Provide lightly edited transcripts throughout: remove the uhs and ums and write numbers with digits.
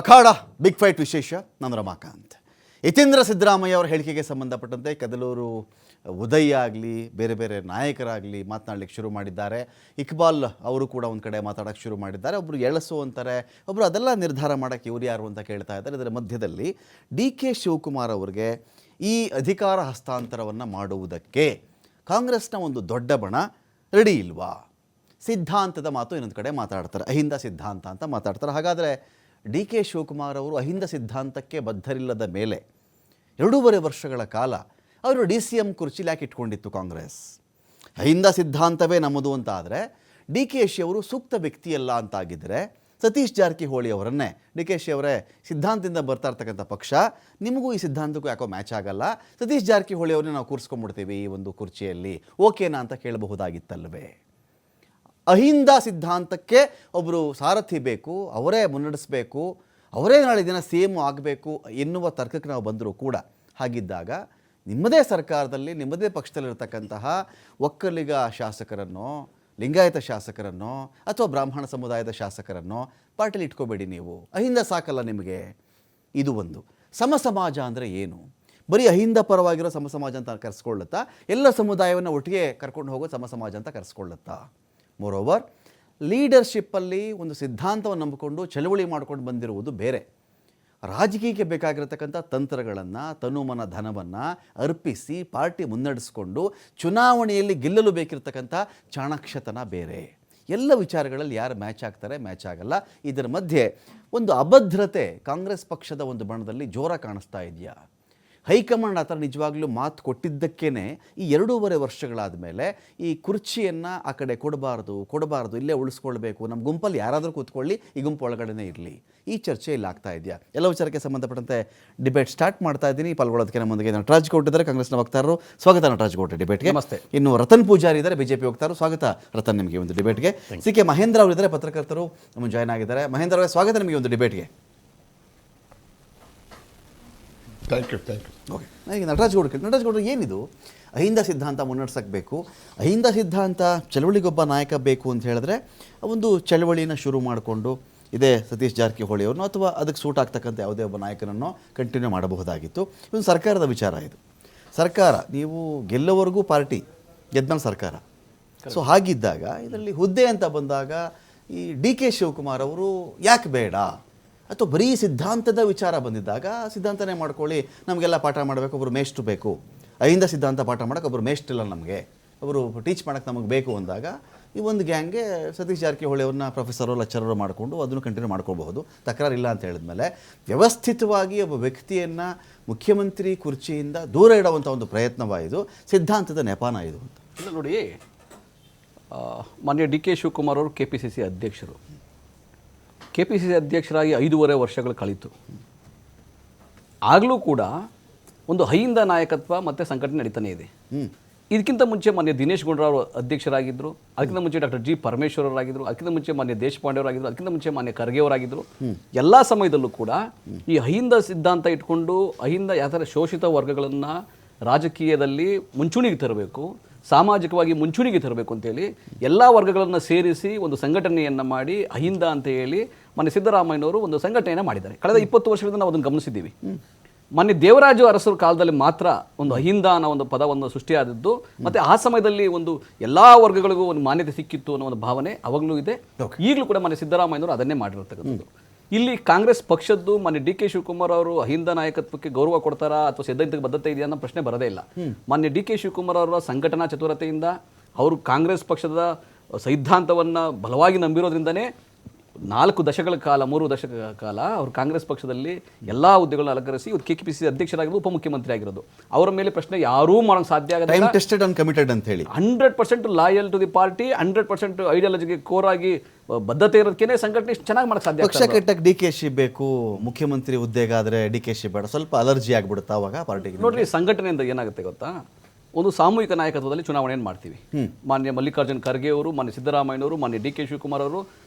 ಅಖಾಡ big fight ವಿಶೇಷ. ನಾನು ರಮಾಕಾಂತ್. ಯತೀಂದ್ರ ಸಿದ್ದರಾಮಯ್ಯ ಅವರ ಹೇಳಿಕೆಗೆ ಸಂಬಂಧಪಟ್ಟಂತೆ ಕದಲೂರು ಉದಯ್ ಆಗಲಿ ಬೇರೆ ಬೇರೆ ನಾಯಕರಾಗಲಿ ಮಾತನಾಡಲಿಕ್ಕೆ ಶುರು ಮಾಡಿದ್ದಾರೆ. ಇಕ್ಬಾಲ್ ಅವರು ಕೂಡ ಒಂದು ಕಡೆ ಮಾತಾಡೋಕ್ಕೆ ಶುರು ಮಾಡಿದ್ದಾರೆ. ಒಬ್ಬರು ಎಳಸು ಅಂತಾರೆ, ಒಬ್ಬರು ಅದೆಲ್ಲ ನಿರ್ಧಾರ ಮಾಡೋಕ್ಕೆ ಇವ್ರು ಯಾರು ಅಂತ ಕೇಳ್ತಾ ಇದ್ದಾರೆ. ಇದರ ಮಧ್ಯದಲ್ಲಿ DK ಶಿವಕುಮಾರ್ ಅವರಿಗೆ ಈ ಅಧಿಕಾರ ಹಸ್ತಾಂತರವನ್ನು ಮಾಡುವುದಕ್ಕೆ ಕಾಂಗ್ರೆಸ್ನ ಒಂದು ದೊಡ್ಡ ಬಣ ರೆಡಿ ಇಲ್ವಾ? ಸಿದ್ಧಾಂತದ ಮಾತು ಇನ್ನೊಂದು ಕಡೆ ಮಾತಾಡ್ತಾರೆ, ಅಹಿಂದ ಸಿದ್ಧಾಂತ ಅಂತ ಮಾತಾಡ್ತಾರೆ. ಹಾಗಾದರೆ DK ಶಿವಕುಮಾರ್ ಅವರು ಅಹಿಂದ ಸಿದ್ಧಾಂತಕ್ಕೆ ಬದ್ಧರಿಲ್ಲದ ಮೇಲೆ 2.5 ವರ್ಷಗಳ ಕಾಲ ಅವರು DCM ಕುರ್ಚಿಲಿ ಯಾಕೆ ಇಟ್ಕೊಂಡಿತ್ತು ಕಾಂಗ್ರೆಸ್? ಅಹಿಂದ ಸಿದ್ಧಾಂತವೇ ನಮ್ಮದು ಅಂತ ಆದರೆ DKಶಿ ಅವರು ಸೂಕ್ತ ವ್ಯಕ್ತಿಯಲ್ಲ ಅಂತಾಗಿದ್ದರೆ ಸತೀಶ್ ಜಾರಕಿಹೊಳಿ ಅವರನ್ನೇ, DKಶಿ ಅವರೇ ಸಿದ್ಧಾಂತದಿಂದ ಬರ್ತಾ ಇರ್ತಕ್ಕಂಥ ಪಕ್ಷ, ನಿಮಗೂ ಈ ಸಿದ್ಧಾಂತಕ್ಕೂ ಯಾಕೋ ಮ್ಯಾಚ್ ಆಗಲ್ಲ, ಸತೀಶ್ ಜಾರಕಿಹೊಳಿ ಅವ್ರನ್ನೇ ನಾವು ಕೂರಿಸ್ಕೊಂಡ್ಬಿಡ್ತೀವಿ ಈ ಒಂದು ಕುರ್ಚಿಯಲ್ಲಿ, ಓಕೆನಾ ಅಂತ ಕೇಳಬಹುದಾಗಿತ್ತಲ್ವೇ? ಅಹಿಂದ ಸಿದ್ಧಾಂತಕ್ಕೆ ಒಬ್ಬರು ಸಾರಥಿ ಬೇಕು, ಅವರೇ ಮುನ್ನಡೆಸಬೇಕು, ಅವರೇ ನಾಳೆ ದಿನ CM ಆಗಬೇಕು ಎನ್ನುವ ತರ್ಕಕ್ಕೆ ನಾವು ಬಂದರೂ ಕೂಡ, ಹಾಗಿದ್ದಾಗ ನಿಮ್ಮದೇ ಸರ್ಕಾರದಲ್ಲಿ ನಿಮ್ಮದೇ ಪಕ್ಷದಲ್ಲಿರ್ತಕ್ಕಂತಹ ಒಕ್ಕಲಿಗ ಶಾಸಕರನ್ನೋ, ಲಿಂಗಾಯತ ಶಾಸಕರನ್ನೋ ಅಥವಾ ಬ್ರಾಹ್ಮಣ ಸಮುದಾಯದ ಶಾಸಕರನ್ನೋ ಪಾರ್ಟಿಲಿ ಇಟ್ಕೋಬೇಡಿ. ನೀವು ಅಹಿಂದ ಸಾಕಲ್ಲ ನಿಮಗೆ. ಇದು ಒಂದು. ಸಮಾಜ ಅಂದರೆ ಏನು? ಬರೀ ಅಹಿಂದ ಪರವಾಗಿರೋ ಸಮಾಜ ಅಂತ ಕರೆಸ್ಕೊಳ್ಳುತ್ತಾ, ಎಲ್ಲ ಸಮುದಾಯವನ್ನು ಒಟ್ಟಿಗೆ ಕರ್ಕೊಂಡು ಹೋಗೋ ಸಮಾಜ ಅಂತ ಕರೆಸ್ಕೊಳ್ಳುತ್ತಾ? ಮೋರೋವರ್, ಲೀಡರ್ಶಿಪ್ಪಲ್ಲಿ ಒಂದು ಸಿದ್ಧಾಂತವನ್ನು ನಂಬಿಕೊಂಡು ಚಳವಳಿ ಮಾಡ್ಕೊಂಡು ಬಂದಿರುವುದು ಬೇರೆ. ರಾಜಕೀಯಕ್ಕೆ ಬೇಕಾಗಿರತಕ್ಕಂಥ ತಂತ್ರಗಳನ್ನು, ತನುಮನ ಧನವನ್ನು ಅರ್ಪಿಸಿ ಪಾರ್ಟಿ ಮುನ್ನಡೆಸ್ಕೊಂಡು ಚುನಾವಣೆಯಲ್ಲಿ ಗೆಲ್ಲಲು ಬೇಕಿರತಕ್ಕಂಥ ಚಾಣಾಕ್ಷತನ ಬೇರೆ. ಎಲ್ಲ ವಿಚಾರಗಳಲ್ಲಿ ಯಾರು ಮ್ಯಾಚ್ ಆಗ್ತಾರೆ, ಮ್ಯಾಚ್ ಆಗಲ್ಲ. ಇದರ ಮಧ್ಯೆ ಒಂದು ಅಭದ್ರತೆ ಕಾಂಗ್ರೆಸ್ ಪಕ್ಷದ ಒಂದು ಬಣದಲ್ಲಿ ಜೋರ ಕಾಣಿಸ್ತಾ ಇದೆಯಾ? ಹೈಕಮಾಂಡ್ ಆ ಥರ ನಿಜವಾಗ್ಲೂ ಮಾತು ಕೊಟ್ಟಿದ್ದಕ್ಕೇ ಈ 2.5 ವರ್ಷಗಳಾದ ಮೇಲೆ ಈ ಕುರ್ಚಿಯನ್ನು ಆ ಕಡೆ ಕೊಡಬಾರ್ದು, ಇಲ್ಲೇ ಉಳಿಸ್ಕೊಳ್ಬೇಕು, ನಮ್ಮ ಗುಂಪಲ್ಲಿ ಯಾರಾದರೂ ಕೂತ್ಕೊಳ್ಳಿ, ಈ ಗುಂಪು ಒಳಗಡೆನೇ ಇರಲಿ, ಈ ಚರ್ಚೆ ಇಲ್ಲಿ ಆಗ್ತಾ ಇದೆಯಾ? ಎಲ್ಲ ವಿಚಾರಕ್ಕೆ ಸಂಬಂಧಪಟ್ಟಂತೆ ಡಿಬೇಟ್ ಸ್ಟಾರ್ಟ್ ಮಾಡ್ತಾ ಇದ್ದೀನಿ. ಪಾಲ್ಗೊಳ್ಳೋದಕ್ಕೆ ನಮ್ಮೊಂದಿಗೆ ನಟರಾಜ್ ಗೌಡ್ ಇದ್ದಾರೆ, ಕಾಂಗ್ರೆಸ್ನ ವಕ್ತಾರರು. ಸ್ವಾಗತ ನಟರಾಜ್ ಗೌಡ್ ಡಿಬೇಟ್ಗೆ. ನಮಸ್ತೆ. ಇನ್ನು ರತನ್ ಪೂಜಾರಿ ಇದ್ದಾರೆ, BJP ವಕ್ತಾರರು. ಸ್ವಾಗತ ರತನ್ ನಿಮಗೆ ಒಂದು ಡಿಬೇಟ್ಗೆ. CK ಮಹೇಂದ್ರ ಅವರು ಇದ್ದಾರೆ, ಪತ್ರಕರ್ತರು ನಮ್ಮ ಜಾಯ್ನ್ ಆಗಿದ್ದಾರೆ. ಮಹೇಂದ್ರ ಅವರೇ ಸ್ವಾಗತ ನಿಮಗೆ ಒಂದು ಡಿಬೇಟ್ಗೆ. Thank you. ಓಕೆ, ಈಗ ನಟರಾಜ್ ಗೌಡ್ರು ಏನಿದು ಅಹಿಂದ ಸಿದ್ಧಾಂತ ಮುನ್ನಡೆಸಕ್ಕೆ ಬೇಕು, ಅಹಿಂದ ಸಿದ್ಧಾಂತ ಚಳವಳಿಗೊಬ್ಬ ನಾಯಕ ಬೇಕು ಅಂತ ಹೇಳಿದ್ರೆ ಒಂದು ಚಳವಳಿನ ಶುರು ಮಾಡಿಕೊಂಡು ಇದೇ ಸತೀಶ್ ಜಾರಕಿಹೊಳಿ ಅವ್ರನ್ನೋ ಅಥವಾ ಅದಕ್ಕೆ ಸೂಟ್ ಆಗ್ತಕ್ಕಂಥ ಯಾವುದೇ ಒಬ್ಬ ನಾಯಕನನ್ನು ಕಂಟಿನ್ಯೂ ಮಾಡಬಹುದಾಗಿತ್ತು. ಇದೊಂದು ಸರ್ಕಾರದ ವಿಚಾರ. ಇದು ಸರ್ಕಾರ, ನೀವು ಗೆಲ್ಲೋವರೆಗೂ ಪಾರ್ಟಿ, ಗೆದ್ಮೇಲೆ ಸರ್ಕಾರ. ಸೊ ಹಾಗಿದ್ದಾಗ ಇದರಲ್ಲಿ ಹುದ್ದೆ ಅಂತ ಬಂದಾಗ ಈ DK ಶಿವಕುಮಾರ್ ಅವರು ಯಾಕೆ ಬೇಡ? ಅಥವಾ ಬರೀ ಸಿದ್ಧಾಂತದ ವಿಚಾರ ಬಂದಿದ್ದಾಗ ಸಿದ್ಧಾಂತನೇ ಮಾಡ್ಕೊಳ್ಳಿ, ನಮಗೆಲ್ಲ ಪಾಠ ಮಾಡಬೇಕು, ಒಬ್ಬರು ಮೇಷ್ಟ್ರು ಬೇಕು, ಅಹಿಂದ ಸಿದ್ಧಾಂತ ಪಾಠ ಮಾಡೋಕೆ ಒಬ್ಬರು ಮೇಷ್ಟ್ರಿಲ್ಲ, ನಮಗೆ ಒಬ್ಬರು ಟೀಚ್ ಮಾಡೋಕ್ಕೆ ನಮಗೆ ಬೇಕು ಅಂದಾಗ ಈ ಒಂದು ಗ್ಯಾಂಗ್ಗೆ ಸತೀಶ್ ಜಾರಕಿಹೊಳಿ ಅವ್ರನ್ನ ಪ್ರೊಫೆಸರು ಲೆಕ್ಚರರು ಮಾಡಿಕೊಂಡು ಅದನ್ನು ಕಂಟಿನ್ಯೂ ಮಾಡ್ಕೊಳ್ಬಹುದು, ತಕರಾರಿಲ್ಲ ಅಂತ ಹೇಳಿದ್ಮೇಲೆ ವ್ಯವಸ್ಥಿತವಾಗಿ ಒಬ್ಬ ವ್ಯಕ್ತಿಯನ್ನು ಮುಖ್ಯಮಂತ್ರಿ ಕುರ್ಚಿಯಿಂದ ದೂರ ಇಡುವಂಥ ಒಂದು ಪ್ರಯತ್ನವಾಯಿತು. ಸಿದ್ಧಾಂತದ ನೆಪಾನ ಇದು ಅಂತ ಇಲ್ಲ ನೋಡಿ. ಮಾನ್ಯ DK ಶಿವಕುಮಾರ್ ಅವರು KPCC ಅಧ್ಯಕ್ಷರು. KPCC ಅಧ್ಯಕ್ಷರಾಗಿ 5.5 ವರ್ಷಗಳು ಕಳೀತು. ಆಗಲೂ ಕೂಡ ಒಂದು ಅಹಿಂದ ನಾಯಕತ್ವ ಮತ್ತು ಸಂಘಟನೆ ನಡೀತಾನೆ ಇದೆ. ಇದಕ್ಕಿಂತ ಮುಂಚೆ ಮಾನ್ಯ ದಿನೇಶ್ ಗುಂಡೂರಾವ್ ಅಧ್ಯಕ್ಷರಾಗಿದ್ದರು, ಅದಕ್ಕಿಂತ ಮುಂಚೆ ಡಾಕ್ಟರ್ G ಪರಮೇಶ್ವರ್ ಅವರಾಗಿದ್ದರು, ಅದಕ್ಕಿಂತ ಮುಂಚೆ ಮಾನ್ಯ ದೇಶಪಾಂಡೆ ಅವರಾಗಿದ್ದರು, ಅದಕ್ಕಿಂತ ಮುಂಚೆ ಮಾನ್ಯ ಖರ್ಗೆ ಅವರಾಗಿದ್ದರು. ಎಲ್ಲ ಸಮಯದಲ್ಲೂ ಕೂಡ ಈ ಅಹಿಂದ ಸಿದ್ಧಾಂತ ಇಟ್ಕೊಂಡು ಅಹಿಂದ ಯಾವ ಥರ ಶೋಷಿತ ವರ್ಗಗಳನ್ನು ರಾಜಕೀಯದಲ್ಲಿ ಮುಂಚೂಣಿಗೆ ತರಬೇಕು, ಸಾಮಾಜಿಕವಾಗಿ ಮುಂಚೂಣಿಗೆ ತರಬೇಕು ಅಂತೇಳಿ ಎಲ್ಲ ವರ್ಗಗಳನ್ನು ಸೇರಿಸಿ ಒಂದು ಸಂಘಟನೆಯನ್ನು ಮಾಡಿ ಅಹಿಂದ ಅಂತ ಹೇಳಿ ಮೊನ್ನೆ ಸಿದ್ದರಾಮಯ್ಯನವರು ಒಂದು ಸಂಘಟನೆಯನ್ನು ಮಾಡಿದ್ದಾರೆ. ಕಳೆದ 20 ವರ್ಷಗಳಿಂದ ನಾವು ಅದನ್ನು ಗಮನಿಸಿದ್ದೀವಿ. ಮೊನ್ನೆ ದೇವರಾಜು ಅರಸರ ಕಾಲದಲ್ಲಿ ಮಾತ್ರ ಒಂದು ಅಹಿಂದ ಅನ್ನೋ ಒಂದು ಪದವನ್ನು ಸೃಷ್ಟಿಯಾದದ್ದು, ಮತ್ತು ಆ ಸಮಯದಲ್ಲಿ ಒಂದು ಎಲ್ಲ ವರ್ಗಗಳಿಗೂ ಒಂದು ಮಾನ್ಯತೆ ಸಿಕ್ಕಿತ್ತು ಅನ್ನೋ ಒಂದು ಭಾವನೆ ಅವಾಗಲೂ ಇದೆ. ಈಗಲೂ ಕೂಡ ಮೊನ್ನೆ ಸಿದ್ದರಾಮಯ್ಯನವರು ಅದನ್ನೇ ಮಾಡಿರ್ತಕ್ಕಂಥದ್ದು. ಇಲ್ಲಿ ಕಾಂಗ್ರೆಸ್ ಪಕ್ಷದ್ದು ಮೊನ್ನೆ DK ಶಿವಕುಮಾರ್ ಅವರು ಅಹಿಂದ ನಾಯಕತ್ವಕ್ಕೆ ಗೌರವ ಕೊಡ್ತಾರಾ ಅಥವಾ ಸಿದ್ಧಾಂತಕ್ಕೆ ಬದ್ಧತೆ ಇದೆಯಾ ಅನ್ನೋ ಪ್ರಶ್ನೆ ಬರೋದೇ ಇಲ್ಲ. ಮೊನ್ನೆ DK ಶಿವಕುಮಾರ್ ಅವರ ಸಂಘಟನಾ ಚತುರತೆಯಿಂದ, ಅವರು ಕಾಂಗ್ರೆಸ್ ಪಕ್ಷದ ಸಿದ್ಧಾಂತವನ್ನು ಬಲವಾಗಿ ನಂಬಿರೋದ್ರಿಂದನೇ 4 ದಶಕಗಳ ಕಾಲ 3 ದಶಕಗಳ ಕಾಲ ಅವರು ಕಾಂಗ್ರೆಸ್ ಪಕ್ಷದಲ್ಲಿ ಎಲ್ಲ ಹುದ್ದೆಗಳನ್ನು ಅಲಂಕರಿಸಿ KPCC ಅಧ್ಯಕ್ಷರಾಗಿರೋದು, ಉಪಮುಖ್ಯಮಂತ್ರಿ ಆಗಿರೋದು. ಅವರ ಮೇಲೆ ಪ್ರಶ್ನೆ ಯಾರೂ ಮಾಡೋಕ್ಕೆ ಸಾಧ್ಯ ಆಗಲ್ಲ. 100% ಲಾಯಲ್ ಟು ದಿ ಪಾರ್ಟಿ, 100% ಐಡಿಯಾಲಜಿಗೆ ಕೋರ್ ಆಗಿ ಬದ್ಧತೆ ಇರೋದಕ್ಕೆ ಸಂಘಟನೆ ಚೆನ್ನಾಗಿ ಮಾಡಕ್ಕೆ ಸಾಧ್ಯ. ಪಕ್ಷ ಕೆಟ್ಟಕ್ಕೆ DKಶಿ ಬೇಕು, ಮುಖ್ಯಮಂತ್ರಿ ಹುದ್ದೆಗಾದರೆ DKಶಿ ಬೇಡ, ಸ್ವಲ್ಪ ಅಲರ್ಜಿ ಆಗಿಬಿಡುತ್ತಾ ಅವಾಗ ಪಾರ್ಟಿಗೆ? ನೋಡ್ರಿ, ಸಂಘಟನೆಯಿಂದ ಏನಾಗುತ್ತೆ ಗೊತ್ತಾ? ಒಂದು ಸಾಮೂಹಿಕ ನಾಯಕತ್ವದಲ್ಲಿ ಚುನಾವಣೆಯನ್ನು ಮಾಡ್ತೀವಿ. ಮಾನ್ಯ ಮಲ್ಲಿಕಾರ್ಜುನ್ ಖರ್ಗೆ ಅವರು, ಮಾನ್ಯ ಸಿದ್ದರಾಮಯ್ಯನವರು, ಮಾನ್ಯ ಡಿ ಕೆ ಶಿವಕುಮಾರ್ ಅವರು,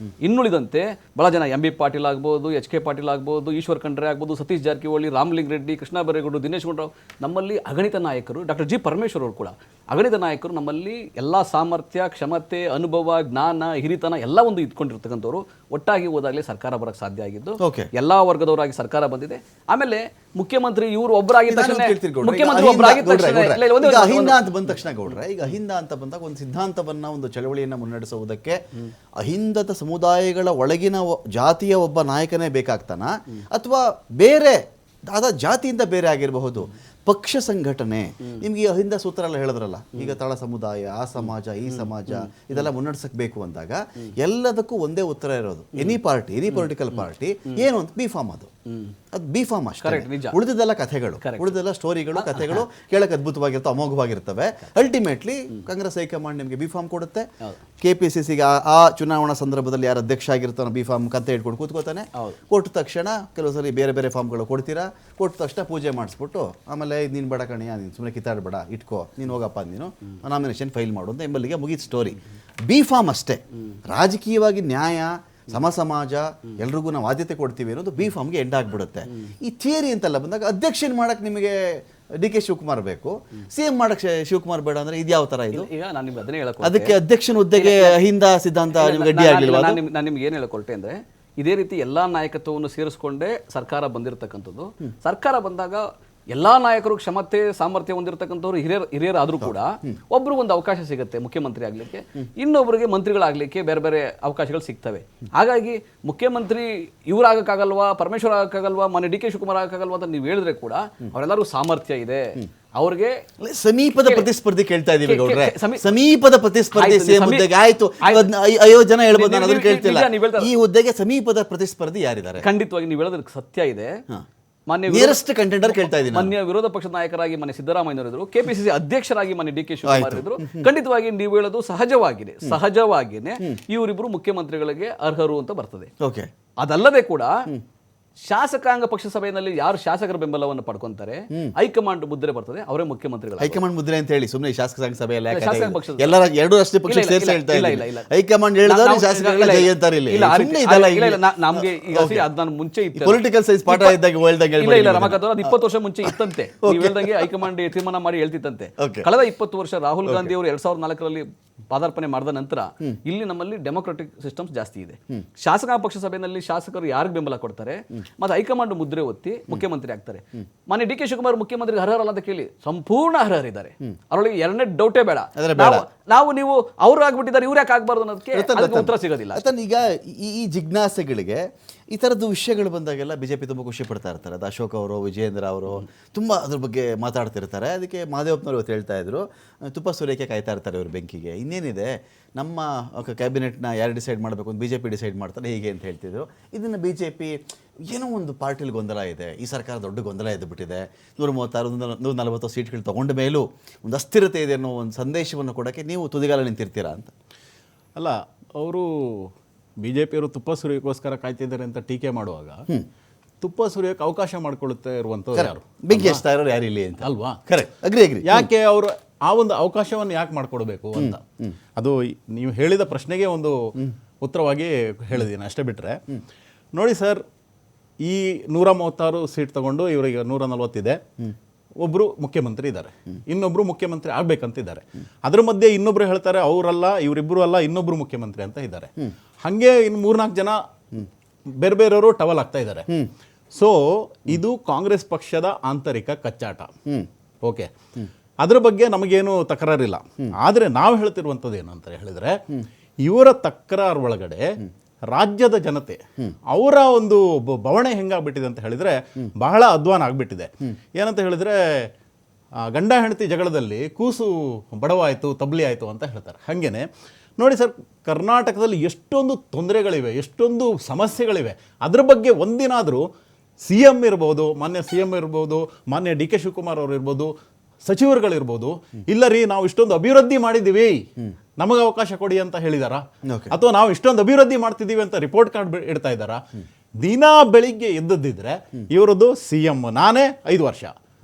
ಇನ್ನುಳಿದಂತೆ ಬಹಳ ಜನ ಎಂ ಬಿ ಪಾಟೀಲ್ ಆಗ್ಬೋದು, ಎಚ್ ಕೆ ಪಾಟೀಲ್ ಆಗ್ಬೋದು, ಈಶ್ವರ್ ಖಂಡ್ರೆ ಆಗ್ಬೋದು, ಸತೀಶ್ ಜಾರಕಿಹೊಳಿ, ರಾಮಲಿಂಗ ರೆಡ್ಡಿ, ಕೃಷ್ಣ ಬೈರೇಗೌಡರು, ದಿನೇಶ್ ಗುಂಡೂರಾವ್, ನಮ್ಮಲ್ಲಿ ಅಗಣಿತ ನಾಯಕರು, ಡಾಕ್ಟರ್ ಜಿ ಪರಮೇಶ್ವರ್ ಅವರು ಕೂಡ ಅಗಣಿತ ನಾಯಕರು, ನಮ್ಮಲ್ಲಿ ಎಲ್ಲ ಸಾಮರ್ಥ್ಯ, ಕ್ಷಮತೆ, ಅನುಭವ, ಜ್ಞಾನ, ಹಿರಿತನ ಎಲ್ಲ ಒಂದು ಇಟ್ಕೊಂಡಿರ್ತಕ್ಕಂಥವ್ರು ಒಟ್ಟಾಗಿ ಹೋದಾಗಲೇ ಸರ್ಕಾರ ಬರಕ್ಕೆ ಸಾಧ್ಯ ಆಗಿದ್ದು. ಎಲ್ಲಾ ವರ್ಗದವರಾಗಿ ಸರ್ಕಾರ ಬಂದಿದೆ. ಆಮೇಲೆ ಮುಖ್ಯಮಂತ್ರಿ ಇವರು ಒಬ್ಬರಾಗಿದ್ದ ತಕ್ಷಣ ಮುಖ್ಯಮಂತ್ರಿ ಒಬ್ಬರಾಗಿದ್ದ ತಕ್ಷಣ ಅಹಿಂದ ಅಂತ ಬಂದ ತಕ್ಷಣ ಗೌಡ್ರೆ, ಈಗ ಅಹಿಂದ ಅಂತ ಬಂದಾಗ ಒಂದು ಸಿದ್ಧಾಂತವನ್ನ, ಒಂದು ಚಳವಳಿಯನ್ನ ಮುನ್ನಡೆಸುವುದಕ್ಕೆ ಅಹಿಂದದ ಸಮುದಾಯಗಳ ಒಳಗಿನ ಜಾತಿಯ ಒಬ್ಬ ನಾಯಕನೇ ಬೇಕಾಗ್ತಾನ, ಅಥವಾ ಬೇರೆ ಅದ ಜಾತಿಯಿಂದ ಬೇರೆ ಆಗಿರಬಹುದು ಪಕ್ಷ ಸಂಘಟನೆ? ನಿಮ್ಗೆ ಅಹಿಂದ ಸೂತ್ರ ಎಲ್ಲ ಹೇಳಿದ್ರಲ್ಲ, ಈಗ ತಳ ಸಮುದಾಯ, ಆ ಸಮಾಜ, ಈ ಸಮಾಜ ಇದೆಲ್ಲ ಮುನ್ನಡೆಸಕ್ ಬೇಕು ಅಂದಾಗ ಎಲ್ಲದಕ್ಕೂ ಒಂದೇ ಉತ್ತರ ಇರೋದು, any party, any political party ಏನು ಅಂತ ಬಿ ಫಾರ್ಮ್. ಅದು ಬಿ ಫಾರ್ಮ್ ಅಷ್ಟೇ. ಉಳಿದೆಲ್ಲ ಕಥೆಗಳು, ಉಳಿದೆಲ್ಲ ಸ್ಟೋರಿಗಳು, ಕಥೆಗಳು ಕೇಳಕ್ಕೆ ಅದ್ಭುತವಾಗಿರ್ತವೆ, ಅಮೋಘವಾಗಿರ್ತವೆ. ಅಲ್ಟಿಮೇಟ್ಲಿ ಕಾಂಗ್ರೆಸ್ ಹೈಕಮಾಂಡ್ ನಿಮಗೆ ಬಿ ಫಾರ್ಮ್ ಕೊಡುತ್ತೆ. KPCCಗೆ ಆ ಚುನಾವಣಾ ಸಂದರ್ಭದಲ್ಲಿ ಯಾರು ಅಧ್ಯಕ್ಷ ಆಗಿರ್ತಾನೋ ಬಿ ಫಾರ್ಮ್ ಕಂತೆ ಇಟ್ಕೊಂಡು ಕೂತ್ಕೋತಾನೆ. ಕೊಟ್ಟ ತಕ್ಷಣ ಕೆಲವು ಸರಿ ಬೇರೆ ಬೇರೆ ಫಾರ್ಮ್ಗಳು ಕೊಡ್ತೀರಾ, ಕೊಟ್ಟ ತಕ್ಷಣ ಪೂಜೆ ಮಾಡಿಸ್ಬಿಟ್ಟು ಆಮೇಲೆ ನೀನು ಬೇಡ ಕಣಿಯ, ನೀನು ಸುಮ್ಮನೆ ಕಿತ್ತಾಡಬೇಡ, ಇಟ್ಕೋ, ನೀನು ಹೋಗಪ್ಪ, ನೀನು ನಾಮಿನೇಷನ್ ಫೈಲ್ ಮಾಡು ಅಂತ ಎಂಬಲ್ಲಿಗೆ ಮುಗಿದ ಸ್ಟೋರಿ. ಬಿ ಫಾರ್ಮ್ ಅಷ್ಟೇ. ರಾಜಕೀಯವಾಗಿ ನ್ಯಾಯ, ಸಮಾಜ ಎಲ್ರಿಗೂ ನಾವು ಆದ್ಯತೆ ಕೊಡ್ತೀವಿ ಅನ್ನೋದು ಬಿ ಫಾರ್ಮ್ಗೆ ಎಂಡ್ ಆಗಿಬಿಡುತ್ತೆ. ಈ ಥಿಯರಿ ಅಂತೆಲ್ಲ ಬಂದಾಗ ಅಧ್ಯಕ್ಷನ್ ಮಾಡಕ್ಕೆ ನಿಮಗೆ ಡಿ ಕೆ ಶಿವಕುಮಾರ್ ಬೇಕು, CM ಮಾಡಕ್ಕೆ ಶಿವಕುಮಾರ್ ಬೇಡ ಅಂದ್ರೆ ಇದ್ಯಾವ ತರ ಇದು? ಈಗ ನಾನು ನಿಮ್ಗೆ ಅದನ್ನೇ ಹೇಳಕ್ ಅದಕ್ಕೆ ಅಧ್ಯಕ್ಷನ ಹುದ್ದೆಗೆ ಅಹಿಂದ ಸಿದ್ಧಾಂತ ಗಡ್ಡಿ ಆಗಿಲ್ವಾ? ನಾನು ನಿಮ್ಗೆ ಏನು ಹೇಳ್ಕೊಳ್ತೆ ಅಂದ್ರೆ, ಇದೇ ರೀತಿ ಎಲ್ಲಾ ನಾಯಕತ್ವವನ್ನು ಸೇರಿಸ್ಕೊಂಡೇ ಸರ್ಕಾರ ಬಂದಿರತಕ್ಕಂಥದ್ದು. ಸರ್ಕಾರ ಬಂದಾಗ ಎಲ್ಲಾ ನಾಯಕರು ಕ್ಷಮತೆ, ಸಾಮರ್ಥ್ಯ ಹೊಂದಿರತಕ್ಕಂಥವ್ರು ಹಿರಿಯರಾದ್ರೂ ಕೂಡ ಒಬ್ರು ಒಂದು ಅವಕಾಶ ಸಿಗುತ್ತೆ ಮುಖ್ಯಮಂತ್ರಿ ಆಗ್ಲಿಕ್ಕೆ, ಇನ್ನೊಬ್ಬರಿಗೆ ಮಂತ್ರಿಗಳಾಗ್ಲಿಕ್ಕೆ ಬೇರೆ ಬೇರೆ ಅವಕಾಶಗಳು ಸಿಗ್ತವೆ. ಹಾಗಾಗಿ ಮುಖ್ಯಮಂತ್ರಿ ಇವ್ರಾಗಕ್ಕಾಗಲ್ವಾ, ಪರಮೇಶ್ವರ್ ಆಗಕ್ಕಾಗಲ್ವಾ, ಮಾನ್ಯ ಡಿ ಕೆ ಶಿವಕುಮಾರ್ ಆಗಕ್ಕಾಗಲ್ವಾ ಅಂತ ನೀವು ಹೇಳಿದ್ರೆ ಕೂಡ ಅವರೆಲ್ಲರಿಗೂ ಸಾಮರ್ಥ್ಯ ಇದೆ. ಅವ್ರಿಗೆ ಸಮೀಪದ ಪ್ರತಿಸ್ಪರ್ಧಿ ಕೇಳ್ತಾ ಇದೀವಿ ಗೌಡ್ರೆ, ಸಮೀಪದ ಪ್ರತಿಸ್ಪರ್ಧಿ CM ಹುದ್ದೆಗೆ ಆಯ್ತು 50 ಜನ ಹೇಳ್ಬೋದು, ನಾನು ಅದನ್ನ ಕೇಳ್ತಿಲ್ಲ. ಈ ಹುದ್ದೆಗೆ ಸಮೀಪದ ಪ್ರತಿಸ್ಪರ್ಧಿ ಯಾರಿದ್ದಾರೆ? ಖಂಡಿತವಾಗಿ ನೀವು ಹೇಳೋದಕ್ಕೆ ಸತ್ಯ ಇದೆ. ನಿಯರೆಸ್ಟ್ ಕಂಟೆಂಡರ್ ಕೇಳ್ತಾ ಇದ್ದೀನಿ. ಮಾನ್ಯ ವಿರೋಧ ಪಕ್ಷದ ನಾಯಕರಾಗಿ ಮಾನ್ಯ ಸಿದ್ದರಾಮಯ್ಯನವರಿದ್ರು, KPCC ಅಧ್ಯಕ್ಷರಾಗಿ ಮಾನ್ಯ ಡಿ ಕೆ ಶಿವಕುಮಾರ್ ಇದ್ರು. ಖಂಡಿತವಾಗಿ ನೀವು ಹೇಳೋದು ಸಹಜವಾಗಿದೆ ಇವರಿಬ್ರು ಮುಖ್ಯಮಂತ್ರಿಗಳಿಗೆ ಅರ್ಹರು ಅಂತ ಬರ್ತದೆ. ಅದಲ್ಲದೆ ಕೂಡ ಶಾಸಕಾಂಗ ಪಕ್ಷ ಸಭೆಯಲ್ಲಿ ಯಾರು ಶಾಸಕರ ಬೆಂಬಲವನ್ನು ಪಡ್ಕೊಂತಾರೆ, ಹೈಕಮಾಂಡ್ ಮುದ್ರೆ ಬರ್ತದೆ, ಅವರೇ ಮುಖ್ಯಮಂತ್ರಿಗಳು. ಹೈಕಮಾಂಡ್ ಮುದ್ರೆ ಅಂತ ಹೇಳಿ ಸುಮ್ಮನೆ ಶಾಸಕಾಂಗ ಸಭೆಯಲ್ಲಿ ಎಲ್ಲರ ಎರಡು ರಾಷ್ಟ್ರೀಯ ಪಕ್ಷ ಸೇರಿಸಿ ಹೇಳ್ತಾ ಇಲ್ಲ. ಹೈಕಮಾಂಡ್ ಹೇಳಿದ್ರೆ ಶಾಸಕರುಗಳ ಜೈ ಅಂತಾರೆ. ನಮ್ಗೆ ಈಗ ಅದನ್ನ ಮುಂಚೆ ಇತ್ತು, ಪೊಲಿಟಿಕಲ್ ಸೈನ್ಸ್ ಪಾಠ ಇದ್ದಾಗ ಇಲ್ಲ ರಮಾಕಾಂತ್ ಅದು 20 ವರ್ಷ ಮುಂಚೆ ಇತ್ತಂತೆ. ನೀವು ಹೇಳ್ದಂಗೆ ಹೈಕಮಾಂಡ್ ತೀರ್ಮಾನ ಮಾಡಿ ಹೇಳ್ತಿತ್ತಂತೆ. ಕಳೆದ 20 ವರ್ಷ ರಾಹುಲ್ ಗಾಂಧಿ ಅವರು 2004ರಲ್ಲಿ ಪಾದಾರ್ಪಣೆ ಮಾಡಿದ ನಂತರ ಇಲ್ಲಿ ನಮ್ಮಲ್ಲಿ ಡೆಮೊಕ್ರಾಟಿಕ್ ಸಿಸ್ಟಮ್ಸ್ ಜಾಸ್ತಿ ಇದೆ. ಶಾಸಕಾಂಗ ಪಕ್ಷ ಸಭೆಯಲ್ಲಿ ಶಾಸಕರು ಯಾರಿಗೆ ಬೆಂಬಲ ಕೊಡ್ತಾರೆ ಮತ್ತೆ ಹೈಕಮಾಂಡ್ ಮುದ್ರೆ ಒತ್ತಿ ಮುಖ್ಯಮಂತ್ರಿ ಆಗ್ತಾರೆ. ಮಾನ್ಯ ಡಿ ಕೆ ಶಿವಕುಮಾರ್ ಮುಖ್ಯಮಂತ್ರಿ ಅರ್ಹರಲ್ಲ ಅಂತ ಕೇಳಿ ಸಂಪೂರ್ಣ ಅರ್ಹರಿದ್ದಾರೆ, ಅವರೊಳಗೆ ಎರಡನೇ ಡೌಟೇ ಬೇಡ. ನಾವು ನೀವು ಅವ್ರು ಆಗ್ಬಿಟ್ಟಿದ್ದಾರೆ, ಇವ್ರು ಯಾಕೆ ಆಗ್ಬಾರ್ದು ಅನ್ನೋದಕ್ಕೆ ಉತ್ತರ ಸಿಗೋದಿಲ್ಲ. ಈಗ ಈ ಜಿಜ್ಞಾಸೆಗಳಿಗೆ ಈ ಥರದ್ದು ವಿಷಯಗಳು ಬಂದಾಗೆಲ್ಲ ಬಿಜೆಪಿ ತುಂಬ ಖುಷಿ ಪಡ್ತಾ ಇರ್ತಾರೆ. ಅದು ಅಶೋಕ್ ಅವರು, ವಿಜಯೇಂದ್ರ ಅವರು ತುಂಬ ಅದ್ರ ಬಗ್ಗೆ ಮಾತಾಡ್ತಿರ್ತಾರೆ. ಅದಕ್ಕೆ ಮಹದೇವಪ್ಪನವರು ಇವತ್ತು ಹೇಳ್ತಾ ಇದ್ರು, ತುಪ್ಪ ಸುರಿಯಕ್ಕೆ ಕಾಯ್ತಾ ಇರ್ತಾರೆ ಇವರು ಬೆಂಕಿಗೆ. ಇನ್ನೇನಿದೆ, ನಮ್ಮ ಕ್ಯಾಬಿನೆಟ್ನ ಯಾರು ಡಿಸೈಡ್ ಮಾಡಬೇಕು ಅಂತ BJP ಡಿಸೈಡ್ ಮಾಡ್ತಾರೆ ಹೀಗೆ ಅಂತ ಹೇಳ್ತಿದ್ರು. ಇದನ್ನು BJP ಏನೋ ಒಂದು ಪಾರ್ಟಿಲಿ ಗೊಂದಲ ಇದೆ, ಈ ಸರ್ಕಾರ ದೊಡ್ಡ ಗೊಂದಲ ಎದ್ದುಬಿಟ್ಟಿದೆ, 136 140 ಸೀಟ್ಗಳು ತೊಗೊಂಡ ಮೇಲೂ ಒಂದು ಅಸ್ಥಿರತೆ ಇದೆ ಅನ್ನೋ ಒಂದು ಸಂದೇಶವನ್ನು ಕೊಡೋಕ್ಕೆ ನೀವು ತುದಿಗಾಲ ನಿಂತಿರ್ತೀರಾ ಅಂತ. ಅಲ್ಲ, ಅವರು BJPಯವರು ತುಪ್ಪ ಸುರಿಯೋಕ್ಕೋಸ್ಕರ ಕಾಯ್ತಿದ್ದಾರೆ ಅಂತ ಟೀಕೆ ಮಾಡುವಾಗ ತುಪ್ಪ ಸುರಿಯೋಕೆ ಅವಕಾಶ ಮಾಡಿಕೊಳ್ಳುತ್ತೆ ಇರುವಂಥವ್ರು ಯಾರು? ಬೆಂಕಿ ಹಚ್ತಾ ಇರೋರು ಯಾರು ಇಲ್ಲಿ ಅಂತ ಅಲ್ವಾ? Correct, agri. ಯಾಕೆ ಅವರು ಆ ಒಂದು ಅವಕಾಶವನ್ನು ಯಾಕೆ ಮಾಡಿಕೊಡ್ಬೇಕು ಅಂತ, ಅದು ನೀವು ಹೇಳಿದ ಪ್ರಶ್ನೆಗೆ ಒಂದು ಉತ್ತರವಾಗಿ ಹೇಳಿದ್ದೀನಿ ಅಷ್ಟೇ. ಬಿಟ್ಟರೆ ನೋಡಿ ಸರ್, ಈ 136 ಸೀಟ್ ತಗೊಂಡು ಇವರಿಗೆ 140 ಇದೆ. ಒಬ್ಬರು ಮುಖ್ಯಮಂತ್ರಿ ಇದ್ದಾರೆ, ಇನ್ನೊಬ್ರು ಮುಖ್ಯಮಂತ್ರಿ ಆಗ್ಬೇಕಂತಿದ್ದಾರೆ. ಅದ್ರ ಮಧ್ಯೆ ಇನ್ನೊಬ್ರು ಹೇಳ್ತಾರೆ ಅವರಲ್ಲ, ಇವರಿಬ್ಬರು ಅಲ್ಲ, ಇನ್ನೊಬ್ರು ಮುಖ್ಯಮಂತ್ರಿ ಅಂತ ಇದ್ದಾರೆ. ಹಂಗೆ ಇನ್ನು 3-4 ಜನ ಬೇರೆ ಬೇರೆಯವರು ಟವಲ್ ಆಗ್ತಾ ಇದ್ದಾರೆ. ಸೊ ಇದು ಕಾಂಗ್ರೆಸ್ ಪಕ್ಷದ ಆಂತರಿಕ ಕಚ್ಚಾಟ. ಓಕೆ, ಅದ್ರ ಬಗ್ಗೆ ನಮಗೇನು ತಕರಾರಿಲ್ಲ. ಆದರೆ ನಾವು ಹೇಳ್ತಿರುವಂಥದ್ದು ಏನು ಅಂತ ಹೇಳಿದ್ರೆ, ಇವರ ತಕರಾರು ಒಳಗಡೆ ರಾಜ್ಯದ ಜನತೆ ಅವರ ಒಂದು ಬವಣೆ ಹೆಂಗಾಗ್ಬಿಟ್ಟಿದೆ ಅಂತ ಹೇಳಿದ್ರೆ ಬಹಳ ಅಧ್ವಾನ ಆಗ್ಬಿಟ್ಟಿದೆ. ಏನಂತ ಹೇಳಿದ್ರೆ, ಗಂಡ ಹೆಂಡತಿ ಜಗಳದಲ್ಲಿ ಕೂಸು ಬಡವಾಯಿತು, ತಬ್ಲಿ ಆಯಿತು ಅಂತ ಹೇಳ್ತಾರೆ. ಹಾಗೇನೆ ನೋಡಿ ಸರ್, ಕರ್ನಾಟಕದಲ್ಲಿ ಎಷ್ಟೊಂದು ತೊಂದರೆಗಳಿವೆ, ಎಷ್ಟೊಂದು ಸಮಸ್ಯೆಗಳಿವೆ. ಅದ್ರ ಬಗ್ಗೆ ಒಂದಿನಾದರೂ CM ಇರ್ಬೋದು, ಮಾನ್ಯ CM ಇರ್ಬೋದು, ಮಾನ್ಯ ಡಿ ಕೆ ಶಿವಕುಮಾರ್ ಅವರು ಇರ್ಬೋದು, ಸಚಿವರುಗಳಿರ್ಬೋದು, ಇಲ್ಲ ರೀ ನಾವು ಇಷ್ಟೊಂದು ಅಭಿವೃದ್ಧಿ ಮಾಡಿದ್ದೀವಿ, ನಮಗೆ ಅವಕಾಶ ಕೊಡಿ ಅಂತ ಹೇಳಿದಾರ, ಅಥವಾ ನಾವು ಇಷ್ಟೊಂದು ಅಭಿವೃದ್ಧಿ ಮಾಡ್ತಿದ್ದೀವಿ ಅಂತ ರಿಪೋರ್ಟ್ ಕಾರ್ಡ್ ಇಡ್ತಾ ಇದ್ದಾರಾ? ದಿನಾ ಬೆಳಿಗ್ಗೆ ಎದ್ದದಿದ್ರೆ ಇವರದ್ದು CM ನಾನೇ 5 ವರ್ಷ,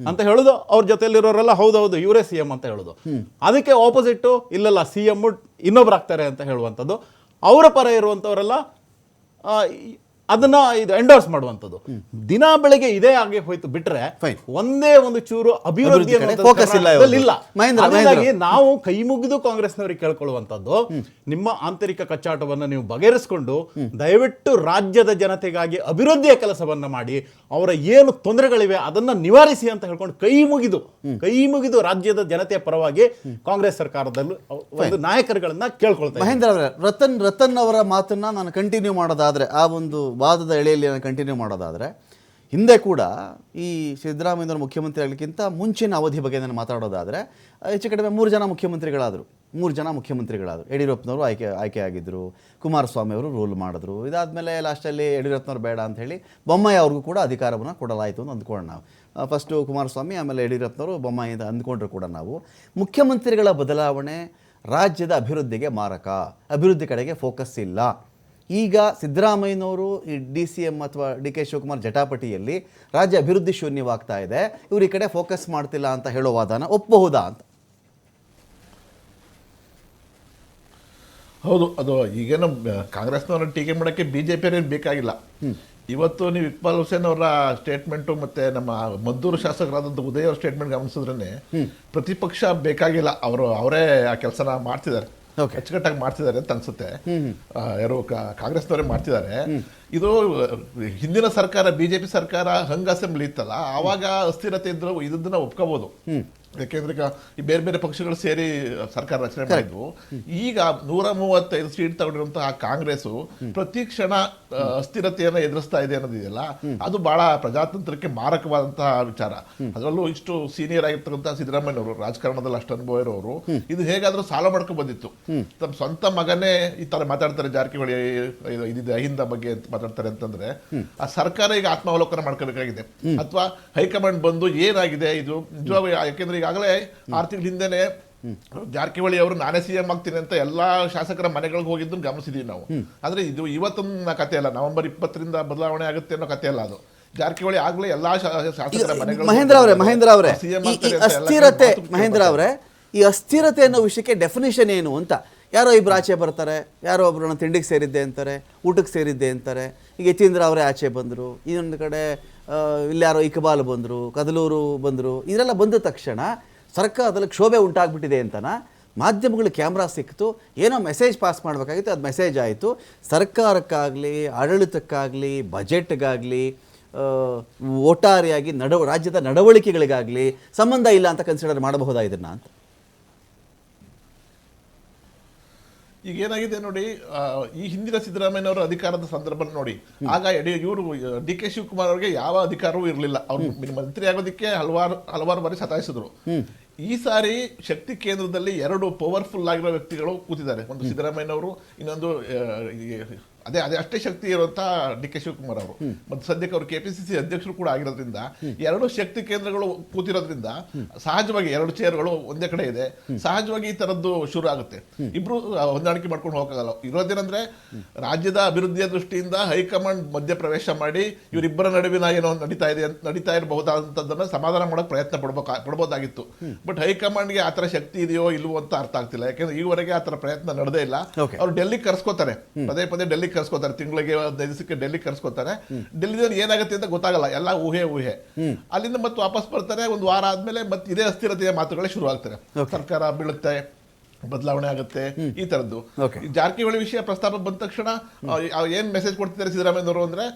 ಅಂತ ಹೇಳೋದು, ಅವ್ರ ಜೊತೆಲಿರೋರೆಲ್ಲ ಹೌದೌದು ಇವರೇ CM ಅಂತ ಹೇಳೋದು. ಅದಕ್ಕೆ ಆಪೋಸಿಟ್ ಇಲ್ಲಲ್ಲ CM ಇನ್ನೊಬ್ರು ಆಗ್ತಾರೆ ಅಂತ ಹೇಳುವಂಥದ್ದು. ಅವರ ಪರ ಇರುವಂಥವರೆಲ್ಲ ಅದನ್ನ ಇದು ಎಂಡೋರ್ಸ್ ಮಾಡುವಂಥದ್ದು. ದಿನ ಬೆಳಗ್ಗೆ ಇದೇ ಆಗಿ ಹೋಯ್ತು ಬಿಟ್ರೆ Fine. ಒಂದೇ ಒಂದು ಚೂರು ಅಭಿವೃದ್ಧಿ ಕಡೆ focus ಇಲ್ಲ ಇವ್ರದ್ದು. ಇಲ್ಲ. ಮಹೇಂದ್ರ, ಹಾಗಾಗಿ ನಾವು ಕೈ ಮುಗಿದು ಕಾಂಗ್ರೆಸ್ನವರಿಗೆ ಕೇಳ್ಕೊಳ್ಳುವಂಥದ್ದು, ನಿಮ್ಮ ಆಂತರಿಕ ಕಚ್ಚಾಟವನ್ನು ನೀವು ಬಗೆಹರಿಸಿಕೊಂಡು ದಯವಿಟ್ಟು ರಾಜ್ಯದ ಜನತೆಗಾಗಿ ಅಭಿವೃದ್ಧಿಯ ಕೆಲಸವನ್ನ ಮಾಡಿ, ಅವರ ಏನು ತೊಂದರೆಗಳಿವೆ ಅದನ್ನ ನಿವಾರಿಸಿ ಅಂತ ಹೇಳ್ಕೊಂಡು ಕೈ ಮುಗಿದು ರಾಜ್ಯದ ಜನತೆಯ ಪರವಾಗಿ ಕಾಂಗ್ರೆಸ್ ಸರ್ಕಾರದಲ್ಲೂ ಒಂದು ನಾಯಕರುಗಳನ್ನ ಕೇಳ್ಕೊಳ್ತಾ ಮಹೇಂದ್ರ ಅವರೇ, ರತನ್ ಅವರ ಮಾತನ್ನ ನಾನು ಕಂಟಿನ್ಯೂ ಮಾಡೋದಾದ್ರೆ, ಆ ಒಂದು ವಾದದ ಎಳೆಯಲ್ಲಿ ನಾನು ಕಂಟಿನ್ಯೂ ಮಾಡೋದಾದರೆ, ಹಿಂದೆ ಕೂಡ ಈ ಸಿದ್ದರಾಮಯ್ಯನವರು ಮುಖ್ಯಮಂತ್ರಿ ಆಗಲಿಕ್ಕಿಂತ ಮುಂಚಿನ ಅವಧಿ ಬಗ್ಗೆ ನಾನು ಮಾತಾಡೋದಾದರೆ ಹೆಚ್ಚು ಕಡಿಮೆ 3 ಜನ ಮುಖ್ಯಮಂತ್ರಿಗಳಾದರು. ಯಡಿಯೂರಪ್ಪನವರು ಆಯ್ಕೆ ಆಗಿದ್ದರು, ಕುಮಾರಸ್ವಾಮಿ ಅವರು ರೂಲ್ ಮಾಡಿದ್ರು. ಇದಾದಮೇಲೆ ಲಾಸ್ಟಲ್ಲಿ ಯಡಿಯೂರಪ್ಪನವ್ರು ಬೇಡ ಅಂತ ಹೇಳಿ ಬೊಮ್ಮಾಯಿ ಅವ್ರಿಗೂ ಕೂಡ ಅಧಿಕಾರವನ್ನು ಕೊಡಲಾಯಿತು ಅಂತ ಅಂದ್ಕೊಳ್ಳೋಣ ನಾವು. ಫಸ್ಟು ಕುಮಾರಸ್ವಾಮಿ, ಆಮೇಲೆ ಯಡಿಯೂರಪ್ಪನವರು, ಬೊಮ್ಮಾಯಿ ಅಂತ ಅಂದ್ಕೊಂಡ್ರು ಕೂಡ ನಾವು. ಮುಖ್ಯಮಂತ್ರಿಗಳ ಬದಲಾವಣೆ ರಾಜ್ಯದ ಅಭಿವೃದ್ಧಿಗೆ ಮಾರಕ, ಅಭಿವೃದ್ಧಿ ಕಡೆಗೆ ಫೋಕಸ್ ಇಲ್ಲ. ಈಗ ಸಿದ್ದರಾಮಯ್ಯನವರು ಈ DCM ಅಥವಾ DK ಶಿವಕುಮಾರ್ ಜಟಾಪಟಿಯಲ್ಲಿ ರಾಜ್ಯ ಅಭಿವೃದ್ಧಿ ಶೂನ್ಯವಾಗ್ತಾ ಇದೆ, ಇವರು ಈ ಕಡೆ ಫೋಕಸ್ ಮಾಡ್ತಿಲ್ಲ ಅಂತ ಹೇಳೋ ವಾದನ ಒಪ್ಪಬಹುದಾ ಅಂತ? ಹೌದು, ಅದು ಈಗೇನು ಕಾಂಗ್ರೆಸ್ನವ್ರ ಟೀಕೆ ಮಾಡೋಕ್ಕೆ BJP ಬೇಕಾಗಿಲ್ಲ. ಇವತ್ತು ನೀವು ಇಕ್ಬಾಲ್ ಹುಸೇನ್ ಅವರ ಸ್ಟೇಟ್ಮೆಂಟು ಮತ್ತೆ ನಮ್ಮ ಮದ್ದೂರು ಶಾಸಕರಾದಂಥ ಉದಯ್ ಅವರ ಸ್ಟೇಟ್ಮೆಂಟ್ ಗಮನಿಸಿದ್ರೇ ಪ್ರತಿಪಕ್ಷ ಬೇಕಾಗಿಲ್ಲ, ಅವರೇ ಆ ಕೆಲಸನ ಮಾಡ್ತಿದ್ದಾರೆ, ಅಚ್ಚುಕಟ್ಟಾಗಿ ಮಾಡ್ತಿದ್ದಾರೆ ಅಂತ ಅನ್ಸುತ್ತೆ. ಯಾರು ಕಾಂಗ್ರೆಸ್ನವರೇ ಮಾಡ್ತಿದ್ದಾರೆ. ಇದು ಹಿಂದಿನ ಸರ್ಕಾರ BJP ಸರ್ಕಾರ ಹಂಗ ಅಸೆಂಬ್ಲಿ ಇತ್ತಲ್ಲ, ಆವಾಗ ಅಸ್ಥಿರತೆ ಇದ್ರು ಇದನ್ನ ಒಪ್ಕೋಬಹುದು. ಯಾಕೆಂದ್ರೆ ಈಗ ಈ ಬೇರೆ ಬೇರೆ ಪಕ್ಷಗಳು ಸೇರಿ ಸರ್ಕಾರ ರಚನೆ ಮಾಡಿದ್ವು. ಈಗ 135 ಸೀಟ್ ತಗೊಂಡಿರುವಂತಹ ಕಾಂಗ್ರೆಸ್ ಪ್ರತಿ ಕ್ಷಣ ಅಸ್ಥಿರತೆಯನ್ನ ಎದುರಿಸ್ತಾ ಇದೆ ಅನ್ನೋದಿದೆಯಲ್ಲ, ಅದು ಬಹಳ ಪ್ರಜಾತಂತ್ರಕ್ಕೆ ಮಾರಕವಾದಂತಹ ವಿಚಾರ. ಅದರಲ್ಲೂ ಇಷ್ಟು ಸೀನಿಯರ್ ಆಗಿರ್ತಕ್ಕಂಥ ಸಿದ್ದರಾಮಯ್ಯನವರು, ರಾಜಕಾರಣದಲ್ಲಿ ಅಷ್ಟು ಅನುಭವ ಇರೋರು, ಇದು ಹೇಗಾದ್ರೂ ಸಾಲ ಮಾಡ್ಕೊಂಡು ಬಂದಿತ್ತು. ತಮ್ಮ ಸ್ವಂತ ಮಗನೇ ಈ ತರ ಮಾತಾಡ್ತಾರೆ, ಜಾರಕಿಹೊಳಿ ಇದಿದೆ ಅಹಿಂದ ಬಗ್ಗೆ ಅಂತ ಮಾತಾಡ್ತಾರೆ ಅಂತಂದ್ರೆ ಆ ಸರ್ಕಾರ ಈಗ ಆತ್ಮಾವಲೋಕನ ಮಾಡ್ಕೋಬೇಕಾಗಿದೆ. ಅಥವಾ ಹೈಕಮಾಂಡ್ ಬಂದು ಏನಾಗಿದೆ ಇದು ನಿಜವಾಗ, ಯಾಕೆಂದ್ರೆ ಈಗಾಗಲೇ 6 ತಿಂಗಳ ಹಿಂದೆನೆ ಜಾರಕಿಹೊಳಿ ಅವರು ನಾನೇ CM ಆಗ್ತೀನಿ ಅಂತ ಎಲ್ಲಾ ಶಾಸಕರ ಮನೆಗಳಿಗೆ ಹೋಗಿದ್ದನ್ನು ಗಮನಿಸಿದೀವಿ ನಾವು. ಆದ್ರೆ ಇದು ಇವತ್ತಿನ ಕಥೆ ಅಲ್ಲ, ನವೆಂಬರ್ 20ರಿಂದ ಬದಲಾವಣೆ ಆಗುತ್ತೆ ಅನ್ನೋ ಕಥೆ ಅಲ್ಲ ಅದು. ಜಾರಕಿಹೊಳಿ ಆಗ್ಲೇ ಎಲ್ಲಾ ಶಾಸಕರ ಮನೆಗಳು. ಮಹೇಂದ್ರ ಅವರೇ, ಈ ಅಸ್ಥಿರತೆ ಅನ್ನೋ ವಿಷಯಕ್ಕೆ ಡೆಫಿನಿಷನ್ ಏನು ಅಂತ? ಯಾರೋ ಇಬ್ರು ಆಚೆ ಬರ್ತಾರೆ, ಯಾರೋ ಒಬ್ರು ತಿಂಡಿಗೆ ಸೇರಿದ್ದೆ ಅಂತಾರೆ, ಊಟಕ್ಕೆ ಸೇರಿದ್ದೆ ಅಂತಾರೆ. ಈಗ ಯತೀಂದ್ರ ಅವರೇ ಆಚೆ ಬಂದರು, ಇನ್ನೊಂದು ಕಡೆ ಇಲ್ಲಾರೋ ಇಕ್ಬಾಲ್ ಬಂದರು, ಕದಲೂರು ಬಂದರು. ಇದರೆಲ್ಲ ಬಂದ ತಕ್ಷಣ ಸರ್ಕಾರದಲ್ಲಿ ಕ್ಷೋಭೆ ಉಂಟಾಗ್ಬಿಟ್ಟಿದೆ ಅಂತನ ಮಾಧ್ಯಮಗಳು ಕ್ಯಾಮ್ರಾ ಸಿಕ್ತು, ಏನೋ ಮೆಸೇಜ್ ಪಾಸ್ ಮಾಡಬೇಕಾಗಿತ್ತು, ಅದು ಮೆಸೇಜ್ ಆಯಿತು. ಸರ್ಕಾರಕ್ಕಾಗಲಿ, ಆಡಳಿತಕ್ಕಾಗಲಿ, ಬಜೆಟ್ಗಾಗಲಿ, ಒಟ್ಟಾರೆಯಾಗಿ ರಾಜ್ಯದ ನಡವಳಿಕೆಗಳಿಗಾಗಲಿ ಸಂಬಂಧ ಇಲ್ಲ ಅಂತ ಕನ್ಸಿಡರ್ ಮಾಡಬಹುದಾ ಇದನ್ನ ಅಂತ? ಈಗ ಏನಾಗಿದೆ ನೋಡಿ, ಈ ಹಿಂದಿನ ಸಿದ್ದರಾಮಯ್ಯನವರ ಅಧಿಕಾರದ ಸಂದರ್ಭ ನೋಡಿ, ಆಗ ಇವರು DK ಶಿವಕುಮಾರ್ ಅವರಿಗೆ ಯಾವ ಅಧಿಕಾರವೂ ಇರಲಿಲ್ಲ. ಅವರು ಮಂತ್ರಿ ಆಗೋದಕ್ಕೆ ಹಲವಾರು ಬಾರಿ ಸತಾಯಿಸಿದ್ರು. ಈ ಸಾರಿ ಶಕ್ತಿ ಕೇಂದ್ರದಲ್ಲಿ 2 ಪವರ್ಫುಲ್ ಆಗಿರೋ ವ್ಯಕ್ತಿಗಳು ಕೂತಿದ್ದಾರೆ. ಒಂದು ಸಿದ್ದರಾಮಯ್ಯನವರು, ಇನ್ನೊಂದು ಅದೇ ಅಷ್ಟೇ ಶಕ್ತಿ ಇರುವಂತ DK ಶಿವಕುಮಾರ್ ಅವರು. ಮತ್ತು ಸದ್ಯಕ್ಕೆ ಅವರು KPCC ಅಧ್ಯಕ್ಷರು ಕೂಡ ಆಗಿರೋದ್ರಿಂದ 2 ಶಕ್ತಿ ಕೇಂದ್ರಗಳು ಕೂತಿರೋದ್ರಿಂದ ಸಹಜವಾಗಿ 2 ಚೇರ್ಗಳು ಒಂದೇ ಕಡೆ ಇದೆ, ಸಹಜವಾಗಿ ಈ ತರದ್ದು ಶುರು ಆಗುತ್ತೆ. ಇಬ್ರು ಹೊಂದಾಣಿಕೆ ಮಾಡ್ಕೊಂಡು ಹೋಗಲ್ಲ. ಇರೋದೇನಂದ್ರೆ ರಾಜ್ಯದ ಅಭಿವೃದ್ಧಿಯ ದೃಷ್ಟಿಯಿಂದ ಹೈಕಮಾಂಡ್ ಮಧ್ಯ ಪ್ರವೇಶ ಮಾಡಿ ಇವರಿಬ್ಬರ ನಡುವಿನ ಏನೋ ನಡೀತಾ ಇರಬಹುದಾದಂತದನ್ನ ಸಮಾಧಾನ ಮಾಡೋಕೆ ಪ್ರಯತ್ನ ಪಡ್ಬೋದಾಗಿತ್ತು. ಬಟ್ ಹೈಕಮಾಂಡ್ಗೆ ಆತರ ಶಕ್ತಿ ಇದೆಯೋ ಇಲ್ವೋ ಅಂತ ಅರ್ಥ ಆಗ್ತಿಲ್ಲ. ಯಾಕಂದ್ರೆ ಈವರೆಗೆ ಆತರ ಪ್ರಯತ್ನ ನಡೆದೇ ಇಲ್ಲ. ಅವ್ರು ಡೆಲ್ಲಿ ಕರ್ಸ್ಕೋತಾರೆ, ಪದೇ ಡೆಲ್ಲಿ ಕರ್ಸ್ಕೋತಾರೆ, ತಿಂಗಳಿಗೆ 15 ದಿವಸಕ್ಕೆ ಡೆಲ್ಲಿ ಕರ್ಸ್ಕೋತಾರೆ. ಡೆಲ್ಲಿದಲ್ಲಿ ಏನಾಗುತ್ತೆ ಅಂತ ಗೊತ್ತಾಗಲ್ಲ, ಎಲ್ಲ ಊಹೆ. ಅಲ್ಲಿಂದ ಮತ್ತೆ ವಾಪಸ್ ಬರ್ತಾರೆ. ಒಂದು ವಾರ ಆದ್ಮೇಲೆ ಮತ್ತೆ ಇದೇ ಅಸ್ಥಿರತೆಯ ಮಾತುಗಳೇ ಶುರು ಆಗ್ತಾರೆ. ಸರ್ಕಾರ ಬೀಳುತ್ತೆ, ಬದಲಾವಣೆ ಆಗುತ್ತೆ, ಈ ತರದ್ದು. ಜಾರಕಿಹೊಳಿ ವಿಷಯ ಪ್ರಸ್ತಾಪ ಬಂದ ತಕ್ಷಣ ಏನ್ ಮೆಸೇಜ್ ಕೊಡ್ತಿದ್ದಾರೆ ಸಿದ್ದರಾಮಯ್ಯನವರು ಅಂದ್ರೆ,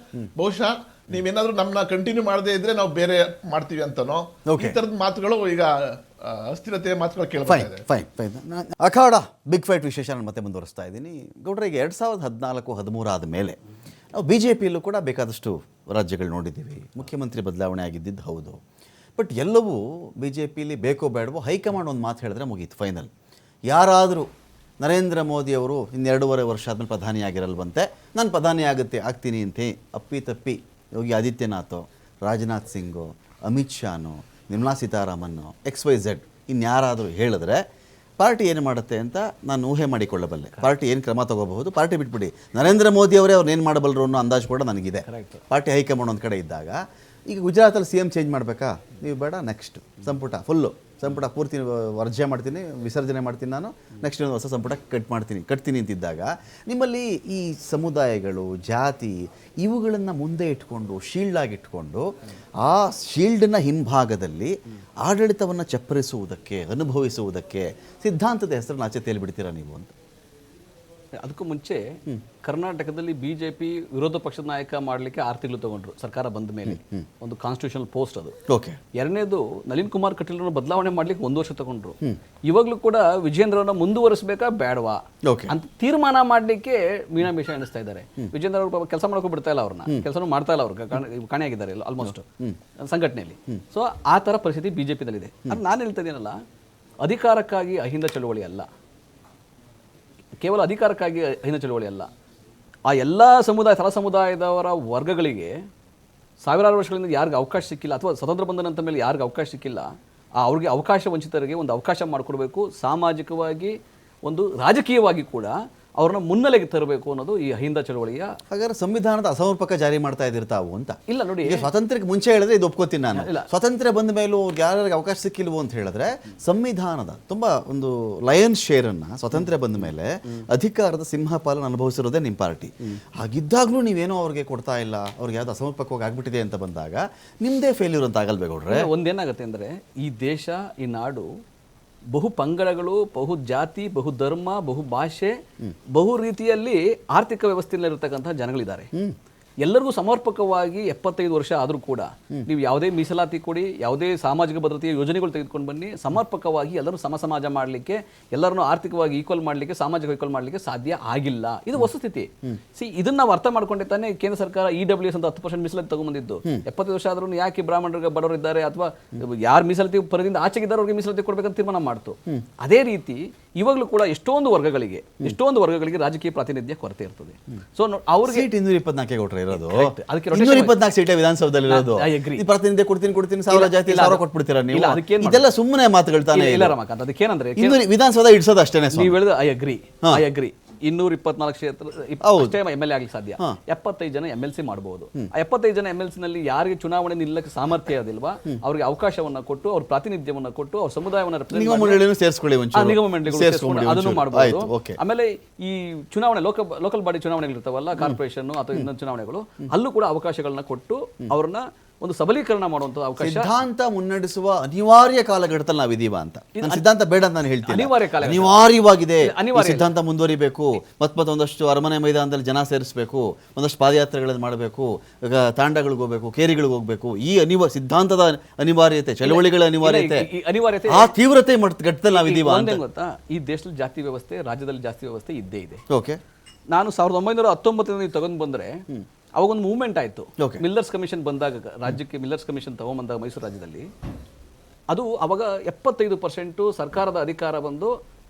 ಬಹುಶಃ ನೀವೇನಾದ್ರೂ ನಮ್ಮನ್ನ ಕಂಟಿನ್ಯೂ ಮಾಡದೇ ಇದ್ರೆ ನಾವು ಬೇರೆ ಮಾಡ್ತೀವಿ ಅಂತನೋ, ಈ ತರದ ಮಾತುಗಳು ಈಗ ಅಸ್ಥಿರತೆಯ ಮಾತುಗಳು ಕೇಳ್ತಾ ಇದೆ. ಫೈನ್. ಅಖಾಡ ಬಿಗ್ ಫೈಟ್ ವಿಶೇಷ ನಾನು ಮತ್ತೆ ಮುಂದುವರಿಸ್ತಾ ಇದ್ದೀನಿ. ಗೌಡ್ರೆ, ಈಗ 2014-13 ಆದ ಮೇಲೆ ನಾವು BJPಯಲ್ಲೂ ಕೂಡ ಬೇಕಾದಷ್ಟು ರಾಜ್ಯಗಳು ನೋಡಿದ್ದೀವಿ. ಮುಖ್ಯಮಂತ್ರಿ ಬದಲಾವಣೆ ಆಗಿದ್ದಿದ್ದು ಹೌದು. ಬಟ್ ಎಲ್ಲವೂ BJPಯಲ್ಲಿ ಬೇಕೋ ಬೇಡವೋ ಹೈಕಮಾಂಡ್ ಒಂದು ಮಾತು ಹೇಳಿದ್ರೆ ಮುಗೀತು, ಫೈನಲ್. ಯಾರಾದರೂ ನರೇಂದ್ರ ಮೋದಿಯವರು 2.5 ವರ್ಷ ಆದಮೇಲೆ ಪ್ರಧಾನಿ ಆಗಿರಲ್ವಂತೆ, ನಾನು ಪ್ರಧಾನಿ ಆಗ್ತೀನಿ ಅಂತೆ ಅಪ್ಪಿ ಯೋಗಿ ಆದಿತ್ಯನಾಥ್, ರಾಜನಾಥ್ ಸಿಂಗು, ಅಮಿತ್ ಶಾನೋ, ನಿರ್ಮಲಾ ಸೀತಾರಾಮನ್ನು, XYZ ಇನ್ಯಾರಾದರೂ ಹೇಳಿದ್ರೆ ಪಾರ್ಟಿ ಏನು ಮಾಡುತ್ತೆ ಅಂತ ನಾನು ಊಹೆ ಮಾಡಿಕೊಳ್ಳಬಲ್ಲೆ. ಪಾರ್ಟಿ ಏನು ಕ್ರಮ ತಗೋಬಹುದು, ಪಾರ್ಟಿ ಬಿಟ್ಬಿಡಿ, ನರೇಂದ್ರ ಮೋದಿ ಅವರೇ ಅವ್ರನ್ನ ಏನು ಮಾಡಬಲ್ಲರು ಅನ್ನೋ ಅಂದಾಜು ಕೂಡ ನನಗಿದೆ. ಪಾರ್ಟಿ ಹೈಕಮಾಂಡ್ ಒಂದು ಕಡೆ ಇದ್ದಾಗ ಈಗ ಗುಜರಾತಲ್ಲಿ CM ಚೇಂಜ್ ಮಾಡಬೇಕಾ? ನೀವು ಬೇಡ, ನೆಕ್ಸ್ಟ್ ಸಂಪುಟ ಪೂರ್ತಿ ವರ್ಜೆ ಮಾಡ್ತೀನಿ, ವಿಸರ್ಜನೆ ಮಾಡ್ತೀನಿ, ನಾನು ನೆಕ್ಸ್ಟ್ ಒಂದು ಹೊಸ ಸಂಪುಟ ಕಟ್ತೀನಿ ಅಂತಿದ್ದಾಗ ನಿಮ್ಮಲ್ಲಿ ಈ ಸಮುದಾಯಗಳು, ಜಾತಿ ಇವುಗಳನ್ನು ಮುಂದೆ ಇಟ್ಕೊಂಡು ಶೀಲ್ಡಾಗಿ ಇಟ್ಕೊಂಡು ಆ ಶೀಲ್ಡ್ನ ಹಿಂಭಾಗದಲ್ಲಿ ಆಡಳಿತವನ್ನು ಚಪ್ಪರಿಸುವುದಕ್ಕೆ, ಅನುಭವಿಸುವುದಕ್ಕೆ ಸಿದ್ಧಾಂತದ ಹೆಸರನ್ನು ಆಚೆ ತೇಲಿಬಿಡ್ತೀರಾ ನೀವು ಅಂತ? ಅದಕ್ಕೂ ಮುಂಚೆ ಕರ್ನಾಟಕದಲ್ಲಿ ಬಿಜೆಪಿ ವಿರೋಧ ಪಕ್ಷದ ನಾಯಕ ಮಾಡಲಿಕ್ಕೆ 6 ತಿಂಗಳು ತಗೊಂಡ್ರು ಸರ್ಕಾರ ಬಂದ ಮೇಲೆ, ಒಂದು ಕಾನ್ಸ್ಟಿಟ್ಯೂಷನಲ್ ಪೋಸ್ಟ್ ಅದು. ಓಕೆ. ಎರಡನೇದು ನಳಿನ್ ಕುಮಾರ್ ಕಟೀಲ್ರನ್ನು ಬದಲಾವಣೆ ಮಾಡ್ಲಿಕ್ಕೆ 1 ವರ್ಷ ತಗೊಂಡ್ರು. ಇವಾಗಲೂ ಕೂಡ ವಿಜೇಂದ್ರನ ಮುಂದುವರಿಸಬೇಕಾ ಬೇಡವಾ ಅಂತ ತೀರ್ಮಾನ ಮಾಡ್ಲಿಕ್ಕೆ ಮೀನಾಮೇಷ ಎಣಿಸ್ತಾ ಇದ್ದಾರೆ. ವಿಜೇಂದ್ರ ಅವರು ಕೆಲಸ ಮಾಡೋಕೆ ಬಿಡ್ತಾ ಇಲ್ಲ, ಅವ್ರನ್ನ ಕೆಲಸನೂ ಮಾಡ್ತಾ ಇಲ್ಲ, ಅವ್ರು ಕಾಣೆಯಾಗಿದ್ದಾರೆ ಆಲ್ಮೋಸ್ಟ್ ಸಂಘಟನೆಯಲ್ಲಿ. ಸೊ ಆ ತರ ಪರಿಸ್ಥಿತಿ ಬಿಜೆಪಿದಲ್ಲಿದೆ. ಅದು ನಾನು ಹೇಳ್ತಾ ಇದ್ದೀನಲ್ಲ, ಅಧಿಕಾರಕ್ಕಾಗಿ ಅಹಿಂದ ಚಳುವಳಿ ಅಲ್ಲ, ಕೇವಲ ಅಧಿಕಾರಕ್ಕಾಗಿ ಅಹಿಂದ ಚಳುವಳಿ ಅಲ್ಲ. ಆ ಎಲ್ಲ ತಳ ಸಮುದಾಯದವರ ವರ್ಗಗಳಿಗೆ ಸಾವಿರಾರು ವರ್ಷಗಳಿಂದ ಯಾರಿಗೆ ಅವಕಾಶ ಸಿಕ್ಕಿಲ್ಲ, ಅಥವಾ ಸ್ವತಂತ್ರ ಬಂದ ನಂತರ ಮೇಲೆ ಯಾರಿಗೆ ಅವಕಾಶ ಸಿಕ್ಕಿಲ್ಲ, ಅವ್ರಿಗೆ ಅವಕಾಶ ವಂಚಿತರಿಗೆ ಒಂದು ಅವಕಾಶ ಮಾಡಿಕೊಡ್ಬೇಕು. ಸಾಮಾಜಿಕವಾಗಿ, ಒಂದು ರಾಜಕೀಯವಾಗಿ ಕೂಡ ಅವ್ರನ್ನ ಮುನ್ನೆಲೆಗೆ ತರಬೇಕು ಅನ್ನೋದು ಈ ಅಹಿಂದ ಚಳವಳಿಯ. ಹಾಗಾದ್ರೆ ಸಂವಿಧಾನದ ಅಸಮರ್ಪಕ ಜಾರಿ ಮಾಡ್ತಾ ಇದ್ದಿರ್ತಾವು ಅಂತ? ಇಲ್ಲ ನೋಡಿ, ಸ್ವಾತಂತ್ರ್ಯಕ್ಕೆ ಮುಂಚೆ ಹೇಳಿದ್ರೆ ಇದು ಒಪ್ಕೋತೀನಿ ನಾನು. ಸ್ವಾತಂತ್ರ್ಯ ಬಂದ ಮೇಲೂ ಯಾರಿಗೆ ಅವಕಾಶ ಸಿಕ್ಕಿಲ್ವೋ ಅಂತ ಹೇಳಿದ್ರೆ ಸಂವಿಧಾನದ ತುಂಬಾ ಒಂದು ಲಯನ್ಸ್ ಶೇರ್ ಅನ್ನ ಸ್ವಾತಂತ್ರ್ಯ ಬಂದ ಮೇಲೆ ಅಧಿಕಾರದ ಸಿಂಹಪಾಲನ ಅನುಭವಿಸಿರೋದೇ ನಿಮ್ಮ ಪಾರ್ಟಿ. ಹಾಗಿದ್ದಾಗ್ಲೂ ನೀವೇನೋ ಅವ್ರಿಗೆ ಕೊಡ್ತಾ ಇಲ್ಲ, ಅವ್ರಿಗೆ ಯಾವ್ದು ಅಸಮರ್ಪಕವಾಗಿ ಆಗ್ಬಿಟ್ಟಿದೆ ಅಂತ ಬಂದಾಗ ನಿಮ್ದೇ ಫೇಲ್ಯೂರ್ ಅಂತ ಆಗಲ್ಬೇಕೌಡ್ರೆ. ಒಂದೇನಾಗುತ್ತೆ ಅಂದ್ರೆ, ಈ ದೇಶ, ಈ ನಾಡು ಬಹು ಪಂಗಡಗಳು, ಬಹು ಜಾತಿ, ಬಹು ಧರ್ಮ, ಬಹು ಭಾಷೆ, ಬಹು ರೀತಿಯಲ್ಲಿ ಆರ್ಥಿಕ ವ್ಯವಸ್ಥೆಯಲ್ಲಿರ್ತಕ್ಕಂಥ ಜನಗಳಿದ್ದಾರೆ. ಎಲ್ಲರಿಗೂ ಸಮರ್ಪಕವಾಗಿ 75 ವರ್ಷ ಆದರೂ ಕೂಡ ನೀವು ಯಾವುದೇ ಮೀಸಲಾತಿ ಕೊಡಿ, ಯಾವುದೇ ಸಾಮಾಜಿಕ ಭದ್ರತೆಯ ಯೋಜನೆಗಳು ತೆಗೆದುಕೊಂಡು ಬನ್ನಿ, ಸಮರ್ಪಕವಾಗಿ ಎಲ್ಲರೂ ಸಮಾಜ ಮಾಡಲಿಕ್ಕೆ, ಎಲ್ಲರನ್ನು ಆರ್ಥಿಕವಾಗಿ ಈಕ್ವಲ್ ಮಾಡಲಿಕ್ಕೆ, ಸಾಮಾಜಿಕ ಈಕ್ವಲ್ ಮಾಡಲಿಕ್ಕೆ ಸಾಧ್ಯ ಆಗಿಲ್ಲ. ಇದು ವಸ್ತುಸ್ಥಿತಿ. ಇದನ್ನ ನಾವು ಅರ್ಥ ಮಾಡ್ಕೊಂಡೆ ತಾನೇ ಕೇಂದ್ರ ಸರ್ಕಾರ EWS ಅಂತ 10% ಮೀಸಲಾತಿ ತಗೊಂಡ್ಬಂದಿದ್ದು. 75 ವರ್ಷ ಆದ್ರೂ ಯಾಕೆ ಬ್ರಾಹ್ಮಣರಿಗೆ ಬಡವರು ಇದ್ದಾರೆ, ಅಥವಾ ಯಾರು ಮೀಸಲಾತಿ ಪರದಿಂದ ಆಚೆಗಿದ್ದಾರೆ ಅವ್ರಿಗೆ ಮೀಸಲಾತಿ ಕೊಡ್ಬೇಕಂತ ತೀರ್ಮಾನ ಮಾಡ್ತು. ಅದೇ ರೀತಿ ಇವಾಗಲೂ ಕೂಡ ಎಷ್ಟೊಂದು ವರ್ಗಗಳಿಗೆ ರಾಜಕೀಯ ಪ್ರಾತಿನಿಧ್ಯ ಕೊರತೆ ಇರ್ತದೆ. ಸೊ ಅವ್ರಿಗೆ 224 ಕೊಟ್ರೆ ಇರೋದು, ಅದಕ್ಕೆ 224 ಸೀಟೇ ವಿಧಾನಸೌಧದಲ್ಲಿ ಇರೋದು. ಪ್ರಾತಿನಿಧ್ಯ ಕೊಡ್ತೀನಿ 1000 ಜಾತಿ 1000 ಕೊಟ್ಬಿಡ್ತೀರಾ ನೀವು? ಇದೆಲ್ಲ ಸುಮ್ಮನೆ ಮಾತುಗಳು ತಾನೇ. ಇಲ್ಲ ರಮಾಕಾಂತ್, ಅದಕ್ಕೇನಂದ್ರೆ ವಿಧಾನಸೌಧ ಇಡ್ಸೋದು ಅಷ್ಟೇನೆ. ನೀವು ಹೇಳಿದ ಐ ಅಗ್ರಿ 224 ಕ್ಷೇತ್ರ ಅಷ್ಟೇ MLA ಆಗ್ಲಿಕ್ಕೆ ಸಾಧ್ಯ. 75 ಜನ MLC ಮಾಡಬಹುದು. ಆ 75 ಜನ MLC ನಲ್ಲಿ ಯಾರಿಗೆ ಚುನಾವಣೆ ನಿಲ್ಲಕ್ಕೆ ಸಾಮರ್ಥ್ಯ ಇರೋದಿಲ್ವಾ ಅವ್ರಿಗೆ ಅವಕಾಶವನ್ನ ಕೊಟ್ಟು, ಅವ್ರ ಪ್ರಾತಿನಿಧ್ಯವನ್ನ ಕೊಟ್ಟು, ಅವ್ರ ಸಮುದಾಯವನ್ನ ನಿಗಮ ಮಂಡಳಿಯನ್ನು ಸೇರಿಸ್ಕೊಳ್ಳಿ, ನಿಗಮ ಮಂಡಳಿಗಳು ಅದನ್ನು ಮಾಡಬಹುದು. ಆಮೇಲೆ ಈ ಚುನಾವಣೆ ಲೋಕಲ್ ಬಾಡಿ ಚುನಾವಣೆಗಳಿರ್ತಾವಲ್ಲ, ಕಾರ್ಪೊರೇಷನ್ ಅಥವಾ ಇನ್ನೊಂದು ಚುನಾವಣೆಗಳು, ಅಲ್ಲೂ ಕೂಡ ಅವಕಾಶಗಳನ್ನ ಕೊಟ್ಟು ಅವ್ರನ್ನ ಒಂದು ಸಬಲೀಕರಣ ಮಾಡುವಂತ ಅವಕಾಶ. ಸಿದ್ಧಾಂತ ಮುನ್ನಡೆಸುವ ಅನಿವಾರ್ಯ ಕಾಲಘಟ್ಟದಲ್ಲಿ ನಾವಿದೀವ ಅಂತ. ಸಿದ್ಧಾಂತ ಬೇಡ ಅಂತ ನಾನು ಹೇಳ್ತೀನಿ. ಅನಿವಾರ್ಯವಾಗಿದೆ, ಸಿದ್ಧಾಂತ ಮುಂದುವರಿಬೇಕು. ಮತ್ತೆ ಒಂದಷ್ಟು ಅರಮನೆ ಮೈದಾನದಲ್ಲಿ ಜನ ಸೇರಿಸಬೇಕು, ಒಂದಷ್ಟು ಪಾದಯಾತ್ರೆಗಳನ್ನು ಮಾಡಬೇಕು, ತಾಂಡಗಳಿಗೆ ಹೋಗ್ಬೇಕು, ಕೇರಿಗಳಿಗೆ ಹೋಗ್ಬೇಕು. ಈ ಸಿದ್ಧಾಂತದ ಅನಿವಾರ್ಯತೆ, ಚಳವಳಿಗಳ ಅನಿವಾರ್ಯತೆ, ಆ ತೀವ್ರತೆ ಘಟ್ಟದಲ್ಲಿ ನಾವಿದೀವ ಅಂತ. ಗೊತ್ತಾ, ಈ ದೇಶದಲ್ಲಿ ಜಾತಿ ವ್ಯವಸ್ಥೆ, ರಾಜ್ಯದಲ್ಲಿ ಜಾತಿ ವ್ಯವಸ್ಥೆ ಇದ್ದೇ ಇದೆ. ಓಕೆ. ನಾನು 1919 ನೀವು ತಗೊಂಡು ಬಂದ್ರೆ ಅವಾಗ ಒಂದು ಮೂವ್ಮೆಂಟ್ ಆಯಿತು. ಮಿಲ್ಲರ್ಸ್ ಕಮಿಷನ್ ಬಂದಾಗ, ರಾಜ್ಯಕ್ಕೆ ಮಿಲ್ಲರ್ಸ್ ಕಮಿಷನ್ ತಗೊಂಬಂದಾಗ ಮೈಸೂರು ರಾಜ್ಯದಲ್ಲಿ, ಅದು ಅವಾಗ 75% ಸರ್ಕಾರದ ಅಧಿಕಾರ ಬಂದು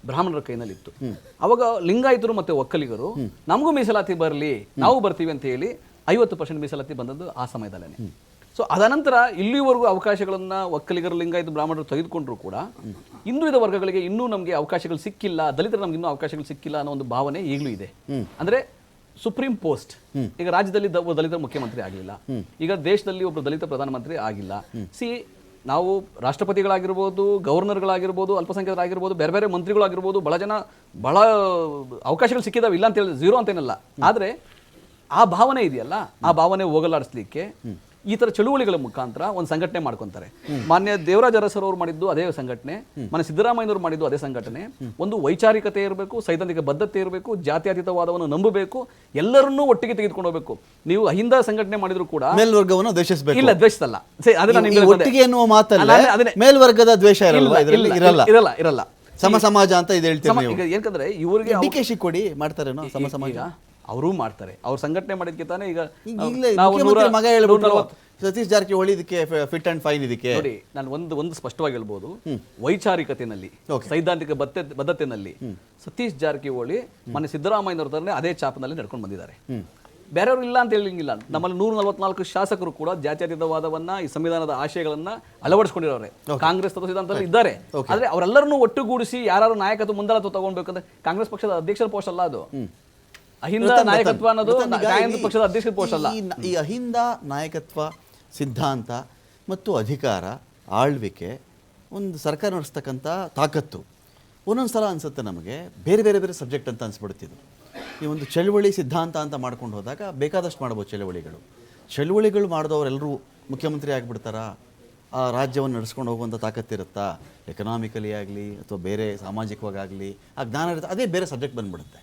ಬ್ರಾಹ್ಮಣರ ಕೈನಲ್ಲಿತ್ತು. ಅವಾಗ ಲಿಂಗಾಯತರು ಮತ್ತೆ ಒಕ್ಕಲಿಗರು ನಮಗೂ ಮೀಸಲಾತಿ ಬರಲಿ, ನಾವು ಬರ್ತೀವಿ ಅಂತ ಹೇಳಿ 50% ಮೀಸಲಾತಿ ಬಂದದ್ದು ಆ ಸಮಯದಲ್ಲೇ. ಸೊ ಅದನಂತರ ಇಲ್ಲಿವರೆಗೂ ಅವಕಾಶಗಳನ್ನ ಒಕ್ಕಲಿಗರು, ಲಿಂಗಾಯತ, ಬ್ರಾಹ್ಮಣರು ತೆಗೆದುಕೊಂಡ್ರು ಕೂಡ ಹಿಂದುಳಿದ ವರ್ಗಗಳಿಗೆ ಇನ್ನೂ ನಮಗೆ ಅವಕಾಶಗಳು ಸಿಕ್ಕಿಲ್ಲ, ದಲಿತರು ನಮ್ಗೆ ಇನ್ನೂ ಅವಕಾಶಗಳು ಸಿಕ್ಕಿಲ್ಲ ಅನ್ನೋ ಒಂದು ಭಾವನೆ ಈಗಲೂ ಇದೆ. ಅಂದ್ರೆ ಸುಪ್ರೀಂ ಪೋಸ್ಟ್, ಈಗ ರಾಜ್ಯದಲ್ಲಿ ದಲಿತ ಮುಖ್ಯಮಂತ್ರಿ ಆಗಲಿಲ್ಲ, ಈಗ ದೇಶದಲ್ಲಿ ಒಬ್ಬರು ದಲಿತ ಪ್ರಧಾನಮಂತ್ರಿ ಆಗಿಲ್ಲ. ನಾವು ರಾಷ್ಟ್ರಪತಿಗಳಾಗಿರ್ಬೋದು, ಗವರ್ನರ್ಗಳಾಗಿರ್ಬೋದು, ಅಲ್ಪಸಂಖ್ಯಾತರಾಗಿರ್ಬೋದು, ಬೇರೆ ಬೇರೆ ಮಂತ್ರಿಗಳಾಗಿರ್ಬೋದು, ಬಹಳ ಅವಕಾಶಗಳು ಸಿಕ್ಕಿದಾವೆ, ಇಲ್ಲ ಅಂತ ಹೇಳಿ ಝೀರೋ ಅಂತೇನಲ್ಲ. ಆದರೆ ಆ ಭಾವನೆ ಇದೆಯಲ್ಲ, ಆ ಭಾವನೆ ಹೋಗಲಾಡಿಸ್ಲಿಕ್ಕೆ ಈ ತರ ಚಳುವಳಿಗಳ ಮುಖಾಂತರ ಒಂದು ಸಂಘಟನೆ ಮಾಡ್ಕೊಂತಾರೆ. ಮಾನ್ಯ ದೇವರಾಜ ಅರಸರು ಅವರು ಮಾಡಿದ್ದು ಅದೇ ಸಂಘಟನೆ, ಮಾನ್ಯ ಸಿದ್ದರಾಮಯ್ಯನವರು ಮಾಡಿದ್ದು ಅದೇ ಸಂಘಟನೆ. ಒಂದು ವೈಚಾರಿಕತೆ ಇರಬೇಕು, ಸೈದ್ಧಾಂತಿಕ ಬದ್ಧತೆ ಇರಬೇಕು, ಜಾತ್ಯತೀತವಾದವನ್ನು ನಂಬಬೇಕು, ಎಲ್ಲರನ್ನೂ ಒಟ್ಟಿಗೆ ತೆಗೆದುಕೊಂಡು ಹೋಗಬೇಕು. ನೀವು ಅಹಿಂದ ಸಂಘಟನೆ ಮಾಡಿದ್ರು ಕೂಡ ಮೇಲ್ವರ್ಗವನ್ನು ದ್ವೇಷಿಸಬೇಕು, ಇಲ್ಲ ದ್ವೇಷಿಸಲ್ಲ. ಒಟ್ಟಿಗೆ ಎನ್ನುವ ಮಾತಲ್ಲ, ಮೇಲ್ವರ್ಗದ ದ್ವೇಷ ಇರಲ್ಲ, ಸಮ ಸಮಾಜ ಅಂತ ಇದು ಹೇಳ್ತೀವಿ. ಯಾಕಂದ್ರೆ ಇವರಿಗೆ DKಶಿ ಕೊಡಿ ಮಾಡ್ತಾರೇನೋ ಸಮ ಸಮಾಜ, ಅವರೂ ಮಾಡ್ತಾರೆ. ಅವ್ರು ಸಂಘಟನೆ ಮಾಡಿದ್ಕೆ ತಾನೇ ಈಗ ಮಗ ಹೇಳ್ಬಿಟ್ಟು ಸತೀಶ್ ಜಾರಕಿಹೊಳಿ ಇದಕ್ಕೆ ಫಿಟ್ ಅಂಡ್ ಫೈನ್. ಇದಕ್ಕೆ ನೋಡಿ, ನಾನು ಒಂದು ಸ್ಪಷ್ಟವಾಗಿ ಹೇಳ್ಬೋದು, ವೈಚಾರಿಕತೆಯಲ್ಲಿ, ಸೈದ್ಧಾಂತಿಕ ಬದ್ಧತೆಯಲ್ಲಿ ಸತೀಶ್ ಜಾರಕಿಹೊಳಿ ಮನೆ ಸಿದ್ದರಾಮಯ್ಯನವ್ರ ತರನೇ ಅದೇ ಚಾಪನಲ್ಲಿ ನಡ್ಕೊಂಡು ಬಂದಿದ್ದಾರೆ. ಬೇರೆಯವರು ಇಲ್ಲ ಅಂತ ಹೇಳಿಂಗಿಲ್ಲ. ನಮ್ಮಲ್ಲಿ 144 ಶಾಸಕರು ಕೂಡ ಜಾತ್ಯತೀತವಾದವನ್ನ, ಈ ಸಂವಿಧಾನದ ಆಶಯಗಳನ್ನ ಅಳವಡಿಸ್ಕೊಂಡಿರೋರೆ. ಕಾಂಗ್ರೆಸ್ ತತ್ವ ಸಿದ್ಧಾಂತದಲ್ಲಿ ಇದ್ದಾರೆ. ಆದ್ರೆ ಅವರೆಲ್ಲರನ್ನೂ ಒಟ್ಟುಗೂಡಿಸಿ ಯಾರು ನಾಯಕತ್ವ ಮುಂದಾಳತ್ವ ತಗೊಳ್ಬೇಕಂದ್ರೆ ಕಾಂಗ್ರೆಸ್ ಪಕ್ಷದ ಅಧ್ಯಕ್ಷರ ಪೋಸ್ಟ್ ಅಲ್ಲ ಅದು. ಅಹಿಂದ ನಾಯಕತ್ವ ಅನ್ನೋದು ಪಕ್ಷದ ಅಧ್ಯಕ್ಷರ ಪೋಸ್ಟ್ ಅಲ್ಲ. ಈ ಅಹಿಂದ ನಾಯಕತ್ವ ಸಿದ್ಧಾಂತ ಮತ್ತು ಅಧಿಕಾರ, ಆಳ್ವಿಕೆ, ಒಂದು ಸರ್ಕಾರ ನಡೆಸ್ತಕ್ಕಂಥ ತಾಕತ್ತು ಒಂದೊಂದು ಸಲ ಅನಿಸುತ್ತೆ ನಮಗೆ ಬೇರೆ ಬೇರೆ ಬೇರೆ ಸಬ್ಜೆಕ್ಟ್ ಅಂತ ಅನಿಸ್ಬಿಡ್ತಿದ್ದು. ಈ ಒಂದು ಚಳುವಳಿ ಸಿದ್ಧಾಂತ ಅಂತ ಮಾಡ್ಕೊಂಡು ಹೋದಾಗ ಬೇಕಾದಷ್ಟು ಮಾಡ್ಬೋದು ಚಳುವಳಿಗಳು ಮಾಡಿದವರೆಲ್ಲರೂ ಮುಖ್ಯಮಂತ್ರಿ ಆಗಿಬಿಡ್ತಾರಾ? ಆ ರಾಜ್ಯವನ್ನು ನಡೆಸ್ಕೊಂಡು ಹೋಗುವಂಥ ತಾಕತ್ತಿರುತ್ತಾ? ಎಕನಾಮಿಕಲಿ ಆಗಲಿ ಅಥವಾ ಬೇರೆ ಸಾಮಾಜಿಕವಾಗಲಿ ಆ ಜ್ಞಾನ ಇರುತ್ತೆ, ಅದೇ ಬೇರೆ ಸಬ್ಜೆಕ್ಟ್ ಬಂದ್ಬಿಡುತ್ತೆ.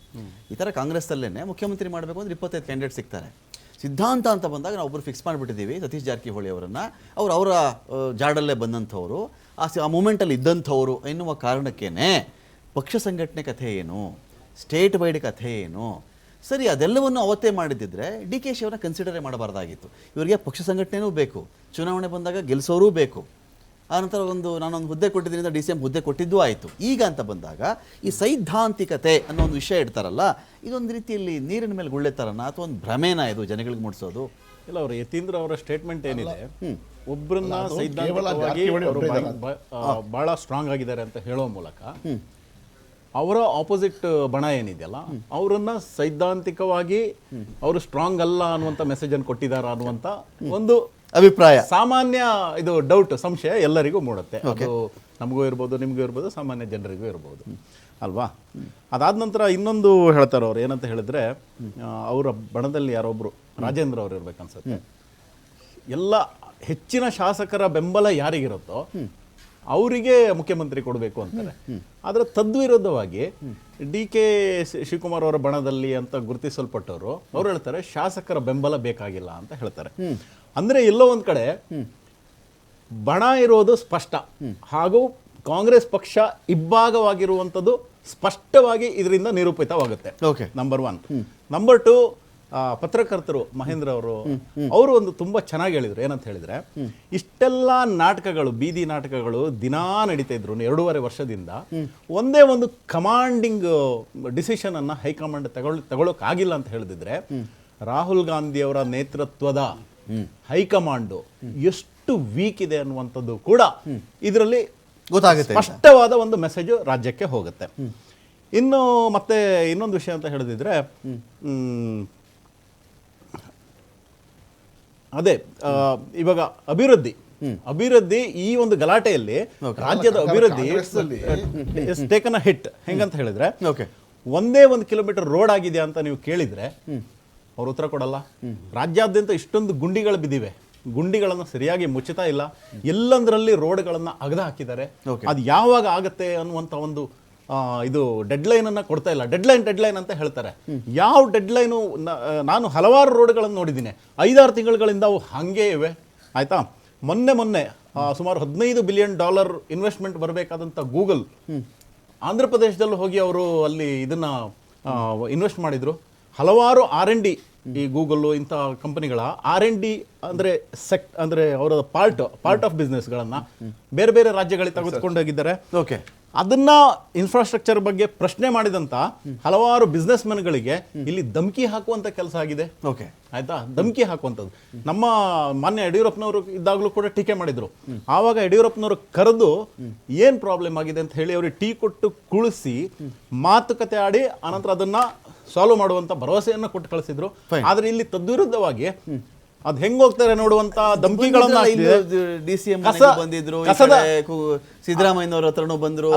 ಈ ಥರ ಕಾಂಗ್ರೆಸ್ಸಲ್ಲೇ ಮುಖ್ಯಮಂತ್ರಿ ಮಾಡಬೇಕು ಅಂದರೆ 25 ಕ್ಯಾಂಡಿಡೇಟ್ ಸಿಗ್ತಾರೆ. ಸಿದ್ಧಾಂತ ಅಂತ ಬಂದಾಗ ನಾವು ಒಬ್ಬರು ಫಿಕ್ಸ್ ಮಾಡಿಬಿಟ್ಟಿದ್ದೀವಿ, ಸತೀಶ್ ಜಾರಕಿಹೊಳಿ ಅವರನ್ನು. ಅವರ ಜಾಡಲ್ಲೇ ಬಂದಂಥವ್ರು, ಆ ಮೂಮೆಂಟಲ್ಲಿ ಇದ್ದಂಥವ್ರು ಎನ್ನುವ ಕಾರಣಕ್ಕೇ ಪಕ್ಷ ಸಂಘಟನೆ ಕಥೆ ಏನು, ಸ್ಟೇಟ್ ವೈಡ್ ಕಥೆ ಏನು? ಸರಿ, ಅದೆಲ್ಲವನ್ನು ಅವತ್ತೇ ಮಾಡಿದ್ದಿದ್ರೆ ಡಿ ಕೆ ಶಿ ಅವರನ್ನ ಕನ್ಸಿಡರೇ ಮಾಡಬಾರ್ದಾಗಿತ್ತು. ಇವರಿಗೆ ಪಕ್ಷ ಸಂಘಟನೆಯೂ ಬೇಕು, ಚುನಾವಣೆ ಬಂದಾಗ ಗೆಲ್ಲಿಸೋರೂ ಬೇಕು. ಆನಂತರ ನಾನೊಂದು ಹುದ್ದೆ ಕೊಟ್ಟಿದ್ದರಿಂದ DCM ಹುದ್ದೆ ಕೊಟ್ಟಿದ್ದೂ ಆಯಿತು. ಈಗ ಅಂತ ಬಂದಾಗ ಈ ಸೈದ್ಧಾಂತಿಕತೆ ಅನ್ನೋ ಒಂದು ವಿಷಯ ಇಡ್ತಾರಲ್ಲ, ಇದೊಂದು ರೀತಿಯಲ್ಲಿ ನೀರಿನ ಮೇಲೆ ಗುಳ್ಳೆ ಥರನ ಅಥವಾ ಒಂದು ಭ್ರಮೆನ ಇದು ಜನಗಳಿಗೆ ಮೂಡಿಸೋದು? ಇಲ್ಲ, ಅವರು ಯತೀಂದ್ರ ಅವರ ಸ್ಟೇಟ್ಮೆಂಟ್ ಏನಿದೆ, ಒಬ್ಬರನ್ನ ಅದು ಸೈದ್ಧಾಂತಿಕವಾಗಿ ಕೇವಲ ಅವರು ಬಹಳ ಸ್ಟ್ರಾಂಗ್ ಆಗಿದ್ದಾರೆ ಅಂತ ಹೇಳೋ ಮೂಲಕ ಅವರ ಆಪೋಸಿಟ್ ಬಣ ಏನಿದೆಯಲ್ಲ ಅವರನ್ನ ಸೈದ್ಧಾಂತಿಕವಾಗಿ ಅವರು ಸ್ಟ್ರಾಂಗ್ ಅಲ್ಲ ಅನ್ನುವಂಥ ಮೆಸೇಜ್ ಅನ್ನು ಕೊಟ್ಟಿದ್ದಾರ ಅನ್ನುವಂಥ ಒಂದು ಅಭಿಪ್ರಾಯ, ಸಾಮಾನ್ಯ ಇದು ಡೌಟ್, ಸಂಶಯ ಎಲ್ಲರಿಗೂ ಮೂಡುತ್ತೆ. ಅದು ನಮಗೂ ಇರ್ಬೋದು, ನಿಮಗೂ ಇರ್ಬೋದು, ಸಾಮಾನ್ಯ ಜನರಿಗೂ ಇರ್ಬೋದು ಅಲ್ವಾ? ಅದಾದ ನಂತರ ಇನ್ನೊಂದು ಹೇಳ್ತಾರೆ ಅವ್ರು, ಏನಂತ ಹೇಳಿದ್ರೆ, ಅವರ ಬಣದಲ್ಲಿ ಯಾರೊಬ್ರು ರಾಜೇಂದ್ರ ಅವ್ರು ಇರ್ಬೇಕನ್ಸುತ್ತೆ, ಎಲ್ಲ ಹೆಚ್ಚಿನ ಶಾಸಕರ ಬೆಂಬಲ ಯಾರಿಗಿರುತ್ತೋ ಅವರಿಗೆ ಮುಖ್ಯಮಂತ್ರಿ ಕೊಡಬೇಕು ಅಂತಾರೆ. ಆದರೆ ತದ್ವಿರುದ್ಧವಾಗಿ DK ಶಿವಕುಮಾರ್ ಅವರ ಬಣದಲ್ಲಿ ಅಂತ ಗುರುತಿಸಲ್ಪಟ್ಟವರು ಅವ್ರು ಹೇಳ್ತಾರೆ ಶಾಸಕರ ಬೆಂಬಲ ಬೇಕಾಗಿಲ್ಲ ಅಂತ ಹೇಳ್ತಾರೆ. ಅಂದ್ರೆ ಎಲ್ಲೋ ಒಂದ್ ಕಡೆ ಬಣ ಇರೋದು ಸ್ಪಷ್ಟ, ಹಾಗೂ ಕಾಂಗ್ರೆಸ್ ಪಕ್ಷ ಇಬ್ಬಾಗವಾಗಿರುವಂಥದ್ದು ಸ್ಪಷ್ಟವಾಗಿ ಇದರಿಂದ ನಿರೂಪಿತವಾಗುತ್ತೆ. ನಂಬರ್ 1. ನಂಬರ್ 2, ಪತ್ರಕರ್ತರು ಮಹೇಂದ್ರ ಅವರು ಒಂದು ತುಂಬಾ ಚೆನ್ನಾಗಿ ಹೇಳಿದ್ರು. ಏನಂತ ಹೇಳಿದ್ರೆ, ಇಷ್ಟೆಲ್ಲ ನಾಟಕಗಳು, ಬೀದಿ ನಾಟಕಗಳು ದಿನಾ ನಡೀತಾ ಇದ್ರು 2.5 ವರ್ಷದಿಂದ, ಒಂದೇ ಒಂದು ಕಮಾಂಡಿಂಗ್ ಡಿಸಿಷನ್ ಅನ್ನ ಹೈಕಮಾಂಡ್ ತಗೊಳ್ಳೋಕ್ಕಾಗಿಲ್ಲ ಅಂತ ಹೇಳಿದ್ರೆ, ರಾಹುಲ್ ಗಾಂಧಿ ಅವರ ನೇತೃತ್ವದ ಹೈಕಮಾಂಡ್ ಎಷ್ಟು ವೀಕ್ ಇದೆ ಅನ್ನುವಂಥದ್ದು ಕೂಡ ಇದರಲ್ಲಿ ಗೊತ್ತಾಗುತ್ತೆ. ಸ್ಪಷ್ಟವಾದ ಒಂದು ಮೆಸೇಜ್ ರಾಜ್ಯಕ್ಕೆ ಹೋಗುತ್ತೆ. ಇನ್ನು ಮತ್ತೆ ಇನ್ನೊಂದು ವಿಷಯ ಅಂತ ಹೇಳಿದ್ರೆ, ಅದೇ ಇವಾಗ ಅಭಿವೃದ್ಧಿ ಈ ಒಂದು ಗಲಾಟೆಯಲ್ಲಿ ರಾಜ್ಯದ ಅಭಿವೃದ್ಧಿ ಟೇಕನ್ ಅ ಹಿಟ್. ಹೆಂಗಂತ ಹೇಳಿದ್ರೆ, ಒಂದೇ 1 ಕಿಲೋಮೀಟರ್ ರೋಡ್ ಆಗಿದೆ ಅಂತ ನೀವು ಕೇಳಿದ್ರೆ ಅವ್ರು ಉತ್ತರ ಕೊಡಲ್ಲ. ರಾಜ್ಯಾದ್ಯಂತ ಇಷ್ಟೊಂದು ಗುಂಡಿಗಳು ಬಿದ್ದಿವೆ, ಗುಂಡಿಗಳನ್ನು ಸರಿಯಾಗಿ ಮುಚ್ಚುತ್ತಾ ಇಲ್ಲ, ಎಲ್ಲಂದ್ರಲ್ಲಿ ರೋಡ್ಗಳನ್ನ ಅಗದ ಹಾಕಿದ್ದಾರೆ. ಅದು ಯಾವಾಗ ಆಗತ್ತೆ ಅನ್ನುವಂಥ ಒಂದು ಇದು ಡೆಡ್ಲೈನ್ ಅನ್ನ ಕೊಡ್ತಾ ಇಲ್ಲ. ಡೆಡ್ಲೈನ್ ಅಂತ ಹೇಳ್ತಾರೆ. ಯಾವ ಡೆಡ್ಲೈನು? ನಾನು ಹಲವಾರು ರೋಡ್ಗಳನ್ನು ನೋಡಿದ್ದೀನಿ, 5-6 ತಿಂಗಳುಗಳಿಂದ ಅವು ಹಂಗೆ ಇವೆ. ಆಯ್ತಾ? ಮೊನ್ನೆ ಸುಮಾರು $15 ಬಿಲಿಯನ್ ಇನ್ವೆಸ್ಟ್ಮೆಂಟ್ ಬರಬೇಕಾದಂಥ ಗೂಗಲ್ ಆಂಧ್ರ ಪ್ರದೇಶದಲ್ಲಿ ಹೋಗಿ ಅವರು ಅಲ್ಲಿ ಇದನ್ನ ಇನ್ವೆಸ್ಟ್ ಮಾಡಿದ್ರು. ಹಲವಾರು R&D, ಈ ಗೂಗಲ್ ಇಂಥ ಕಂಪನಿಗಳ R&D ಅಂದ್ರೆ ಅವರ ಪಾರ್ಟ್ ಆಫ್ ಬಿಸ್ನೆಸ್ಗಳನ್ನ ಬೇರೆ ಬೇರೆ ರಾಜ್ಯಗಳಿಗೆ ತೆಗೆದುಕೊಂಡೋಗಿದ್ದಾರೆ. ಅದನ್ನ ಇನ್ಫ್ರಾಸ್ಟ್ರಕ್ಚರ್ ಬಗ್ಗೆ ಪ್ರಶ್ನೆ ಮಾಡಿದಂತ ಹಲವಾರು ಬಿಸ್ನೆಸ್ ಮೆನ್ಗಳಿಗೆ ಇಲ್ಲಿ ಧಮಕಿ ಹಾಕುವಂತ ಕೆಲಸ ಆಗಿದೆ. ಆಯ್ತಾ? ಧಮಕಿ ಹಾಕುವಂಥದ್ದು. ನಮ್ಮ ಮಾನ್ಯ ಯಡಿಯೂರಪ್ಪನವರು ಇದ್ದಾಗಲೂ ಕೂಡ ಟೀಕೆ ಮಾಡಿದ್ರು. ಆವಾಗ ಯಡಿಯೂರಪ್ಪನವರು ಕರೆದು ಏನ್ ಪ್ರಾಬ್ಲಮ್ ಆಗಿದೆ ಅಂತ ಹೇಳಿ ಅವ್ರಿಗೆ ಟೀ ಕೊಟ್ಟು ಕುಳಿಸಿ ಮಾತುಕತೆ ಆಡಿ ಅನಂತರ ಅದನ್ನ ಸಾಲ್ವ್ ಮಾಡುವಂತ ಭರವಸೆಯನ್ನ ಕೊಟ್ಟು ಕಳಿಸಿದ್ರು. ಆದ್ರೆ ಇಲ್ಲಿ ತದ್ವಿರುದ್ಧವಾಗಿ ಅದ್ ಹೆಂಗ್ ಹೋಗ್ತಾರೆ ನೋಡುವಂತ ಧಮಕಿಗಳನ್ನ ಸಿದ್ದರಾಮಯ್ಯನವರ ಹತ್ರನೂ ಬಂದ್ರು.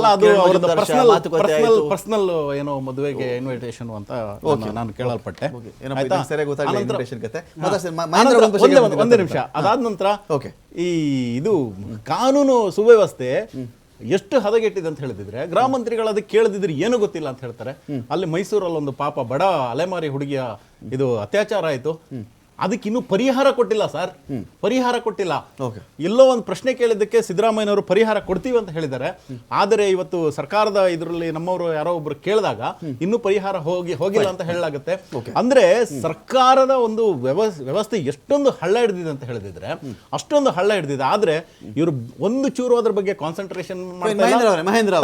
ಪರ್ಸನಲ್ ಏನೋ ಮದುವೆಗೆ ಇನ್ವಿಟೇಷನ್ ಅಂತ ನಾನು ಕೇಳಲ್ಪಟ್ಟೆ. ಒಂದೇ ನಿಮಿಷ. ಅದಾದ ನಂತರ ಈ ಇದು ಕಾನೂನು ಸುವ್ಯವಸ್ಥೆ ಎಷ್ಟು ಹದಗೆಟ್ಟಿದೆ ಅಂತ ಹೇಳಿದ್ರೆ, ಗೃಹ ಮಂತ್ರಿಗಳು ಅದಕ್ಕೆ ಕೇಳದಿದ್ರೆ ಏನು ಗೊತ್ತಿಲ್ಲ ಅಂತ ಹೇಳ್ತಾರೆ. ಅಲ್ಲಿ ಮೈಸೂರಲ್ಲಿ ಒಂದು ಪಾಪ ಬಡ ಅಲೆಮಾರಿ ಹುಡುಗಿಯ ಇದು ಅತ್ಯಾಚಾರ ಆಯ್ತು, ಅದಕ್ಕೆ ಇನ್ನೂ ಪರಿಹಾರ ಕೊಟ್ಟಿಲ್ಲ ಸರ್, ಪರಿಹಾರ ಕೊಟ್ಟಿಲ್ಲ. ಎಲ್ಲೋ ಒಂದು ಪ್ರಶ್ನೆ ಕೇಳಿದ್ದಕ್ಕೆ ಸಿದ್ದರಾಮಯ್ಯನವರು ಪರಿಹಾರ ಕೊಡ್ತೀವಿ ಅಂತ ಹೇಳಿದ್ದಾರೆ. ಆದರೆ ಇವತ್ತು ಸರ್ಕಾರದ ಇದರಲ್ಲಿ ನಮ್ಮವರು ಯಾರೋ ಒಬ್ರು ಕೇಳಿದಾಗ ಇನ್ನೂ ಪರಿಹಾರ ಹೋಗಿಲ್ಲ ಅಂತ ಹೇಳಲಾಗುತ್ತೆ. ಅಂದ್ರೆ ಸರ್ಕಾರದ ಒಂದು ವ್ಯವಸ್ಥೆ ಎಷ್ಟೊಂದು ಹಳ್ಳ ಹಿಡಿದಿದೆ ಅಂತ ಹೇಳಿದ್ರೆ ಅಷ್ಟೊಂದು ಹಳ್ಳ ಹಿಡಿದಿದೆ. ಆದ್ರೆ ಇವರು ಒಂದು ಚೂರು ಅದ್ರ ಬಗ್ಗೆ ಕಾನ್ಸಂಟ್ರೇಷನ್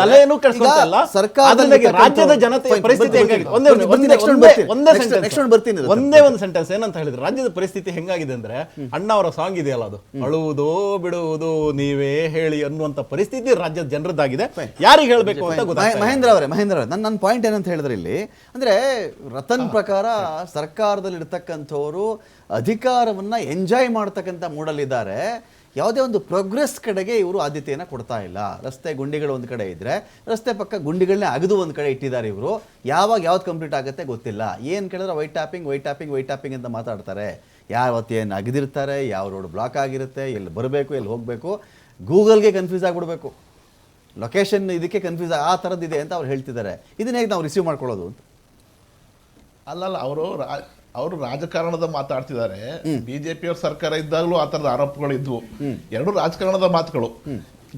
ತಲೆನೂ ಕೆಡಿಸ್ಕೊಳ್ತಾ ಇಲ್ಲ. ರಾಜ್ಯದ ಜನತೆಯ ಪರಿಸ್ಥಿತಿ ಒಂದೇ ಒಂದು ಸೆಂಟೆನ್ಸ್ ಏನಂತ ಹೇಳಿದ್ರೆ, ರಾಜ್ಯದ ಪರಿಸ್ಥಿತಿ ಹೆಂಗಾಗಿದೆ ಅಂದ್ರೆ ಅಣ್ಣ ಅವರ ಸಾಂಗ್ ಇದೆಯಲ್ಲ, ಅದು ಅಳುವುದೋ ಬಿಡುವುದು ನೀವೇ ಹೇಳಿ ಅನ್ನುವಂತ ಪರಿಸ್ಥಿತಿ ರಾಜ್ಯದ ಜನರದ್ದಾಗಿದೆ. ಯಾರಿಗೆ ಹೇಳ್ಬೇಕು ಅಂತ ಗೊತ್ತಾಗ್ತಾ ಮಹೇಂದ್ರ ಅವರೇ ನನ್ನ ಪಾಯಿಂಟ್ ಏನಂತ ಹೇಳಿದ್ರೆ ಇಲ್ಲಿ ಅಂದ್ರೆ ರತನ್ ಪ್ರಕಾರ ಸರ್ಕಾರದಲ್ಲಿ ಇರ್ತಕ್ಕಂಥವ್ರು ಅಧಿಕಾರವನ್ನ ಎಂಜಾಯ್ ಮಾಡ್ತಕ್ಕಂಥ ಮೂಡಲಿದ್ದಾರೆ. ಯಾವುದೇ ಒಂದು ಪ್ರೋಗ್ರೆಸ್ ಕಡೆಗೆ ಇವರು ಆದ್ಯತೆಯನ್ನು ಕೊಡ್ತಾ ಇಲ್ಲ. ರಸ್ತೆ ಗುಂಡಿಗಳು ಒಂದು ಕಡೆ ಇದ್ದರೆ ರಸ್ತೆ ಪಕ್ಕ ಗುಂಡಿಗಳನ್ನೇ ಅಗದು ಒಂದು ಕಡೆ ಇಟ್ಟಿದ್ದಾರೆ ಇವರು. ಯಾವ್ದು ಕಂಪ್ಲೀಟ್ ಆಗುತ್ತೆ ಗೊತ್ತಿಲ್ಲ. ಏನು ಕೇಳಿದ್ರೆ ವೈಟ್ ಟ್ಯಾಪಿಂಗ್ ಅಂತ ಮಾತಾಡ್ತಾರೆ. ಯಾವತ್ತೇನು ಅಗದಿರ್ತಾರೆ, ಯಾವ ರೋಡ್ ಬ್ಲಾಕ್ ಆಗಿರುತ್ತೆ, ಎಲ್ಲಿ ಬರಬೇಕು ಎಲ್ಲಿ ಹೋಗಬೇಕು, ಗೂಗಲ್ಗೆ ಕನ್ಫ್ಯೂಸ್ ಆಗಿಬಿಡ್ಬೇಕು, ಲೊಕೇಶನ್ ಇದಕ್ಕೆ ಕನ್ಫ್ಯೂಸ್ ಆ ಥರದ್ದಿದೆ ಅಂತ ಅವ್ರು ಹೇಳ್ತಿದ್ದಾರೆ. ಇದನ್ನ ಹೇಗೆ ನಾವು ರಿಸೀವ್ ಮಾಡ್ಕೊಳ್ಳೋದು ಅಂತ? ಅಲ್ಲಲ್ಲ, ಅವರು ರಾಜಕಾರಣದ ಮಾತಾಡ್ತಿದ್ದಾರೆ. ಬಿಜೆಪಿಯವ್ರ ಸರ್ಕಾರ ಇದ್ದಾಗಲೂ ಆ ಥರದ ಆರೋಪಗಳು ಇದ್ವು. ಎರಡು ರಾಜಕಾರಣದ ಮಾತುಗಳು.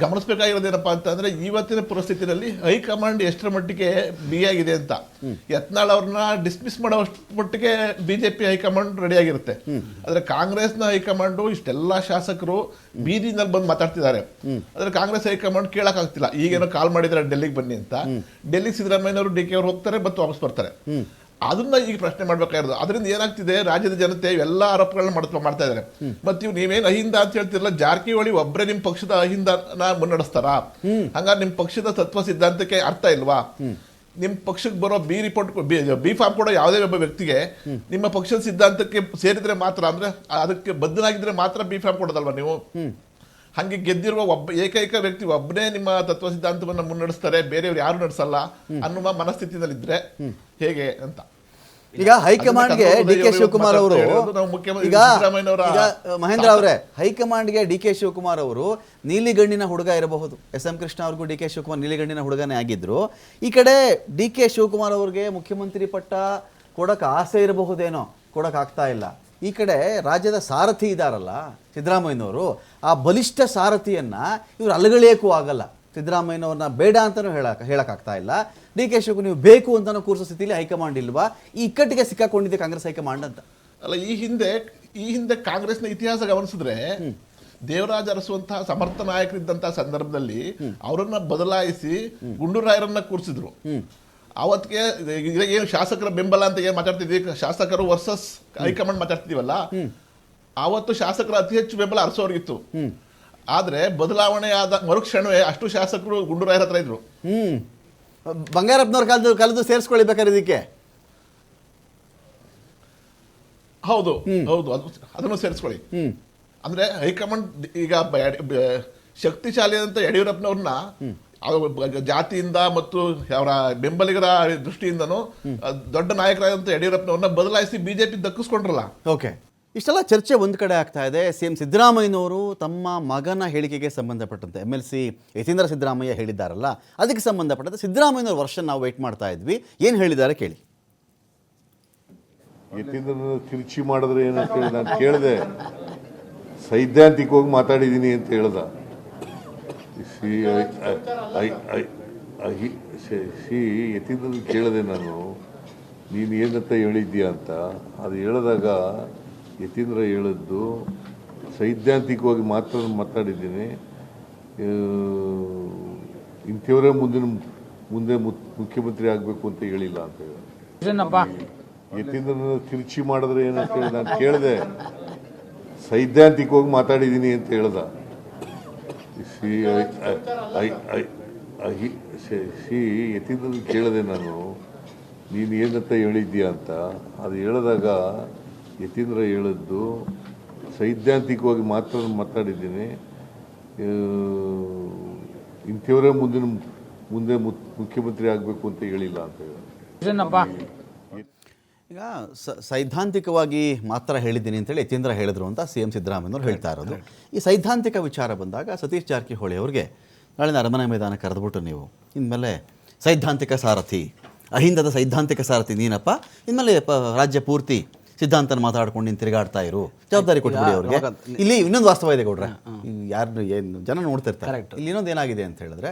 ಗಮನಿಸಬೇಕಾಗಿರೋದೇನಪ್ಪಾ ಅಂತಂದ್ರೆ ಇವತ್ತಿನ ಪರಿಸ್ಥಿತಿಯಲ್ಲಿ ಹೈಕಮಾಂಡ್ ಎಷ್ಟರ ಮಟ್ಟಿಗೆ ಬಿಯಾಗಿದೆ ಅಂತ. ಯತ್ನಾಳ್ ಅವ್ರನ್ನ ಡಿಸ್ಮಿಸ್ ಮಾಡೋ ಮಟ್ಟಿಗೆ ಬಿಜೆಪಿ ಹೈಕಮಾಂಡ್ ರೆಡಿ ಆಗಿರುತ್ತೆ. ಆದ್ರೆ ಕಾಂಗ್ರೆಸ್ನ ಹೈಕಮಾಂಡ್ ಇಷ್ಟೆಲ್ಲ ಶಾಸಕರು ಬೀದಿನಲ್ಲಿ ಬಂದು ಮಾತಾಡ್ತಿದ್ದಾರೆ. ಆದ್ರೆ ಕಾಂಗ್ರೆಸ್ ಹೈಕಮಾಂಡ್ ಕೇಳಕ್ ಆಗ್ತಿಲ್ಲ. ಈಗೇನೋ ಕಾಲ್ ಮಾಡಿದ್ರೆ ಡೆಲ್ಲಿಗೆ ಬನ್ನಿ ಅಂತ. ಡೆಲ್ಲಿಗೆ ಸಿದ್ದರಾಮಯ್ಯನವರು ಡಿ ಕೆ ಅವ್ರು ಹೋಗ್ತಾರೆ, ಮತ್ತೆ ವಾಪಸ್ ಬರ್ತಾರೆ. ಅದನ್ನ ಈಗ ಪ್ರಶ್ನೆ ಮಾಡ್ಬೇಕಾಗಿರೋದು. ಅದರಿಂದ ಏನಾಗ್ತಿದೆ, ರಾಜ್ಯದ ಜನತೆ ಎಲ್ಲ ಆರೋಪಗಳನ್ನ ಮಾಡ್ತಾ ಇದ್ದಾರೆ. ಮತ್ತೆ ಇವ್ ನೀವೇನ್ ಅಹಿಂದ ಅಂತ ಹೇಳ್ತಿರಲ್ಲ, ಜಾರಕಿಹೊಳಿ ಒಬ್ಬರೇ ನಿಮ್ ಪಕ್ಷದ ಅಹಿಂದನ ಮುನ್ನಡೆಸ್ತಾರ? ಹಂಗಾರೆ ನಿಮ್ ಪಕ್ಷದ ತತ್ವ ಸಿದ್ಧಾಂತಕ್ಕೆ ಅರ್ಥ ಇಲ್ವಾ? ನಿಮ್ ಪಕ್ಷಕ್ಕೆ ಬರೋ ಬಿ ಫಾರ್ಮ್ ಕೊಡೋ ಯಾವುದೇ ಒಬ್ಬ ವ್ಯಕ್ತಿಗೆ ನಿಮ್ಮ ಪಕ್ಷದ ಸಿದ್ಧಾಂತಕ್ಕೆ ಸೇರಿದ್ರೆ ಮಾತ್ರ, ಅಂದ್ರೆ ಅದಕ್ಕೆ ಬದ್ಧನಾಗಿದ್ರೆ ಮಾತ್ರ ಬಿ ಫಾರ್ಮ್ ಕೊಡೋದಲ್ವಾ ನೀವು? ಹಂಗೆ ಗೆದ್ದಿರುವ ಏಕೈಕ ವ್ಯಕ್ತಿ ಒಬ್ಬನೇ ನಿಮ್ಮ ತತ್ವ ಸಿದ್ಧಾಂತವನ್ನ ಮುನ್ನಡೆಸ್ತಾರೆ, ಬೇರೆಯವ್ರು ಯಾರು ನಡೆಸಲ್ಲ ಅನ್ನುವ ಮನಸ್ಥಿತಿನಲ್ಲಿದ್ರೆ ಹೇಗೆ ಅಂತ. ಈಗ ಹೈಕಮಾಂಡ್ಗೆ ಡಿ ಕೆ ಶಿವಕುಮಾರ್ ಅವರು, ಈಗ ಮಹೇಂದ್ರ ಅವರೇ, ಹೈಕಮಾಂಡ್ಗೆ ಡಿ ಕೆ ಶಿವಕುಮಾರ್ ಅವರು ನೀಲಿಗಣ್ಣಿನ ಹುಡುಗ ಇರಬಹುದು. ಎಸ್ ಎಂ ಕೃಷ್ಣ ಅವ್ರಿಗೂ ಡಿ ಕೆ ಶಿವಕುಮಾರ್ ನೀಲಿಗಣ್ಣಿನ ಹುಡುಗನೇ ಆಗಿದ್ರು. ಈ ಕಡೆ ಡಿ ಕೆ ಶಿವಕುಮಾರ್ ಅವ್ರಿಗೆ ಮುಖ್ಯಮಂತ್ರಿ ಪಟ್ಟ ಕೊಡಕ್ಕೆ ಆಸೆ ಇರಬಹುದೇನೋ, ಕೊಡಕ್ಕೆ ಆಗ್ತಾ ಇಲ್ಲ. ಈ ಕಡೆ ರಾಜ್ಯದ ಸಾರಥಿ ಇದ್ದಾರಲ್ಲ ಸಿದ್ದರಾಮಯ್ಯನವರು, ಆ ಬಲಿಷ್ಠ ಸಾರಥಿಯನ್ನ ಇವ್ರು ಅಲಗಳೆಯಕ್ಕೂ ಆಗಲ್ಲ. ಸಿದ್ದರಾಮಯ್ಯನವ್ರನ್ನ ಬೇಡ ಅಂತಲೂ ಹೇಳಕ್ಕಾಗ್ತಾ ಇಲ್ಲ. ಡಿ ಕೆ ಶಿವಕುಮಾರ್ ನೀವು ಬೇಕು ಅಂತಲೂ ಕೂರಿಸೋ ಸ್ಥಿತಿಲಿ ಹೈಕಮಾಂಡ್ ಇಲ್ವಾ? ಈ ಇಕ್ಕಟ್ಟಿಗೆ ಸಿಕ್ಕಾಕೊಂಡಿದೆ ಕಾಂಗ್ರೆಸ್ ಹೈಕಮಾಂಡ್ ಅಂತ. ಅಲ್ಲ, ಈ ಹಿಂದೆ ಕಾಂಗ್ರೆಸ್ನ ಇತಿಹಾಸ ಗಮನಿಸಿದ್ರೆ ದೇವರಾಜ್ ಅರಸುವಂತಹ ಸಮರ್ಥ ನಾಯಕರಿದ್ದಂತಹ ಸಂದರ್ಭದಲ್ಲಿ ಅವರನ್ನ ಬದಲಾಯಿಸಿ ಗುಂಡೂರಾಯರನ್ನ ಕೂರಿಸಿದ್ರು. ಅವತ್ತಿಗೆ ಏನು ಶಾಸಕರ ಬೆಂಬಲ ಅಂತ ಏನ್ ಮಾತಾಡ್ತಿದ್ವಿ, ಶಾಸಕರು ವರ್ಸಸ್ ಹೈಕಮಾಂಡ್ ಮಾತಾಡ್ತಿದೀವಲ್ಲ, ಆವತ್ತು ಶಾಸಕರ ಅತಿ ಹೆಚ್ಚು ಬೆಂಬಲ ಅರಸೋರ್ಗಿತ್ತು. ಆದ್ರೆ ಬದಲಾವಣೆ ಆದ ಮರುಕ್ಷಣವೇ ಅಷ್ಟು ಶಾಸಕರು ಗುಂಡೂರಾಯರ ಹತ್ರ ಇದ್ರು. ಬಂಗಾರಪ್ಪನವ್ರ ಕಳೆದು ಸೇರಿಸ್ಕೊಳ್ಬೇಕಾದ್ರೆ ಇದಕ್ಕೆ ಹೌದು ಅದನ್ನು ಸೇರಿಸ್ಕೊಳ್ಳಿ. ಅಂದ್ರೆ ಹೈಕಮಾಂಡ್ ಈಗ ಶಕ್ತಿಶಾಲಿ ಅಂತ ಯಡಿಯೂರಪ್ಪನವ್ರನ್ನ ಜಾತಿಯಿಂದ ಮತ್ತು ಅವರ ಬೆಂಬಲಿಗರ ದೃಷ್ಟಿಯಿಂದನೂ ದೊಡ್ಡ ನಾಯಕರಾದಂತ ಯಡಿಯೂರಪ್ಪನವ್ರನ್ನ ಬದಲಾಯಿಸಿ ಬಿಜೆಪಿ ದಕ್ಕಿಸ್ಕೊಂಡ್ರಲ್ಲ. ಓಕೆ, ಇಷ್ಟೆಲ್ಲ ಚರ್ಚೆ ಒಂದು ಕಡೆ ಆಗ್ತಾ ಇದೆ. ಸಿಎಂ ಸಿದ್ದರಾಮಯ್ಯನವರು ತಮ್ಮ ಮಗನ ಹೇಳಿಕೆಗೆ ಸಂಬಂಧಪಟ್ಟಂತೆ MLC ಯತೀಂದ್ರ ಸಿದ್ದರಾಮಯ್ಯ ಹೇಳಿದ್ದಾರಲ್ಲ, ಅದಕ್ಕೆ ಸಂಬಂಧಪಟ್ಟಂತೆ ಸಿದ್ದರಾಮಯ್ಯನವ್ರ ವರ್ಷ ನಾವು ವೆಯ್ಟ್ ಮಾಡ್ತಾ ಇದ್ವಿ. ಏನು ಹೇಳಿದ್ದಾರೆ ಕೇಳಿ. ಯತೀಂದ್ರನ ತಿರುಚಿ ಮಾಡಿದ್ರೆ ಏನಂತ ಹೇಳಿ ನಾನು ಕೇಳಿದೆ. ಸೈದ್ಧಾಂತಿಕವಾಗಿ ಮಾತಾಡಿದ್ದೀನಿ ಅಂತ ಹೇಳ್ದ. ಯತೀಂದ್ರನ ಕೇಳಿದೆ ನಾನು, ನೀನು ಏನಂತ ಹೇಳಿದ್ದೀಯ ಅಂತ. ಅದು ಹೇಳಿದಾಗ ಯತೀಂದ್ರ ಹೇಳಿದ್ದು ಸೈದ್ಧಾಂತಿಕವಾಗಿ ಮಾತ್ರ ಮಾತಾಡಿದ್ದೀನಿ, ಇಂಥವರೇ ಮುಂದೆ ಮುಖ್ಯಮಂತ್ರಿ ಆಗಬೇಕು ಅಂತ ಹೇಳಿಲ್ಲ ಅಂತ ಹೇಳಿ. ಯತೀಂದ್ರನ ತಿರುಚಿ ಮಾಡಿದ್ರೆ ಏನಂತ ಹೇಳಿ ನಾನು ಕೇಳಿದೆ. ಸೈದ್ಧಾಂತಿಕವಾಗಿ ಮಾತಾಡಿದ್ದೀನಿ ಅಂತ ಹೇಳ್ದ. ಯತೀಂದ್ರನ ಕೇಳಿದೆ ನಾನು, ನೀನು ಏನಂತ ಹೇಳಿದ್ದೀಯ ಅಂತ. ಅದು ಹೇಳಿದಾಗ ಯತೀಂದ್ರ ಹೇಳಿದ್ದು ಸೈದ್ಧಾಂತಿಕವಾಗಿ ಮಾತ್ರ ಮಾತಾಡಿದ್ದೀನಿ, ಇಂಥವರೇ ಮುಂದೆ ಮುಖ್ಯಮಂತ್ರಿ ಆಗಬೇಕು ಅಂತ ಹೇಳಿಲ್ಲ ಅಂತ ಹೇಳಿ. ಈಗ ಸೈದ್ಧಾಂತಿಕವಾಗಿ ಮಾತ್ರ ಹೇಳಿದ್ದೀನಿ ಅಂತೇಳಿ ಯತೀಂದ್ರ ಹೇಳಿದ್ರು ಅಂತ CM ಸಿದ್ದರಾಮಯ್ಯನವ್ರು ಹೇಳ್ತಾ ಇರೋದು. ಈ ಸೈದ್ಧಾಂತಿಕ ವಿಚಾರ ಬಂದಾಗ ಸತೀಶ್ ಜಾರಕಿಹೊಳಿ ಅವ್ರಿಗೆ ನಾಳಿನ ಅರಮನೆ ಮೈದಾನ ಕರೆದುಬಿಟ್ಟು ನೀವು ಇನ್ಮೇಲೆ ಸೈದ್ಧಾಂತಿಕ ಸಾರಥಿ, ಅಹಿಂದದ ಸೈದ್ಧಾಂತಿಕ ಸಾರಥಿ ನೀನಪ್ಪ, ಇನ್ಮೇಲೆ ರಾಜ್ಯ ಪೂರ್ತಿ ಸಿದ್ಧಾಂತನ ಮಾತಾಡ್ಕೊಂಡು ನೀನು ತಿರುಗಾಡ್ತಾ ಇರು, ಜವಾಬ್ದಾರಿ ಕೊಟ್ಬಿಡಿ ಅವ್ರಿಗೆ. ಇಲ್ಲಿ ಇನ್ನೊಂದು ವಾಸ್ತವ ಇದೆ ಗೌಡ್ರೆ, ಯಾರು ಏನು ಜನ ನೋಡ್ತಿರ್ತಾರೆ. ಇಲ್ಲಿ ಇನ್ನೊಂದು ಏನಾಗಿದೆ ಅಂತ ಹೇಳಿದ್ರೆ,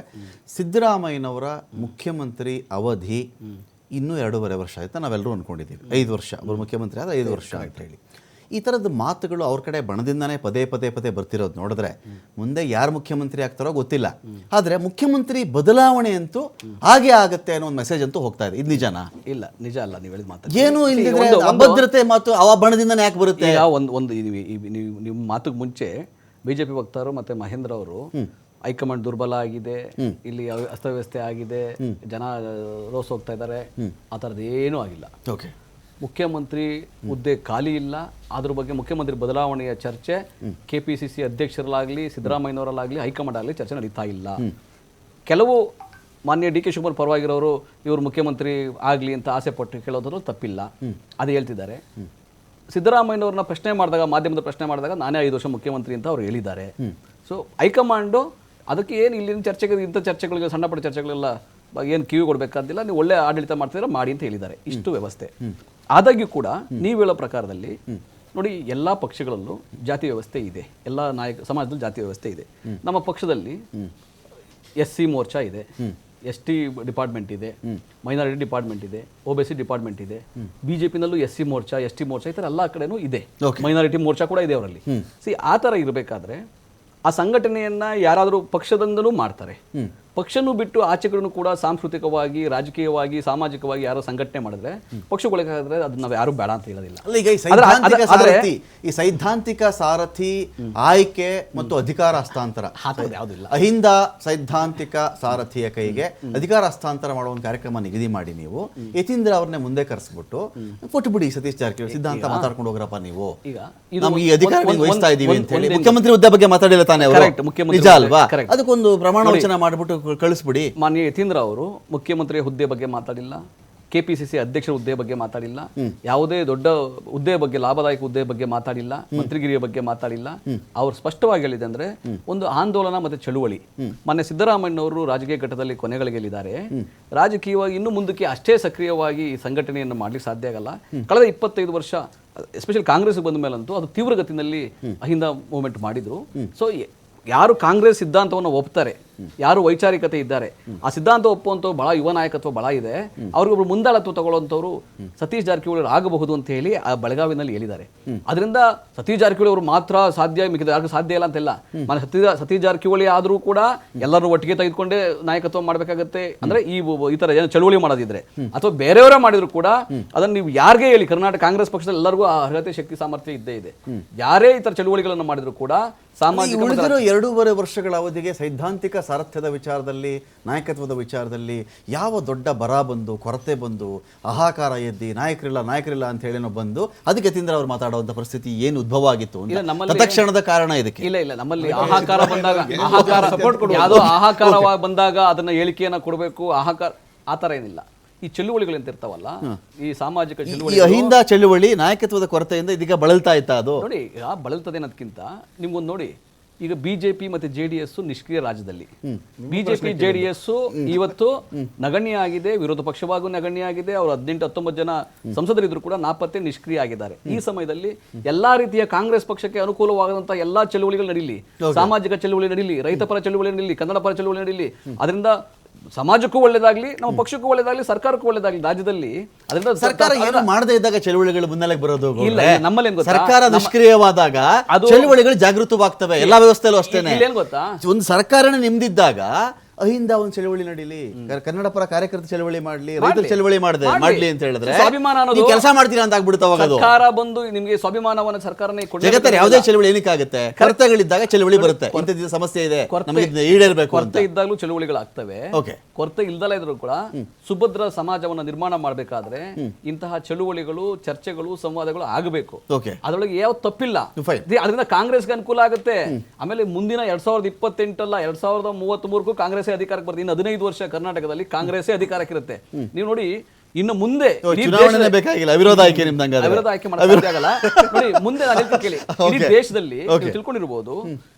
ಸಿದ್ದರಾಮಯ್ಯನವರ ಮುಖ್ಯಮಂತ್ರಿ ಅವಧಿ ಇನ್ನೂ 2.5 ವರ್ಷ ಆಯ್ತಾ ನಾವೆಲ್ಲರೂ ಅಂದ್ಕೊಂಡಿದ್ದೀವಿ. 5 ವರ್ಷ ಅವರು ಮುಖ್ಯಮಂತ್ರಿ ಆದ 5 ವರ್ಷ ಅಂತ ಹೇಳಿ. ಈ ಥರದ ಮಾತುಗಳು ಅವ್ರ ಕಡೆ ಬಣದಿಂದನೇ ಪದೇ ಪದೇ ಪದೇ ಬರ್ತಿರೋದು ನೋಡಿದ್ರೆ ಮುಂದೆ ಯಾರು ಮುಖ್ಯಮಂತ್ರಿ ಆಗ್ತಾರೋ ಗೊತ್ತಿಲ್ಲ. ಆದರೆ ಮುಖ್ಯಮಂತ್ರಿ ಬದಲಾವಣೆ ಅಂತೂ ಹಾಗೆ ಆಗುತ್ತೆ ಅನ್ನೋ ಒಂದು ಮೆಸೇಜ್ ಅಂತೂ ಹೋಗ್ತಾ ಇದೆ. ಇದು ನಿಜನಾ? ಇಲ್ಲ, ನಿಜ ಅಲ್ಲ. ನೀವು ಹೇಳಿದ ಮಾತು ಏನು ಇಲ್ಲದಿದ್ರೆ ಅಭದ್ರತೆ ಮಾತು ಆ ಬಣದಿಂದನೇ ಯಾಕೆ ಬರುತ್ತೆ? ಈಗ ಒಂದು ನಿಮ್ಮ ಮಾತುಗೆ ಮುಂಚೆ ಬಿಜೆಪಿ ವಕ್ತಾರರು ಮತ್ತೆ ಮಹೇಂದ್ರ ಅವರು ಹೈಕಮಾಂಡ್ ದುರ್ಬಲ ಆಗಿದೆ, ಇಲ್ಲಿ ಅಸ್ತವ್ಯಸ್ತೆ ಆಗಿದೆ, ಜನ ರೋಸ್ ಹೋಗ್ತಾ ಇದ್ದಾರೆ, ಆ ಥರದ್ದು ಏನೂ ಆಗಿಲ್ಲ. ಓಕೆ, ಮುಖ್ಯಮಂತ್ರಿ ಹುದ್ದೆ ಖಾಲಿ ಇಲ್ಲ. ಅದ್ರ ಬಗ್ಗೆ ಮುಖ್ಯಮಂತ್ರಿ ಬದಲಾವಣೆಯ ಚರ್ಚೆ KPCC ಅಧ್ಯಕ್ಷರಲ್ಲಾಗಲಿ ಸಿದ್ದರಾಮಯ್ಯನವರಲ್ಲಾಗಲಿ ಹೈಕಮಾಂಡ್ ಆಗಲಿ ಚರ್ಚೆ ನಡೀತಾ ಇಲ್ಲ. ಕೆಲವು ಮಾನ್ಯ DK ಶಿವಕುಮಾರ್ ಪರವಾಗಿರೋರು ಇವರು ಮುಖ್ಯಮಂತ್ರಿ ಆಗಲಿ ಅಂತ ಆಸೆ ಪಟ್ಟು ಕೇಳೋದ್ರೂ ತಪ್ಪಿಲ್ಲ, ಅದು ಹೇಳ್ತಿದ್ದಾರೆ. ಸಿದ್ದರಾಮಯ್ಯನವ್ರನ್ನ ಪ್ರಶ್ನೆ ಮಾಡಿದಾಗ, ಮಾಧ್ಯಮದ ಪ್ರಶ್ನೆ ಮಾಡಿದಾಗ ನಾನೇ 5 ವರ್ಷ ಮುಖ್ಯಮಂತ್ರಿ ಅಂತ ಅವ್ರು ಹೇಳಿದ್ದಾರೆ. ಸೊ ಹೈಕಮಾಂಡು ಅದಕ್ಕೆ ಏನು ಇಲ್ಲಿನ ಚರ್ಚೆಗೆ, ಇಂಥ ಚರ್ಚೆಗಳಿಗೆ, ಸಣ್ಣ ಪುಟ್ಟ ಚರ್ಚೆಗಳೆಲ್ಲ ಏನು ಕಿವಿ ಕೊಡಬೇಕಾದಿಲ್ಲ, ನೀವು ಒಳ್ಳೆ ಆಡಳಿತ ಮಾಡ್ತಿದ್ರೆ ಮಾಡಿ ಅಂತ ಹೇಳಿದ್ದಾರೆ. ಇಷ್ಟು ವ್ಯವಸ್ಥೆ. ಆದಾಗ್ಯೂ ಕೂಡ ನೀವು ಹೇಳೋ ಪ್ರಕಾರದಲ್ಲಿ ನೋಡಿ, ಎಲ್ಲ ಪಕ್ಷಗಳಲ್ಲೂ ಜಾತಿ ವ್ಯವಸ್ಥೆ ಇದೆ, ಎಲ್ಲ ಸಮಾಜದಲ್ಲಿ ಜಾತಿ ವ್ಯವಸ್ಥೆ ಇದೆ. ನಮ್ಮ ಪಕ್ಷದಲ್ಲಿ SC ಮೋರ್ಚಾ ಇದೆ, ST ಡಿಪಾರ್ಟ್ಮೆಂಟ್ ಇದೆ, ಮೈನಾರಿಟಿ ಡಿಪಾರ್ಟ್ಮೆಂಟ್ ಇದೆ, OBC ಡಿಪಾರ್ಟ್ಮೆಂಟ್ ಇದೆ. ಬಿಜೆಪಿನಲ್ಲೂ SC ಮೋರ್ಚಾ, ST ಮೋರ್ಚಾ ಈ ಥರ ಎಲ್ಲ ಕಡೆನೂ ಇದೆ. ಮೈನಾರಿಟಿ ಮೋರ್ಚಾ ಕೂಡ ಇದೆ ಅವರಲ್ಲಿ. ಆ ಥರ ಇರಬೇಕಾದ್ರೆ ಆ ಸಂಘಟನೆಯನ್ನ ಯಾರಾದರೂ ಪಕ್ಷದಿಂದಲೂ ಮಾಡ್ತಾರೆ. ಪಕ್ಷನೂ ಬಿಟ್ಟು ಆಚೆಗಳನ್ನು ಕೂಡ ಸಾಂಸ್ಕೃತಿಕವಾಗಿ, ರಾಜಕೀಯವಾಗಿ, ಸಾಮಾಜಿಕವಾಗಿ ಯಾರೋ ಸಂಘಟನೆ ಮಾಡಿದ್ರೆ ಪಕ್ಷಗಳಿಗಾದ್ರೆ ಅದನ್ನ ನಾವು ಯಾರು ಬೇಡ ಅಂತ ಹೇಳೋದಿಲ್ಲ. ಈಗ ಈ ಸೈದ್ಧಾಂತಿಕ ಸಾರಥಿ ಆಯ್ಕೆ ಮತ್ತು ಅಧಿಕಾರ ಹಸ್ತಾಂತರ ಯಾವುದಿಲ್ಲ. ಅಹಿಂದ ಸೈದ್ಧಾಂತಿಕ ಸಾರಥಿಯ ಕೈಗೆ ಅಧಿಕಾರ ಹಸ್ತಾಂತರ ಮಾಡುವ ಒಂದು ಕಾರ್ಯಕ್ರಮ ನಿಗದಿ ಮಾಡಿ ನೀವು ಯತೀಂದ್ರ ಅವ್ರನ್ನೇ ಮುಂದೆ ಕರೆಸ್ಬಿಟ್ಟು ಕೊಟ್ಟುಬಿಡಿ, ಸತೀಶ್ ಜಾರಕಿಹೊಳಿ ಸಿದ್ಧಾಂತ ಮಾತಾಡ್ಕೊಂಡು ಹೋಗ್ರಪ್ಪ, ನೀವು ನಮ್ಗೆ ಈ ಅಧಿಕಾರ ವಹಿಸ್ತಾ ಇದೀವಿ ಅಂತ ಹೇಳಿ ಮುಖ್ಯಮಂತ್ರಿ ಹುದ್ದೆ ಬಗ್ಗೆ ಮಾತಾಡಿಲ್ಲ ತಾನೆ ಅವರು, ನಿಜ ಅಲ್ವಾ? ಅದಕ್ಕೊಂದು ಪ್ರಮಾಣ ವಚನ ಮಾಡಿಬಿಟ್ಟು ಕಳಿಸ್ಬಿಡಿ. ಮಾನ್ಯ ಯತೀಂದ್ರ ಅವರು ಮುಖ್ಯಮಂತ್ರಿ ಹುದ್ದೆ ಬಗ್ಗೆ ಮಾತಾಡಿಲ್ಲ, KPCC ಅಧ್ಯಕ್ಷರ ಹುದ್ದೆ ಬಗ್ಗೆ ಮಾತಾಡಿಲ್ಲ, ಯಾವುದೇ ದೊಡ್ಡ ಹುದ್ದೆ ಬಗ್ಗೆ, ಲಾಭದಾಯಕ ಹುದ್ದೆ ಬಗ್ಗೆ ಮಾತಾಡಿಲ್ಲ, ಮಂತ್ರಿಗಿರಿಯ ಬಗ್ಗೆ ಮಾತಾಡಿಲ್ಲ. ಅವ್ರು ಸ್ಪಷ್ಟವಾಗಿ ಹೇಳಿದೆ ಅಂದ್ರೆ ಒಂದು ಆಂದೋಲನ ಮತ್ತೆ ಚಳುವಳಿ. ಮೊನ್ನೆ ಸಿದ್ದರಾಮಯ್ಯನವರು ರಾಜಕೀಯ ಘಟ್ಟದಲ್ಲಿ ಕೊನೆಗಳಿಗೆಲ್ಲಿದ್ದಾರೆ, ರಾಜಕೀಯವಾಗಿ ಇನ್ನು ಮುಂದಕ್ಕೆ ಅಷ್ಟೇ ಸಕ್ರಿಯವಾಗಿ ಈ ಸಂಘಟನೆಯನ್ನು ಮಾಡ್ಲಿಕ್ಕೆ ಸಾಧ್ಯ ಆಗಲ್ಲ. ಕಳೆದ 25 ವರ್ಷ ಎಸ್ಪೆಷಲಿ ಕಾಂಗ್ರೆಸ್ ಬಂದ ಮೇಲಂತೂ ಅದು ತೀವ್ರಗತಿನಲ್ಲಿ ಅಹಿಂದ ಮೂವ್ಮೆಂಟ್ ಮಾಡಿದ್ರು. ಸೊ ಯಾರು ಕಾಂಗ್ರೆಸ್ ಸಿದ್ಧಾಂತವನ್ನು ಒಪ್ತಾರೆ, ಯಾರು ವೈಚಾರಿಕತೆ ಇದ್ದಾರೆ, ಆ ಸಿದ್ಧಾಂತ ಒಪ್ಪುವಂಥವ್ರು ಬಹಳ ಯುವ ನಾಯಕತ್ವ ಬಹಳ ಇದೆ, ಅವ್ರಿಗೊಬ್ರು ಮುಂದಾಳತ್ವ ತಗೊಳ್ಳುವಂಥವ್ರು ಸತೀಶ್ ಜಾರಕಿಹೊಳಿ ಆಗಬಹುದು ಅಂತ ಹೇಳಿ ಆ ಬೆಳಗಾವಿನಲ್ಲಿ ಹೇಳಿದ್ದಾರೆ. ಅದರಿಂದ ಸತೀಶ್ ಜಾರಕಿಹೊಳಿ ಅವರು ಮಾತ್ರ ಸಾಧ್ಯ, ಮಿಕ್ಕಿದ ಯಾರಿಗೂ ಸಾಧ್ಯ ಇಲ್ಲ ಅಂತೆಲ್ಲ. ಸತೀಶ್ ಜಾರಕಿಹೊಳಿ ಆದರೂ ಕೂಡ ಎಲ್ಲರೂ ಒಟ್ಟಿಗೆ ತೆಗೆದುಕೊಂಡೇ ನಾಯಕತ್ವ ಮಾಡಬೇಕಾಗತ್ತೆ. ಅಂದ್ರೆ ಈ ತರ ಏನು ಚಳುವಳಿ ಮಾಡೋದಿದ್ರೆ ಅಥವಾ ಬೇರೆಯವರೇ ಮಾಡಿದ್ರು ಕೂಡ ಅದನ್ನು ನೀವು ಯಾರಿಗೆ ಹೇಳಿ, ಕರ್ನಾಟಕ ಕಾಂಗ್ರೆಸ್ ಪಕ್ಷದಲ್ಲಿ ಎಲ್ಲರಿಗೂ ಆ ಅರ್ಹತೆ, ಶಕ್ತಿ, ಸಾಮರ್ಥ್ಯ ಇದ್ದೇ ಇದೆ. ಯಾರೇ ಈ ತರ ಚಳುವಳಿಗಳನ್ನು ಮಾಡಿದ್ರು ಕೂಡ ಸಾಮಾಜಿಕ 2.5 ವರ್ಷಗಳ ಅವಧಿಗೆ ಸೈದ್ಧಾಂತಿಕ ಸಾರಥ್ಯದ ವಿಚಾರದಲ್ಲಿ, ನಾಯಕತ್ವದ ವಿಚಾರದಲ್ಲಿ ಯಾವ ದೊಡ್ಡ ಬರ ಬಂದು, ಕೊರತೆ ಬಂದು, ಹಾಹಾಕಾರ ಎದ್ದಿ ನಾಯಕರಿಲ್ಲ ಅಂತ ಹೇಳೇನೋ ಬಂದು ಅದಕ್ಕೆ ಯತೀಂದ್ರ ಅವರು ಮಾತಾಡುವಂತ ಪರಿಸ್ಥಿತಿ ಏನು ಉದ್ಭವ ಆಗಿತ್ತು ತಕ್ಷಣದ ಕಾರಣ ಇದಕ್ಕೆ? ಇಲ್ಲ ನಮ್ಮಲ್ಲಿ ಆಹಾಕಾರ ಬಂದಾಗ, ಆಹಾಕಾರ ಬಂದಾಗ ಅದನ್ನ ಹೇಳಿಕೆಯನ್ನ ಕೊಡಬೇಕು, ಆಹಾಕಾರ ಆ ತರ ಏನಿಲ್ಲ. ಈ ಚಳುವಳಿಗಳಂತ ಇರ್ತಾವಲ್ಲ, ಈ ಸಾಮಾಜಿಕ ಚಳುವಳಿ, ಅಹಿಂದ ಚಳುವಳಿ ನಾಯಕತ್ವದ ಕೊರತೆಯಿಂದ ಇದೀಗ ಬಳಲ್ತಾ ಇತ್ತ. ಅದು ನೋಡಿ, ಬಳಲ್ತದೆ ಅನ್ನೋದಕ್ಕಿಂತ ನಿಮ್ಗೊಂದು ನೋಡಿ, ಈಗ BJP ಮತ್ತೆ JDS ನಿಷ್ಕ್ರಿಯ ರಾಜ್ಯದಲ್ಲಿ. BJP JDS ಇವತ್ತು ನಗಣ್ಯ ಆಗಿದೆ, ವಿರೋಧ ಪಕ್ಷವಾಗೂ ನಗಣ್ಯ ಆಗಿದೆ. ಅವರು 18-19 ಜನ ಸಂಸದರಿದ್ರು ಕೂಡ ನಾಪತ್ತೆ, ನಿಷ್ಕ್ರಿಯ ಆಗಿದ್ದಾರೆ. ಈ ಸಮಯದಲ್ಲಿ ಎಲ್ಲಾ ರೀತಿಯ ಕಾಂಗ್ರೆಸ್ ಪಕ್ಷಕ್ಕೆ ಅನುಕೂಲವಾದಂತಹ ಎಲ್ಲಾ ಚಳುವಳಿಗಳು ನಡೀಲಿ, ಸಾಮಾಜಿಕ ಚಳುವಳಿ ನಡೀಲಿ, ರೈತ ಪರ ಚಳುವಳಿ ನಡೀಲಿ, ಕನ್ನಡ ಪರ ಚಳುವಳಿ ನಡೀಲಿ. ಅದರಿಂದ ಸಮಾಜಕ್ಕೂ ಒಳ್ಳೇದಾಗ್ಲಿ, ನಮ್ಮ ಪಕ್ಷಕ್ಕೂ ಒಳ್ಳೇದಾಗ್ಲಿ, ಸರ್ಕಾರಕ್ಕೂ ಒಳ್ಳೇದಾಗ್ಲಿ ರಾಜ್ಯದಲ್ಲಿ. ಅದರಿಂದ ಸರ್ಕಾರ ಏನು ಮಾಡದೇ ಇದ್ದಾಗ ಚಳುವಳಿಗಳು ಮುನ್ನೆಲೆಗೆ ಬರೋದು ಇಲ್ಲ. ನಮ್ಮಲ್ಲಿ ಸರ್ಕಾರ ನಿಷ್ಕ್ರಿಯವಾದಾಗ ಚಳುವಳಿಗಳು ಜಾಗೃತವಾಗ್ತವೆ. ಎಲ್ಲಾ ವ್ಯವಸ್ಥೆಯಲ್ಲೂ ಅಷ್ಟೇನೆ. ಗೊತ್ತಾ, ಒಂದು ಸರ್ಕಾರನೇ ನಿಮ್ದಿದ್ದಾಗ ಅಹಿಂದ ಒಂದು ಚಳುವಳಿ ನಡೀಲಿ, ಕನ್ನಡ ಪರ ಕಾರ್ಯಕರ್ತ ಚಳುವಳಿ ಮಾಡ್ಲಿ, ರೈತರ ಚಳುವಳಿ ಮಾಡ್ಲಿ ಅಂತ ಹೇಳಿದ್ರೆ ಸ್ವಾಭಿಮಾನ ಅನ್ನೋದು ಕೆಲಸ ಮಾಡ್ತೀರಾ ಅಂತ ಆಗ್ಬಿಡುತ್ತೆ. ಅವಾಗ ಸರ್ಕಾರ ಬಂದು ನಿಮಗೆ ಸ್ವಾಭಿಮಾನವನ್ನು ಸರ್ಕಾರನೇ ಜಗತ್ತಲ್ಲಿ ಯಾವುದೇ ಚಳುವಳಿ ಏನಕ್ಕಾಗುತ್ತೆ? ಕೊರತೆಗಳಿದ್ದಾಗ ಚಳುವಳಿ ಬರುತ್ತೆ. ಇಂಥದ್ದು ಸಮಸ್ಯೆ ಇದೆ, ನಮಗೆ ಈಡೇರಬೇಕು. ಕೊರತೆ ಇದ್ದಾಗಲೂ ಚಳುವಳಿಗಳಾಗ್ತವೆ. ಕೊರತೆ ಇಲ್ದಲೇ ಇದ್ರು ಕೂಡ ಸುಭದ್ರ ಸಮಾಜವನ್ನು ನಿರ್ಮಾಣ ಮಾಡಬೇಕಾದ್ರೆ ಇಂತಹ ಚಳುವಳಿಗಳು, ಚರ್ಚೆಗಳು, ಸಂವಾದಗಳು ಆಗಬೇಕು. ಅದರೊಳಗೆ ಯಾವ ತಪ್ಪಿಲ್ಲ. ಅದರಿಂದ ಕಾಂಗ್ರೆಸ್ಗೆ ಅನುಕೂಲ ಆಗುತ್ತೆ. ಆಮೇಲೆ ಮುಂದಿನ 2028 ಅಲ್ಲ, 2033ಕ್ಕೂ ಕಾಂಗ್ರೆಸ್ ಅಧಿಕಾರಕ್ಕೆ ಬರ್ತದೆ. ಇನ್ನು 15 ವರ್ಷ ಕರ್ನಾಟಕದಲ್ಲಿ ಕಾಂಗ್ರೆಸ್ ಅಧಿಕಾರಕ್ಕೆ ಇರುತ್ತೆ. ನೀವು ನೋಡಿ, ಇನ್ನು ಮುಂದೆ ಚುನಾವಣೆ ಬೇಕಾಗಿಲ್ಲ, ಅವಿರೋಧ ಆಯ್ಕೆ ಅವಿರೋಧ ಆಯ್ಕೆ ಮಾಡೋಕ್ಕಾಗಲ್ಲ. ನೋಡಿ, ಮುಂದೆ ನಾನು ಹೇಳ್ತೀನಿ, ಇಡೀ ದೇಶದಲ್ಲಿ ತಿಳ್ಕೊಂಡಿರ್ಬೋದು,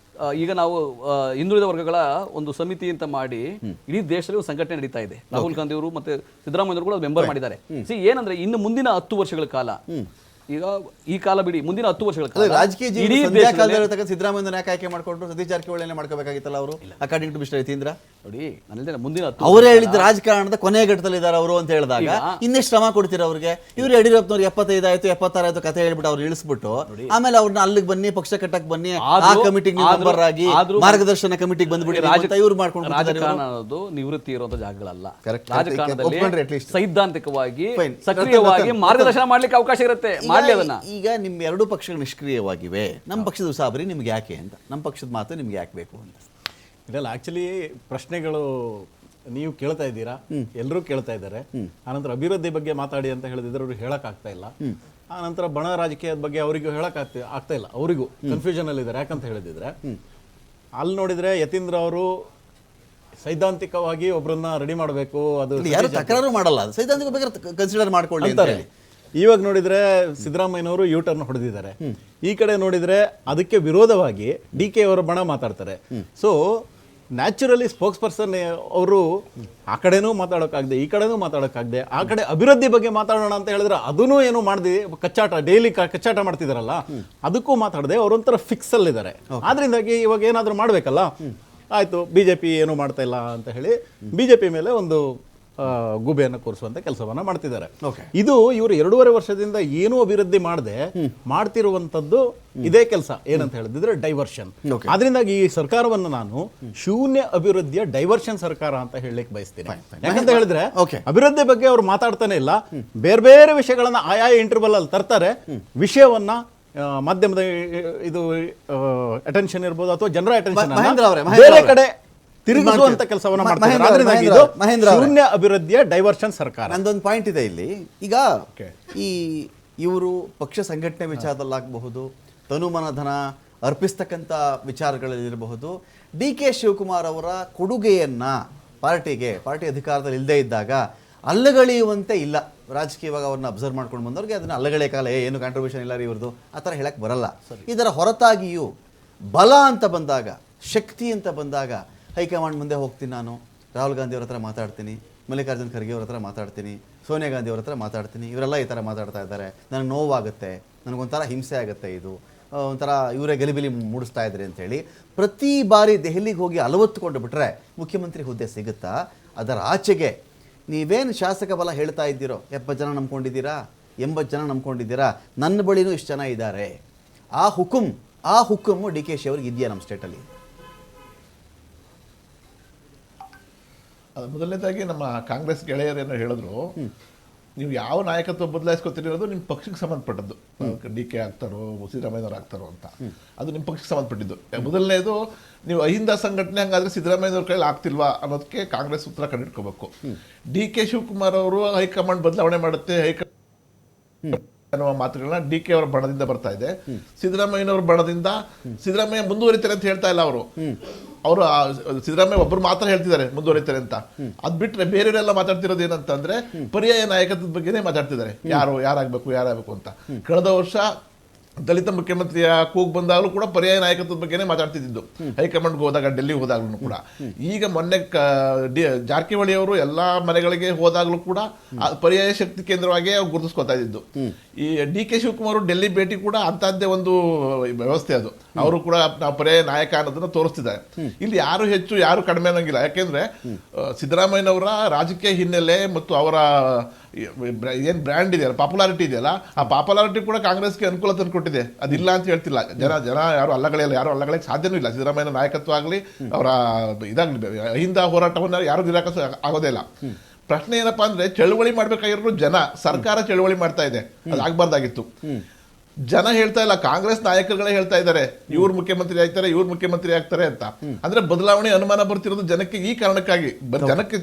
ಈಗ ನಾವು ಹಿಂದುಳಿದ ವರ್ಗಗಳ ಒಂದು ಸಮಿತಿ ಅಂತ ಮಾಡಿ ಇಡೀ ದೇಶದಲ್ಲಿ ಸಂಘಟನೆ ನಡೀತಾ ಇದೆ. ರಾಹುಲ್ ಗಾಂಧಿ ಅವರು ಮತ್ತೆ ಸಿದ್ದರಾಮಯ್ಯ ಅವರು ಕೂಡ ಮೆಂಬರ್ ಮಾಡಿದ್ದಾರೆ. ಏನಂದ್ರೆ ಇನ್ನು ಮುಂದಿನ 10 ವರ್ಷಗಳ ಕಾಲ ಈಗ ಈ ಕಾಲ ಬಿಡಿ, ಮುಂದಿನ 10 ವರ್ಷಗಳ ಅಲ್ಲ, ಕಾಲ ರಾಜಕೀಯ ಇಡೀ ಜೀವನ ಸಂಧ್ಯಾ ದೇಶದಲ್ಲಿ- ಕಾಲದಲ್ಲಿರ್ತಕ್ಕಂಥ ಸಿದ್ದರಾಮಯ್ಯ ಯಾಕೆ ಆಯ್ಕೆ ಮಾಡ್ಕೊಂಡ್ರು? ಸತೀಶ್ ಜಾರಕಿಹೊಳಿ ಮಾಡ್ಕೋಬೇಕಾಗಿತ್ತಲ್ಲ ಅವರು, ಅಕಾರ್ಡಿಂಗ್ ಟು ಮಿಸ್ಟರ್ ಯತೀಂದ್ರ. ನೋಡಿ ನಾನು ಹೇಳ್ತೇನೆ, ಮುಂದಿನ 10 ಅವರೇ ಹೇಳಿದ್ದು ರಾಜಕಾರಣದ ಕೊನೆ ಘಟ್ಟದಲ್ಲಿ ಇದ್ದಾರೆ ಅವರು ಅಂತ ಹೇಳಿದಾಗ ಇನ್ನೆಷ್ಟು ಶ್ರಮ ಕೊಡ್ತೀರ ಅವ್ರಿಗೆ? ಇವ್ರು ಯಡಿಯೂರಪ್ಪನವ್ರು 75 ಆಯ್ತು 76 ಆಯ್ತು ಕತೆ ಹೇಳ್ಬಿಟ್ಟು ಅವ್ರು ಇಳಿಸ್ಬಿಟ್ಟು ಆಮೇಲೆ ಅವ್ರನ್ನ ಅಲ್ಲಿಗೆ ಬನ್ನಿ, ಪಕ್ಷ ಕಟ್ಟಕ್ ಬನ್ನಿ, ಆ ಕಮಿಟಿಗೆ ಮೆಂಬರ್ ಆಗಿ ಮಾರ್ಗದರ್ಶನ ಕಮಿಟಿಗೆ ಬಂದ್ಬಿಡಿ ಅಂತ ಇವ್ರು ಮಾಡ್ಕೊಂಡು ರಾಜಕಾರಣ ಅನ್ನೋದು ನಿವೃತ್ತಿ ಇರುವಂತ ಜಾಗಗಳಲ್ಲ. Correct. ರಾಜಕಾರಣದಲ್ಲಿ ಒಪ್ಕೊಂಡ್ರೆ at least. ಸೈದ್ಧಾಂತಿಕವಾಗಿ Fine. ಸಕ್ರಿಯವಾಗಿ ಮಾರ್ಗದರ್ಶನ ಮಾಡ್ಲಿಕ್ಕೆ ಅವಕಾಶ ಇರುತ್ತೆ, ಮಾಡ್ಲಿ ಅದನ್ನ. ಈಗ ನಿಮ್ಮ ಎರಡು ಪಕ್ಷಗಳು ನಿಷ್ಕ್ರಿಯವಾಗಿವೆ, ನಮ್ಮ ಪಕ್ಷದ ಉಸಾಬರಿ ನಿಮ್ಗೆ ಯಾಕೆ ಅಂತ, ನಮ್ಮ ಪಕ್ಷದ ಮಾತು ನಿಮ್ಗೆ ಯಾಕೆ ಬೇಕು ಅಂತ. ಇದೆಲ್ಲ ಆಕ್ಚುಲಿ ಪ್ರಶ್ನೆಗಳು ನೀವು ಕೇಳ್ತಾ ಇದ್ದೀರಾ, ಎಲ್ಲರೂ ಕೇಳ್ತಾ ಇದ್ದಾರೆ. ಆನಂತರ ಅಭಿವೃದ್ಧಿ ಬಗ್ಗೆ ಮಾತಾಡಿ ಅಂತ ಹೇಳಿದ್ರೆ ಅವ್ರಿಗೆ ಹೇಳಕ್ ಆಗ್ತಾ ಇಲ್ಲ. ಆನಂತರ ಬಣ ರಾಜಕೀಯದ ಬಗ್ಗೆ ಅವರಿಗೂ ಹೇಳಕ್ ಆಗ್ತಾ ಇಲ್ಲ, ಅವರಿಗೂ ಕನ್ಫ್ಯೂಷನ್ ಅಲ್ಲಿ ಇದ್ದಾರೆ. ಯಾಕಂತ ಹೇಳಿದ್ರೆ ಅಲ್ಲಿ ನೋಡಿದ್ರೆ ಯತೀಂದ್ರ ಅವರು ಸೈದ್ಧಾಂತಿಕವಾಗಿ ಒಬ್ಬರನ್ನ ರೆಡಿ ಮಾಡಬೇಕು, ಅದು ಇಲ್ಲಿ ಯಾರು ತಕರಾರು ಮಾಡಲ್ಲ, ಅದು ಸೈದ್ಧಾಂತಿಕ ಬೇಕಾದ್ರೆ ಕನ್ಸಿಡರ್ ಮಾಡ್ಕೊಳ್ಳಿ ಅಂತ ಅಂತಾರೆ. ಹೇಳಿ. ಇವಾಗ ನೋಡಿದ್ರೆ ಸಿದ್ದರಾಮಯ್ಯನವರು ಯೂ ಟರ್ನ್ ಹೊಡೆದಿದ್ದಾರೆ. ಈ ಕಡೆ ನೋಡಿದ್ರೆ ಅದಕ್ಕೆ ವಿರೋಧವಾಗಿ DK ಅವರ ಬಣ ಮಾತಾಡ್ತಾರೆ. ಸೊ ನ್ಯಾಚುರಲಿ ಸ್ಪೋಕ್ಸ್ ಪರ್ಸನ್ ಅವರು ಆ ಕಡೆನೂ ಮಾತಾಡೋಕ್ಕಾಗದೆ, ಈ ಕಡೆನೂ ಮಾತಾಡೋಕ್ಕಾಗದೆ, ಆ ಕಡೆ ಅಭಿವೃದ್ಧಿ ಬಗ್ಗೆ ಮಾತಾಡೋಣ ಅಂತ ಹೇಳಿದ್ರೆ ಅದನ್ನೂ ಏನು ಮಾಡದೆ ಕಚ್ಚಾಟ, ಡೈಲಿ ಕಚ್ಚಾಟ ಮಾಡ್ತಿದಾರಲ್ಲ, ಅದಕ್ಕೂ ಮಾತಾಡದೆ ಅವರೊಂಥರ ಫಿಕ್ಸ್ ಅಲ್ಲಿದ್ದಾರೆ. ಆದ್ರಿಂದಾಗಿ ಇವಾಗ ಏನಾದರೂ ಮಾಡಬೇಕಲ್ಲ, ಆಯ್ತು BJP ಏನೂ ಮಾಡ್ತಾ ಇಲ್ಲ ಅಂತ ಹೇಳಿ BJP ಮೇಲೆ ಒಂದು ಗುಬೆಯನ್ನು ಕೂರಿಸುವಂತ ಕೆಲಸವನ್ನ ಮಾಡ್ತಿದ್ದಾರೆ. ಇದು ಇವರು 2.5 ವರ್ಷದಿಂದ ಏನೂ ಅಭಿವೃದ್ಧಿ ಮಾಡದೆ ಮಾಡ್ತಿರುವಂತದ್ದು ಇದೇ ಕೆಲಸ. ಏನಂತ ಹೇಳಿದ್ರೆ ಡೈವರ್ಷನ್. ಅದರಿಂದಾಗಿ ಈ ಸರ್ಕಾರವನ್ನು ನಾನು ಶೂನ್ಯ ಅಭಿವೃದ್ಧಿಯ ಡೈವರ್ಷನ್ ಸರ್ಕಾರ ಅಂತ ಹೇಳಲಿಕ್ಕೆ ಬಯಸ್ತೀನಿ. ಯಾಕಂತ ಹೇಳಿದ್ರೆ ಅಭಿವೃದ್ಧಿ ಬಗ್ಗೆ ಅವ್ರು ಮಾತಾಡ್ತಾನೆ ಇಲ್ಲ, ಬೇರೆ ಬೇರೆ ವಿಷಯಗಳನ್ನ ಆಯಾ ಇಂಟರ್ವಲ್ ಅಲ್ಲಿ ತರ್ತಾರೆ. ವಿಷಯವನ್ನ ಮಾಧ್ಯಮದ ಇದು ಅಟೆನ್ಷನ್ ಇರ್ಬೋದು ಅಥವಾ ಜನರ ಅಟೆನ್ಷನ್ ಬೇರೆ ಕಡೆ ತಿರುಗಿಸುವಂತ ಕೆಲಸವನ್ನ ಮಾಡ್ತಾರೆ. ಅದರಿಂದಾಗಿ ಇದು ಶೂನ್ಯ ಅಭಿವೃದ್ಧಿಯ ಡೈವರ್ಷನ್ ಸರ್ಕಾರ. ನಂದೊಂದು ಪಾಯಿಂಟ್ ಇದೆ ಇಲ್ಲಿ. ಈಗ ಈ ಇವರು ಪಕ್ಷ ಸಂಘಟನೆ ವಿಚಾರದಲ್ಲಾಗಬಹುದು, ತನುಮನ ಧನ ಅರ್ಪಿಸ್ತಕ್ಕಂಥ ವಿಚಾರಗಳಲ್ಲಿರಬಹುದು, DK ಶಿವಕುಮಾರ್ ಅವರ ಕೊಡುಗೆಯನ್ನ ಪಾರ್ಟಿ ಅಧಿಕಾರದಲ್ಲಿ ಇಲ್ಲದೆ ಇದ್ದಾಗ ಅಲ್ಲಗಳೆಯುವಂತೆ ಇಲ್ಲ. ರಾಜಕೀಯವಾಗಿ ಅವ್ರನ್ನ ಅಬ್ಸರ್ವ್ ಮಾಡ್ಕೊಂಡು ಬಂದವ್ರಿಗೆ ಅದನ್ನ ಅಲ್ಲಗಳೆ ಕಾಲ ಏನು ಕಾಂಟ್ರಿಬ್ಯೂಷನ್ ಇಲ್ಲ ರೀ ಇವ್ರದ್ದು ಆ ಥರ ಹೇಳಕ್ಕೆ ಬರಲ್ಲ. ಇದರ ಹೊರತಾಗಿಯೂ ಬಲ ಅಂತ ಬಂದಾಗ, ಶಕ್ತಿ ಅಂತ ಬಂದಾಗ ಹೈಕಮಾಂಡ್ ಮುಂದೆ ಹೋಗ್ತೀನಿ, ನಾನು ರಾಹುಲ್ ಗಾಂಧಿ ಅವ್ರ ಹತ್ರ ಮಾತಾಡ್ತೀನಿ, ಮಲ್ಲಿಕಾರ್ಜುನ್ ಖರ್ಗೆ ಅವ್ರ ಹತ್ರ ಮಾತಾಡ್ತೀನಿ, ಸೋನಿಯಾ ಗಾಂಧಿ ಅವ್ರ ಹತ್ರ ಮಾತಾಡ್ತೀನಿ, ಇವರೆಲ್ಲ ಈ ಥರ ಮಾತಾಡ್ತಾ ಇದ್ದಾರೆ, ನನಗೆ ನೋವಾಗುತ್ತೆ, ನನಗೊಂಥರ ಹಿಂಸೆ ಆಗುತ್ತೆ, ಇದು ಒಂಥರ ಇವರೇ ಗಲಿಬಿಲಿ ಮೂಡಿಸ್ತಾ ಇದ್ದಾರೆ ಅಂಥೇಳಿ ಪ್ರತಿ ಬಾರಿ ದೆಹಲಿಗೆ ಹೋಗಿ ಅಲವತ್ತುಕೊಂಡು ಬಿಟ್ರೆ ಮುಖ್ಯಮಂತ್ರಿ ಹುದ್ದೆ ಸಿಗುತ್ತಾ? ಅದರ ಆಚೆಗೆ ನೀವೇನು ಶಾಸಕ ಬಲ ಹೇಳ್ತಾ ಇದ್ದೀರೋ, 70 ಜನ ನಂಬ್ಕೊಂಡಿದ್ದೀರಾ, 80 ಜನ ನಂಬ್ಕೊಂಡಿದ್ದೀರಾ, ನನ್ನ ಬಳಿನೂ ಇಷ್ಟು ಜನ ಇದ್ದಾರೆ, ಆ ಹುಕುಮ್ಮು DK ಅವ್ರಿಗೆ ಇದೆಯಾ ನಮ್ಮ ಸ್ಟೇಟಲ್ಲಿ? ಮೊದಲನೇದಾಗಿ ನಮ್ಮ ಕಾಂಗ್ರೆಸ್ ಗೆಳೆಯರೇನೋ ಹೇಳಿದ್ರು, ನೀವು ಯಾವ ನಾಯಕತ್ವ ಬದಲಾಯಿಸ್ಕೊತೀರಿ ಅನ್ನೋದು ನಿಮ್ಮ ಪಕ್ಷಕ್ಕೆ ಸಂಬಂಧಪಟ್ಟದ್ದು. DK ಆಗ್ತಾರೋ ಸಿದ್ದರಾಮಯ್ಯನವ್ರು ಆಗ್ತಾರೋ ಅಂತ, ಅದು ನಿಮ್ಮ ಪಕ್ಷಕ್ಕೆ ಸಂಬಂಧಪಟ್ಟಿದ್ದು. ಮೊದಲನೇದು, ನೀವು ಅಹಿಂದ ಸಂಘಟನೆ ಹಂಗಾದ್ರೆ ಸಿದ್ದರಾಮಯ್ಯನವ್ರ ಕೈಲಿ ಆಗ್ತಿಲ್ವಾ ಅನ್ನೋದಕ್ಕೆ ಕಾಂಗ್ರೆಸ್ ಉತ್ತರ ಕಂಡಿಡ್ಕೋಬೇಕು. DK ಶಿವಕುಮಾರ್ ಅವರು ಹೈಕಮಾಂಡ್ ಬದಲಾವಣೆ ಮಾಡುತ್ತೆ ಅನ್ನುವ ಮಾತುಗಳನ್ನ DK ಅವರ ಬಣದಿಂದ ಬರ್ತಾ ಇದೆ. ಸಿದ್ದರಾಮಯ್ಯನವ್ರ ಬಣದಿಂದ ಸಿದ್ದರಾಮಯ್ಯ ಮುಂದುವರಿತಾರೆ ಅಂತ ಹೇಳ್ತಾ ಇಲ್ಲ ಅವರು ಸಿದ್ದರಾಮಯ್ಯ ಒಬ್ಬರು ಮಾತ್ರ ಹೇಳ್ತಿದ್ದಾರೆ ಮುಂದುವರಿತಾರೆ ಅಂತ. ಅದ್ ಬಿಟ್ರೆ ಬೇರೆಯವರೆಲ್ಲ ಮಾತಾಡ್ತಿರೋದು ಏನಂತಂದ್ರೆ ಪರ್ಯಾಯ ನಾಯಕತ್ವದ ಬಗ್ಗೆನೇ ಮಾತಾಡ್ತಿದ್ದಾರೆ, ಯಾರಾಗಬೇಕು ಅಂತ. ಕಳೆದ ವರ್ಷ ದಲಿತ ಮುಖ್ಯಮಂತ್ರಿಯ ಕೂಗ್ ಬಂದಾಗಲೂ ಕೂಡ ಪರ್ಯಾಯ ನಾಯಕತ್ವದ ಬಗ್ಗೆನೇ ಮಾತಾಡ್ತಿದ್ದು, ಹೈಕಮಾಂಡ್ಗೆ ಹೋದಾಗ, ಡೆಲ್ಲಿಗೆ ಹೋದಾಗ್ಲೂ ಕೂಡ. ಈಗ ಮೊನ್ನೆ ಜಾರಕಿಹೊಳಿ ಅವರು ಎಲ್ಲಾ ಮನೆಗಳಿಗೆ ಹೋದಾಗ್ಲೂ ಕೂಡ ಪರ್ಯಾಯ ಶಕ್ತಿ ಕೇಂದ್ರವಾಗಿ ಗುರುತಿಸ್ಕೊತಾ ಇದ್ದು. ಈ DK ಶಿವಕುಮಾರ್ ಡೆಲ್ಲಿ ಭೇಟಿ ಕೂಡ ಅಂತದ್ದೇ ಒಂದು ವ್ಯವಸ್ಥೆ, ಅದು ಅವರು ಕೂಡ ನಾವು ಪರ್ಯಾಯ ನಾಯಕ ಅನ್ನೋದನ್ನ ತೋರಿಸ್ತಿದ್ದಾರೆ. ಇಲ್ಲಿ ಯಾರು ಹೆಚ್ಚು ಯಾರು ಕಡಿಮೆ ಅನ್ನೋಂಗಿಲ್ಲ. ಯಾಕೆಂದ್ರೆ ಸಿದ್ದರಾಮಯ್ಯನವರ ರಾಜಕೀಯ ಹಿನ್ನೆಲೆ ಮತ್ತು ಅವರ ಏನ್ ಬ್ರ್ಯಾಂಡ್ ಇದೆಯಲ್ಲ, ಪಾಪ್ಯುಲಾರಿಟಿ ಇದೆಯಲ್ಲ, ಆ ಪಾಪ್ಯುಲಾರಿಟಿ ಕೂಡ ಕಾಂಗ್ರೆಸ್ಗೆ ಅನುಕೂಲ ತಂದುಕೊಟ್ಟಿದೆ. ಅದಿಲ್ಲ ಅಂತ ಹೇಳ್ತಿಲ್ಲ. ಜನ ಯಾರು ಅಲ್ಲಗಳಿಗೆ ಸಾಧ್ಯನೂ ಇಲ್ಲ. ಸಿದ್ದರಾಮಯ್ಯನ ನಾಯಕತ್ವ ಆಗಲಿ, ಅವರ ಇದಾಗ್ಲಿ, ಅಹಿಂದ ಹೋರಾಟವನ್ನ ಯಾರು ನಿರಾಕರಿಸ ಆಗೋದೇ ಇಲ್ಲ. ಪ್ರಶ್ನೆ ಏನಪ್ಪಾ ಅಂದ್ರೆ, ಚಳುವಳಿ ಮಾಡ್ಬೇಕಾಗಿರೋ ಜನ, ಸರ್ಕಾರ ಚಳುವಳಿ ಮಾಡ್ತಾ ಇದೆ, ಅದಾಗಬಾರ್ದಾಗಿತ್ತು. ಜನ ಹೇಳ್ತಾ ಇಲ್ಲ, ಕಾಂಗ್ರೆಸ್ ನಾಯಕರುಗಳೇ ಹೇಳ್ತಾ ಇದ್ದಾರೆ ಇವ್ರು ಮುಖ್ಯಮಂತ್ರಿ ಆಗ್ತಾರೆ ಅಂತ. ಅಂದ್ರೆ ಬದಲಾವಣೆ ಅನುಮಾನ ಬರ್ತಿರೋದು ಜನಕ್ಕೆ ಈ ಕಾರಣಕ್ಕಾಗಿ. ಜನಕ್ಕೆ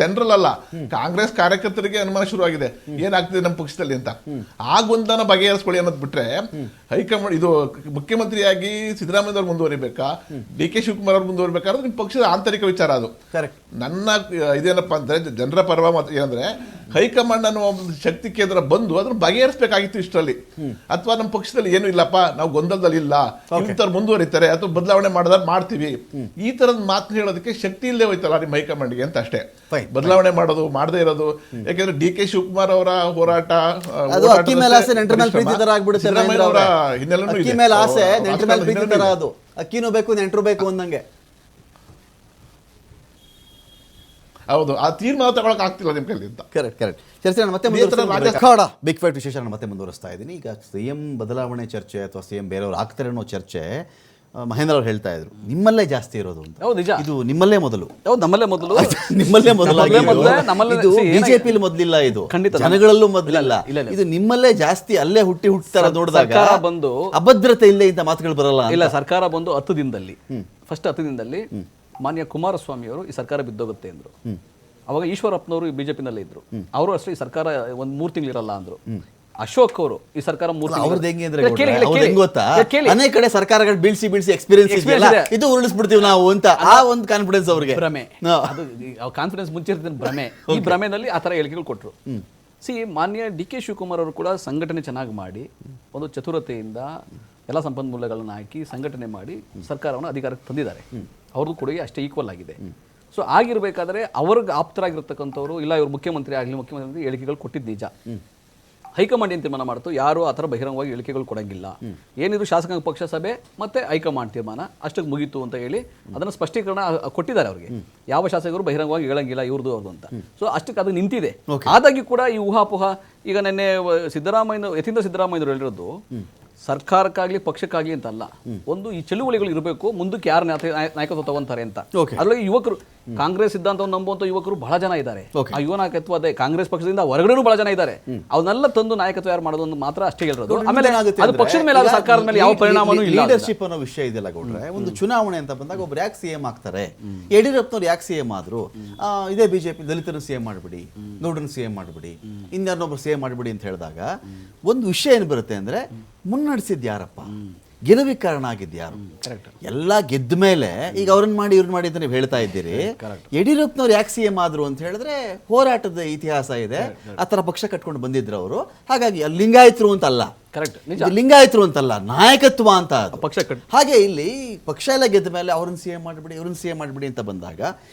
ಜನರಲ್ ಅಲ್ಲ, ಕಾಂಗ್ರೆಸ್ ಕಾರ್ಯಕರ್ತರಿಗೆ ಅನುಮಾನ ಶುರುವಾಗಿದೆ ಏನಾಗ್ತಿದೆ ನಮ್ಮ ಪಕ್ಷದಲ್ಲಿ ಅಂತ. ಆ ಗೊಂದನ ಬಗೆಹರಿಸ್ಕೊಳ್ಳಿ ಅನ್ನೋದು ಬಿಟ್ರೆ, ಹೈಕಮಾಂಡ್ ಇದು ಮುಖ್ಯಮಂತ್ರಿಯಾಗಿ ಸಿದ್ದರಾಮಯ್ಯ ಅವ್ರು ಮುಂದುವರಿಬೇಕಾ, DK ಶಿವಕುಮಾರ್ ಅವ್ರು ಮುಂದುವರಿಬೇಕಾದ್ರೆ ನಿಮ್ಮ ಪಕ್ಷದ ಆಂತರಿಕ ವಿಚಾರ ಅದು. ನನ್ನ ಇದೇನಪ್ಪಾ ಅಂದ್ರೆ, ಜನರ ಪರವಾಗಿ ಏನಂದ್ರೆ, ಹೈಕಮಾಂಡ್ ಅನ್ನೋ ಒಂದು ಶಕ್ತಿ ಕೇಂದ್ರ ಬಂದು ಅದನ್ನ ಬಗೆಹರಿಸಬೇಕಾಗಿತ್ತು ಇಷ್ಟರಲ್ಲಿ. ಅಥವಾ ನಮ್ಮ ಪಕ್ಷದಲ್ಲಿ ಏನು ಇಲ್ಲಪ್ಪ, ನಾವು ಗೊಂದಲದಲ್ಲಿ ಇಲ್ಲ, ಇಂಥವ್ರು ಮುಂದುವರಿತಾರೆ ಅಥವಾ ಬದಲಾವಣೆ ಮಾಡಿದ್ರೆ ಮಾಡ್ತೀವಿ, ಈ ತರದ ಮಾತು ಹೇಳೋದಕ್ಕೆ ಶಕ್ತಿ ಇಲ್ಲದೆ ಹೋಯ್ತಲ್ಲ ನಿಮ್ಮ ಹೈಕಮಾಂಡ್ಗೆ ಅಂತ ಅಷ್ಟೇ. ಬದಲಾವಣೆ ಮಾಡೋದು ಮಾಡದೇ ಇರೋದು. ಯಾಕೆಂದ್ರೆ ಡಿ ಕೆ ಶಿವಕುಮಾರ್ ಅವರ ಹೋರಾಟ ಅಕ್ಕಿ ಮೇಲೆ ಆಸೆ ನೆಂಟರ ಮೇಲೆ ಪ್ರೀತಿ ತರ ಆಗ್ಬಿಡುತ್ತೆ. ಅಕ್ಕಿ ಮೇಲೆ ಆಸೆ ನೆಂಟರ ಮೇಲೆ ಪ್ರೀತಿ ತರ, ಅದು ಅಕ್ಕಿನೂ ಬೇಕು ನೆಂಟರು ಬೇಕು ಅಂದಂಗೆ. ಹೌದು, ಆ ತೀರ್ಮಾನ ತಗೊಳಕ್ ಆಗ್ತಿಲ್ಲ ನಿಮ್ ಕೈಲಿ ಅಂತ. ಕರೆಕ್ಟ್. ಚರ್ಚೆ ಮತ್ತೆ ಬಿಗ್ ಫೈಟ್ ವಿಶೇಷ ಮತ್ತೆ ಮುಂದುವರಿಸ್ತಾ ಇದ್ದೀನಿ. ಈಗ ಸಿಎಂ ಬದಲಾವಣೆ ಚರ್ಚೆ ಅಥವಾ ಸಿಎಂ ಬೇರೆಯವರು ಆಗ್ತಾರೆ ಅನ್ನೋ ಚರ್ಚೆ ಮಹೇಂದ್ರ ಅವ್ರು ಹೇಳ್ತಾ ಇದ್ರು ನಿಮ್ಮಲ್ಲೇ ಜಾಸ್ತಿ ಇರೋದು ಅಂತ. ಹೌದು, ನಿಜ. ಇದು ನಿಮ್ಮಲ್ಲೇ ಮೊದಲು, ನಮ್ಮಲ್ಲೇ ಮೊದಲು, ನಿಮ್ಮಲ್ಲೇ ಮೊದಲು. ಬಿಜೆಪಿಲಿ ಮೊದಲಿಲ್ಲ, ಇದು ಜನಗಳಲ್ಲೂ ಮೊದಲಿಲ್ಲ, ಇದು ನಿಮ್ಮಲ್ಲೇ ಜಾಸ್ತಿ. ಅಲ್ಲೇ ಹುಟ್ಟಾರ ನೋಡಿದಾಗ ಬಂದು ಅಭದ್ರತೆ ಇಲ್ಲ ಇಂತ ಮಾತುಗಳು ಬರಲ್ಲ. ಇಲ್ಲ, ಸರ್ಕಾರ ಬಂದು 10 ದಿನದಲ್ಲಿ ಫಸ್ಟ್ 10 ದಿನದಲ್ಲಿ ಮಾನ್ಯ ಕುಮಾರಸ್ವಾಮಿ ಅವರು ಈ ಸರ್ಕಾರ ಬಿದ್ದೋಗುತ್ತೆ ಅಂದ್ರು. ಅವಾಗ ಈಶ್ವರಪ್ಪನವರು ಬಿಜೆಪಿನಲ್ಲೇ ಇದ್ರು, ಅವರು ಅಷ್ಟೇ ಈ ಸರ್ಕಾರ 1-3 ತಿಂಗಳಿರಲ್ಲ ಅಂದ್ರು. ಅಶೋಕ್ ಅವರು ಈ ಸರ್ಕಾರ 3 ಅವ್ರದ್ದು ಹೆಂಗೆ ಅಂದ್ರೆ ಗೊತ್ತಾ, ಅನೇಕ ಕಡೆ ಸರ್ಕಾರಗಳು ಬೀಳ್ಸಿ ಎಕ್ಸ್ಪೀರಿಯನ್ಸ್ ಇದು ಉರುಳಿಸ್ಬಿಡ್ತೀವಿ ನಾವು ಅಂತ ಆ ಒಂದು ಕಾನ್ಫಿಡೆನ್ಸ್ ಅವ್ರಿಗೆ, ಭ್ರಮೆ. ಅದು ಕಾನ್ಫಿಡೆನ್ಸ್ ಮುಂಚೆ ಇರ್ತೀನಿ ಭ್ರಮೆ. ಈ ಭ್ರಮೆನಲ್ಲಿ ಆ ತರ ಹೇಳಿಕೆಗಳು ಕೊಟ್ಟರು. ಮಾನ್ಯ ಡಿ ಕೆ ಶಿವಕುಮಾರ್ ಅವರು ಕೂಡ ಸಂಘಟನೆ ಚೆನ್ನಾಗಿ ಮಾಡಿ ಒಂದು ಚತುರತೆಯಿಂದ ಎಲ್ಲ ಸಂಪನ್ಮೂಲಗಳನ್ನು ಹಾಕಿ ಸಂಘಟನೆ ಮಾಡಿ ಸರ್ಕಾರವನ್ನು ಅಧಿಕಾರಕ್ಕೆ ತಂದಿದ್ದಾರೆ. ಅವ್ರದ್ದು ಕೊಡುಗೆ ಅಷ್ಟೇ ಈಕ್ವಲ್ ಆಗಿದೆ. ಸೊ ಆಗಿರ್ಬೇಕಾದ್ರೆ ಅವ್ರಿಗೆ ಆಪ್ತರಾಗಿರ್ತಕ್ಕಂಥವ್ರು ಇಲ್ಲ ಇವ್ರು ಮುಖ್ಯಮಂತ್ರಿ ಆಗಲಿ, ಮುಖ್ಯಮಂತ್ರಿ ಹೇಳಿಕೆಗಳು ಕೊಟ್ಟಿದ್ದು ನಿಜ. ಹೈಕಮಾಂಡ್ ಏನು ತೀರ್ಮಾನ ಮಾಡ್ತು, ಯಾರು ಆ ಥರ ಬಹಿರಂಗವಾಗಿ ಹೇಳಿಕೆಗಳು ಕೊಡಂಗಿಲ್ಲ, ಏನಿದ್ರು ಶಾಸಕಾಂಗ ಪಕ್ಷ ಸಭೆ ಮತ್ತೆ ಹೈಕಮಾಂಡ್ ತೀರ್ಮಾನ ಅಷ್ಟಕ್ಕೆ ಮುಗೀತು ಅಂತ ಹೇಳಿ ಅದನ್ನು ಸ್ಪಷ್ಟೀಕರಣ ಕೊಟ್ಟಿದ್ದಾರೆ ಅವ್ರಿಗೆ. ಯಾವ ಶಾಸಕರು ಬಹಿರಂಗವಾಗಿ ಹೇಳಂಗಿಲ್ಲ ಇವ್ರದ್ದು ಅವ್ರದ್ದು ಅಂತ. ಸೊ ಅಷ್ಟಕ್ಕೆ ಅದು ನಿಂತಿದೆ. ಆದಾಗಿ ಕೂಡ ಈ ಊಹಾಪೋಹ ಈಗ ನಿನ್ನೆ ಯತೀಂದ್ರ ಸಿದ್ದರಾಮಯ್ಯವರು ಹೇಳಿರೋದು ಸರ್ಕಾರಕ್ಕಾಗ್ಲಿ ಪಕ್ಷಕ್ಕಾಗ್ಲಿ ಅಂತ ಅಲ್ಲ, ಒಂದು ಈ ಚಳುವಳಿಗಳು ಇರಬೇಕು, ಮುಂದಕ್ಕೆ ಯಾರು ನಾಯಕತ್ವ ತಗೊಂತಾರೆ ಅಂತ. ಅದರೊಳಗೆ ಯುವಕರು ಕಾಂಗ್ರೆಸ್ ಸಿದ್ಧಾಂತವನ್ನು ನಂಬುವಂತ ಯುವಕರು ಬಹಳ ಜನ ಇದ್ದಾರೆ. ಆ ಯುವ ನಾಯಕತ್ವ ಅದೇ ಕಾಂಗ್ರೆಸ್ ಪಕ್ಷದಿಂದ ಹೊರಗಡೆನೂ ಬಹಳ ಜನ ಇದ್ದಾರೆ. ಅವನ್ನೆಲ್ಲ ತಂದು ನಾಯಕತ್ವ ಯಾರು ಮಾಡೋದು ಮಾತ್ರ ಅಷ್ಟೇ ಹೇಳಿರೋದು. ಆಮೇಲೆ ಅದು ಪಕ್ಷದ ಮೇಲೆ ಸರ್ಕಾರದ ಮೇಲೆ ಯಾವ ಪರಿಣಾಮನೂ ಇಲ್ಲ. ಲೀಡರ್ಶಿಪ್ ಅನ್ನೋ ವಿಷಯ ಇದೆಲ್ಲ ಗೌಡ್ರೆ, ಒಂದು ಚುನಾವಣೆ ಅಂತ ಬಂದಾಗ ಒಬ್ರು ಯಾಕೆ ಸಿಎಂ ಆಗ್ತಾರೆ, ಯಡಿಯೂರಪ್ಪನವ್ರು ಯಾಕೆ ಸಿಎಂ ಆದ್ರು, ಇದೇ ಬಿಜೆಪಿ ದಲಿತರನ್ನು ಸಿಎಂ ಮಾಡ್ಬಿಡಿ, ಗೌಡ್ರನ್ನ ಸಿಎಂ ಮಾಡ್ಬಿಡಿ, ಇನ್ಯಾರನ್ನೊಬ್ರು ಸಿಎಂ ಮಾಡ್ಬಿಡಿ ಅಂತ ಹೇಳಿದಾಗ ಒಂದು ವಿಷಯ ಏನು ಬರುತ್ತೆ ಅಂದ್ರೆ ಮುನ್ನಡೆಸಿದ್ ಯಾರಪ್ಪ, ಗೆಲುವಿಗೆ ಕಾರಣ ಆಗಿದ್ದು ಯಾರು? ಎಲ್ಲ ಗೆದ್ದ ಮೇಲೆ ಈಗ ಅವ್ರನ್ನ ಮಾಡಿ ಇವ್ರನ್ನ ಮಾಡಿ ಅಂತ ನೀವು ಹೇಳ್ತಾ ಇದ್ದೀರಿ. ಯಡಿಯೂರಪ್ಪನವ್ರು ಯಾಕೆ ಸಿಎಂ ಆದ್ರು ಅಂತ ಹೇಳಿದ್ರೆ ಹೋರಾಟದ ಇತಿಹಾಸ ಇದೆ, ಆ ಥರ ಪಕ್ಷ ಕಟ್ಕೊಂಡು ಬಂದಿದ್ರು ಅವರು. ಹಾಗಾಗಿ ಲಿಂಗಾಯತರು ಅಂತಲ್ಲ, ಲಿಂಗಾಯತರು ಅಂತಲ್ಲ, ನಾಯಕತ್ವ ಅಂತ ಪಕ್ಷ. ಹಾಗೆ ಇಲ್ಲಿ ಪಕ್ಷ ಎಲ್ಲ ಗೆದ್ದ ಮೇಲೆ ಅವ್ರನ್ನ ಸಿಎಂ ಮಾಡಿಬಿಡಿ ಇವ್ರನ್ನ ಸಿಎಂ ಮಾಡಿಬಿಡಿ ಅಂತ ಬಂದಾಗ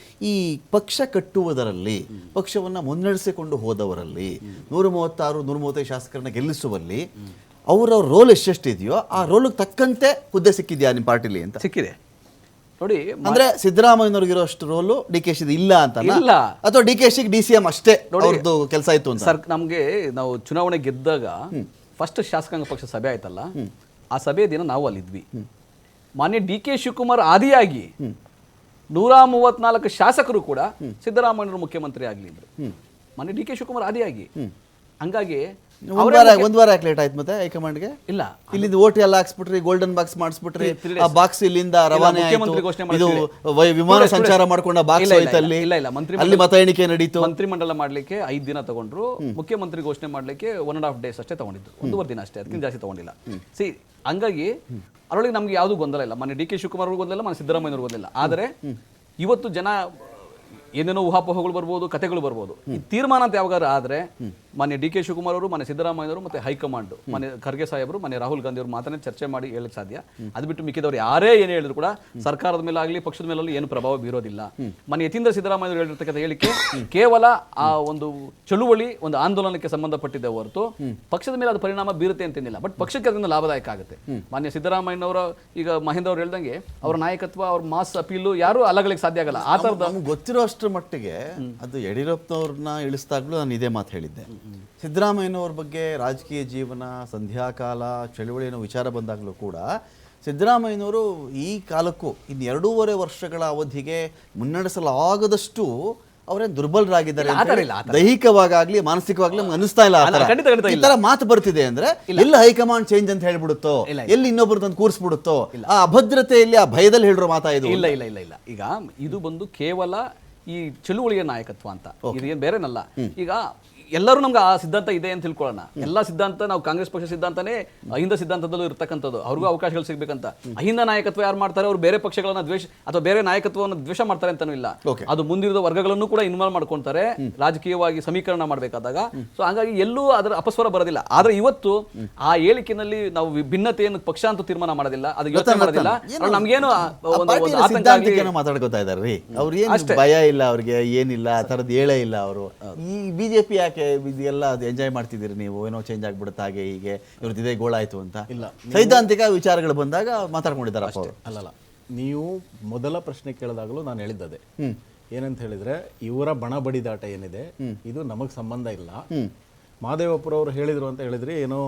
ಈ ಪಕ್ಷ ಕಟ್ಟುವುದರಲ್ಲಿ, ಪಕ್ಷವನ್ನ ಮುನ್ನಡೆಸಿಕೊಂಡು ಹೋದವರಲ್ಲಿ 136 135 ಶಾಸಕರನ್ನ ಗೆಲ್ಲಿಸುವಲ್ಲಿ ಅವರ ರೋಲ್ ಎಷ್ಟೆಷ್ಟಿದೆಯೋ ಆ ರೋಲ್ಗೆ ತಕ್ಕಂತೆ ಹುದ್ದೆ ಸಿಕ್ಕಿದ್ಯಾ ನಿಮ್ಮ ಪಾರ್ಟಿಲಿ ಅಂತ? ಸಿಕ್ಕಿದೆ ನೋಡಿ. ಅಂದ್ರೆ ಸಿದ್ದರಾಮಯ್ಯನವ್ರಿಗಿರೋ ಅಷ್ಟು ರೋಲು ಡಿ ಕೆ ಶಿ ಇಲ್ಲ ಅಂತ ಇಲ್ಲ, ಅಥವಾ ಡಿ ಕೆ ಶಿಗೆ DCM ಅಷ್ಟೇ ಅವ್ರದ್ದು ಕೆಲಸ ಇತ್ತು ಅಂತ? ನಮ್ಗೆ ನಾವು ಚುನಾವಣೆ ಗೆದ್ದಾಗ ಫಸ್ಟ್ ಶಾಸಕಾಂಗ ಪಕ್ಷ ಸಭೆ ಆಯ್ತಲ್ಲ, ಆ ಸಭೆ ದಿನ ನಾವು ಅಲ್ಲಿದ್ವಿ. ಮಾನ್ಯ ಡಿ ಕೆ ಶಿವಕುಮಾರ್ ಆದಿಯಾಗಿ 134 ಶಾಸಕರು ಕೂಡ ಸಿದ್ದರಾಮಯ್ಯನವರು ಮುಖ್ಯಮಂತ್ರಿ ಆಗ್ಲಿದ್ರು. ಮಾನ್ಯ ಡಿ ಕೆ ಶಿವಕುಮಾರ್ ಆದಿಯಾಗಿ. ಹಂಗಾಗಿ ಒಂದ್ ವಾರ ಯಾಕೆ ಲೇಟ್ ಆಯ್ತು ಮತ್ತೆ ಹೈಕಮಾಂಡ್ಗೆ? ಇಲ್ಲ, ಇಲ್ಲಿಂದ ಓಟ್ ಎಲ್ಲ ಹಾಕ್ಸ್ಬಿಟ್ರಿ, ಗೋಲ್ಡನ್ ಬಾಕ್ಸ್ ಮಾಡಿಸ್ಬಿಟ್ರಿ, ಆ ಬಾಕ್ಸ್ ಇಲ್ಲಿಂದ ರವಾನೆ ಇದು ವಿಮಾನ ಸಂಚಾರ ಮಾಡ್ಕೊಂಡ ಬಾಕ್ಸ್ ಅಲ್ಲಿ ಅಲ್ಲಿ ಮತ ಎಣಿಕೆ ನಡೀತು. ಮಂತ್ರಿಮಂಡಲ ಮಾಡ್ಲಿಕ್ಕೆ 5 ದಿನ ತಗೊಂಡ್ರು, ಮುಖ್ಯಮಂತ್ರಿ ಘೋಷಣೆ ಮಾಡ್ಲಿಕ್ಕೆ 1.5 days ಅಷ್ಟೇ ತಗೊಂಡಿದ್ದು, 1.5 ದಿನ ಅಷ್ಟೇ, ಅದಕ್ಕಿಂತ ಜಾಸ್ತಿ ತಗೊಂಡಿಲ್ಲ. ಹಂಗಾಗಿ ಅದರೊಳಗೆ ನಮ್ಗೆ ಯಾವ್ದು ಗೊಂದಲ ಇಲ್ಲ. ಮನೆ ಡಿ ಕೆ ಶಿವಕುಮಾರ್ ಅವ್ರಿಗೆ ಗೊಂದಲ, ಮನೆ ಸಿದ್ದರಾಮಯ್ಯವ್ರಿಗೆ ಗೊಂದಲ. ಆದರೆ ಇವತ್ತು ಜನ ಏನೇನೋ ಊಹಾಪೋಹಗಳು ಬರ್ಬೋದು, ಕಥೆಗಳು ಬರ್ಬೋದು. ಈ ತೀರ್ಮಾನ ಅಂತ ಯಾವಾಗ ಆದ್ರೆ ಮಾನ್ಯ ಡಿ ಕೆ ಶಿವಕುಮಾರ್ ಅವರು, ಮಾನ್ಯ ಸಿದ್ದರಾಮಯ್ಯವರು ಮತ್ತೆ ಹೈಕಮಾಂಡ್, ಮಾನ್ಯ ಖರ್ಗೆ ಸಾಹೇಬರು, ಮಾನ್ಯ ರಾಹುಲ್ ಗಾಂಧಿ ಅವರು ಮಾತನ್ನ ಚರ್ಚೆ ಮಾಡಿ ಹೇಳಕ್ ಸಾಧ್ಯ. ಅದು ಬಿಟ್ಟು ಮಿಕ್ಕಿದವ್ರು ಯಾರೇ ಏನು ಹೇಳಿದ್ರು ಕೂಡ ಸರ್ಕಾರದ ಮೇಲೆ ಆಗಲಿ ಪಕ್ಷದ ಮೇಲೂ ಏನು ಪ್ರಭಾವ ಬೀರೋದಿಲ್ಲ. ಮಾನ್ಯ ಯತೀಂದ್ರ ಸಿದ್ದರಾಮಯ್ಯವರು ಹೇಳಿರ್ತಕ್ಕಂಥ ಹೇಳಿಕೆ ಕೇವಲ ಆ ಒಂದು ಚಳುವಳಿ, ಒಂದು ಆಂದೋಲನಕ್ಕೆ ಸಂಬಂಧಪಟ್ಟಿದೆ ಹೊರತು ಪಕ್ಷದ ಮೇಲೆ ಅದು ಪರಿಣಾಮ ಬೀರುತ್ತೆ ಅಂತೇನಿಲ್ಲ. ಬಟ್ ಪಕ್ಷಕ್ಕೆ ಅದರಿಂದ ಲಾಭದಾಯಕ ಆಗುತ್ತೆ. ಮಾನ್ಯ ಸಿದ್ದರಾಮಯ್ಯನವರ ಈಗ ಮಹೇಂದ್ರ ಅವ್ರು ಹೇಳ್ದಂಗೆ ಅವರ ನಾಯಕತ್ವ, ಅವ್ರ ಮಾಸ್ ಅಪೀಲು ಯಾರು ಅಲ್ಲಗಳಿಗೆ ಸಾಧ್ಯ ಆಗಲ್ಲ. ಆ ಥರದ ಗೊತ್ತಿರೋ ಅಷ್ಟರ ಮಟ್ಟಿಗೆ ಅದು ಯಡಿಯೂರಪ್ಪನವ್ರನ್ನ ಇಳಿಸಿದಾಗ್ಲೂ ನಾನು ಇದೇ ಮಾತು ಹೇಳಿದ್ದೆ. ಸಿದ್ದರಾಮಯ್ಯನವ್ರ ಬಗ್ಗೆ ರಾಜಕೀಯ ಜೀವನ, ಸಂಧ್ಯಾಕಾಲ, ಚಳುವಳಿ ಅನ್ನೋ ವಿಚಾರ ಬಂದಾಗಲೂ ಕೂಡ ಸಿದ್ದರಾಮಯ್ಯನವರು ಈ ಕಾಲಕ್ಕೂ ಇನ್ನು 2.5 ವರ್ಷಗಳ ಅವಧಿಗೆ ಮುನ್ನಡೆಸಲಾಗದಷ್ಟು ಅವರೇ ದುರ್ಬಲರಾಗಿದ್ದಾರೆ, ದೈಹಿಕವಾಗಲಿ ಮಾನಸಿಕವಾಗ್ಲಿ ಅನಿಸ್ತಾ ಇಲ್ಲ. ಈ ತರ ಮಾತು ಬರ್ತಿದೆ ಅಂದ್ರೆ ಎಲ್ಲ ಹೈಕಮಾಂಡ್ ಚೇಂಜ್ ಅಂತ ಹೇಳ್ಬಿಡುತ್ತೋ, ಎಲ್ಲಿ ಇನ್ನೊಬ್ರು ತಂದು ಕೂರಿಸ್ಬಿಡುತ್ತೋ, ಆ ಅಭದ್ರತೆಯಲ್ಲಿ, ಆ ಭಯದಲ್ಲಿ ಹೇಳಿರೋ ಮಾತಾ ಇದು? ಇಲ್ಲ ಇಲ್ಲ ಇಲ್ಲ ಇಲ್ಲ. ಈಗ ಇದು ಬಂದು ಕೇವಲ ಈ ಚಳುವಳಿಯ ನಾಯಕತ್ವ ಅಂತ, ಇದೇನು ಬೇರೆನಲ್ಲ. ಈಗ ಎಲ್ಲರೂ ನಮ್ಗೆ ಆ ಸಿದ್ಧಾಂತ ಇದೆ ಅಂತ ತಿಳ್ಕೊಳ್ಳೋಣ. ಎಲ್ಲ ಸಿದ್ಧಾಂತ ನಾವು ಕಾಂಗ್ರೆಸ್ ಪಕ್ಷ ಸಿದ್ಧಾಂತನೇ ಅಹಿಂದ ಸಿದ್ಧಾಂತದಲ್ಲೂ ಇರ್ತಕ್ಕಂಥದ್ದು. ಅವ್ರಿಗೂ ಅವಕಾಶಗಳು ಸಿಗ್ಬೇಕಂತ. ಅಹಿಂದ ನಾಯಕತ್ವ ಯಾರು ಮಾಡ್ತಾರೆ, ಅವ್ರು ಬೇರೆ ಪಕ್ಷಗಳನ್ನ ದ್ವೇಷ ಅಥವಾ ಬೇರೆ ನಾಯಕತ್ವವನ್ನು ದ್ವೇಷ ಮಾಡ್ತಾರೆ ಅಂತಾನೂ ಇಲ್ಲ. ಅದು ಮುಂದಿರುವ ವರ್ಗಗಳನ್ನು ಕೂಡ ಇನ್ವಾಲ್ವ್ ಮಾಡ್ಕೊಂತಾರೆ ರಾಜಕೀಯವಾಗಿ ಸಮೀಕರಣ ಮಾಡಬೇಕಾದಾಗ. ಸೊ ಹಾಗಾಗಿ ಎಲ್ಲೂ ಅದರ ಅಪಸ್ವರ ಬರೋದಿಲ್ಲ. ಆದ್ರೆ ಇವತ್ತು ಆ ಹೇಳಿಕೆನಲ್ಲಿ ನಾವು ಭಿನ್ನತೆಯನ್ನು ಪಕ್ಷ ಅಂತೂ ತೀರ್ಮಾನ ಮಾಡೋದಿಲ್ಲ, ಅದು ಯೋಚನೆ ಮಾಡೋದಿಲ್ಲ. ನಮ್ಗೇನು ಸಿದ್ಧಾಂತಿಕೇನೋ ಮಾತಾಡ್ಕೋತಾ ಇದಾರ್ರಿ. ಅವ್ರು ಏನು ಭಯ ಇಲ್ಲ, ಅವ್ರಿಗೆ ಏನಿಲ್ಲ, ಆ ಥರದ್ದು ಹೇಳೇ ಇಲ್ಲ ಅವರು. ಈ ಬಿಜೆಪಿ ಯಾಕೆ ಇದೆಲ್ಲ ಎಂಜಾಯ್ ಮಾಡ್ತಿದ್ದೀರಿ ನೀವು, ಏನೋ ಚೇಂಜ್ ಆಗ್ಬಿಡುತ್ತೆ ಹಾಗೆ ಹೀಗೆ, ಇವ್ರದ್ದು ಇದೇ ಗೋಳಾಯ್ತು ಅಂತ. ಇಲ್ಲ, ಸೈದ್ಧಾಂತಿಕ ವಿಚಾರಗಳು ಬಂದಾಗ ಮಾತಾಡ್ಕೊಂಡಿದ್ದಾರೆ ಅಷ್ಟೇ. ಅಲ್ಲಲ್ಲ, ನೀವು ಮೊದಲ ಪ್ರಶ್ನೆ ಕೇಳಿದಾಗಲೂ ನಾನು ಹೇಳಿದ್ದದೆ ಏನಂತ ಹೇಳಿದ್ರೆ, ಇವರ ಬಣ ಬಡಿದಾಟ ಏನಿದೆ ಇದು ನಮಗ್ ಸಂಬಂಧ ಇಲ್ಲ. ಮಹದೇವಪ್ಪರವರು ಹೇಳಿದ್ರು ಅಂತ ಹೇಳಿದ್ರಿ, ಏನೋ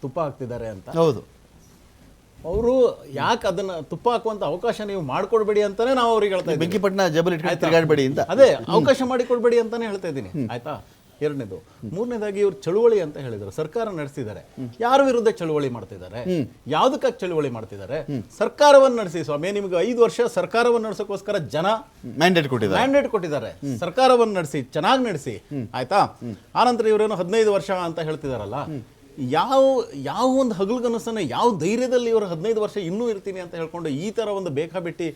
ತುಪ್ಪ ಹಾಕ್ತಿದ್ದಾರೆ ಅಂತ. ಹೌದು, ಅವರು ಯಾಕೆ ಅದನ್ನ ತುಪ್ಪ ಹಾಕುವಂತ ಅವಕಾಶ ನೀವು ಮಾಡ್ಕೊಡ್ಬೇಡಿ ಅಂತಾನೆ ನಾವು ಅವ್ರಿಗೆ ಹೇಳ್ತಾ ಇದ್ದೀವಿ. ಬೆಂಕಿಪಟ್ಟಣ ಜಬಲ್ ಇಟ್ಕೊಂಡು ತಿರುಗಾಡಬೇಡಿ ಅಂತ. ಅದೇ ಅವಕಾಶ ಮಾಡಿಕೊಡ್ಬೇಡಿ ಅಂತಾನೆ ಹೇಳ್ತಾ ಇದ್ದೀನಿ, ಆಯ್ತಾ. ಎರಡನೇದು. ಮೂರನೇದಾಗಿ ಇವ್ರು ಚಳುವಳಿ ಅಂತ ಹೇಳಿದ್ರು, ಸರ್ಕಾರ ನಡೆಸಿದ್ದಾರೆ. ಯಾರ ವಿರುದ್ಧ ಚಳುವಳಿ ಮಾಡ್ತಿದ್ದಾರೆ, ಯಾವ್ದಕ್ಕಾಗಿ ಚಳುವಳಿ ಮಾಡ್ತಿದ್ದಾರೆ? ಸರ್ಕಾರವನ್ನು ನಡೆಸಿ ಸ್ವಾಮಿ, ನಿಮ್ಗೆ 5 ವರ್ಷ ಸರ್ಕಾರವನ್ನು ನಡೆಸೋಕ್ಕೋಸ್ಕರ ಜನ ಮ್ಯಾಂಡೇಟ್ ಕೊಟ್ಟಿದ್ದಾರೆ. ಸರ್ಕಾರವನ್ನು ನಡೆಸಿ, ಚೆನ್ನಾಗಿ ನಡೆಸಿ, ಆಯ್ತಾ. ಆನಂತರ ಇವರೇನು 15 ವರ್ಷ ಅಂತ ಹೇಳ್ತಿದಾರಲ್ಲ, ಯಾವ ಒಂದು ಹಗಲ್ಗನಸನ್ನ ಯಾವ ಧೈರ್ಯದಲ್ಲಿ ಇವರು 15 ವರ್ಷ ಇನ್ನೂ ಇರ್ತೀನಿ ಅಂತ ಹೇಳ್ಕೊಂಡು ಈ ತರ ಒಂದು ಬೇಕಾಬಿಟ್ಟಿ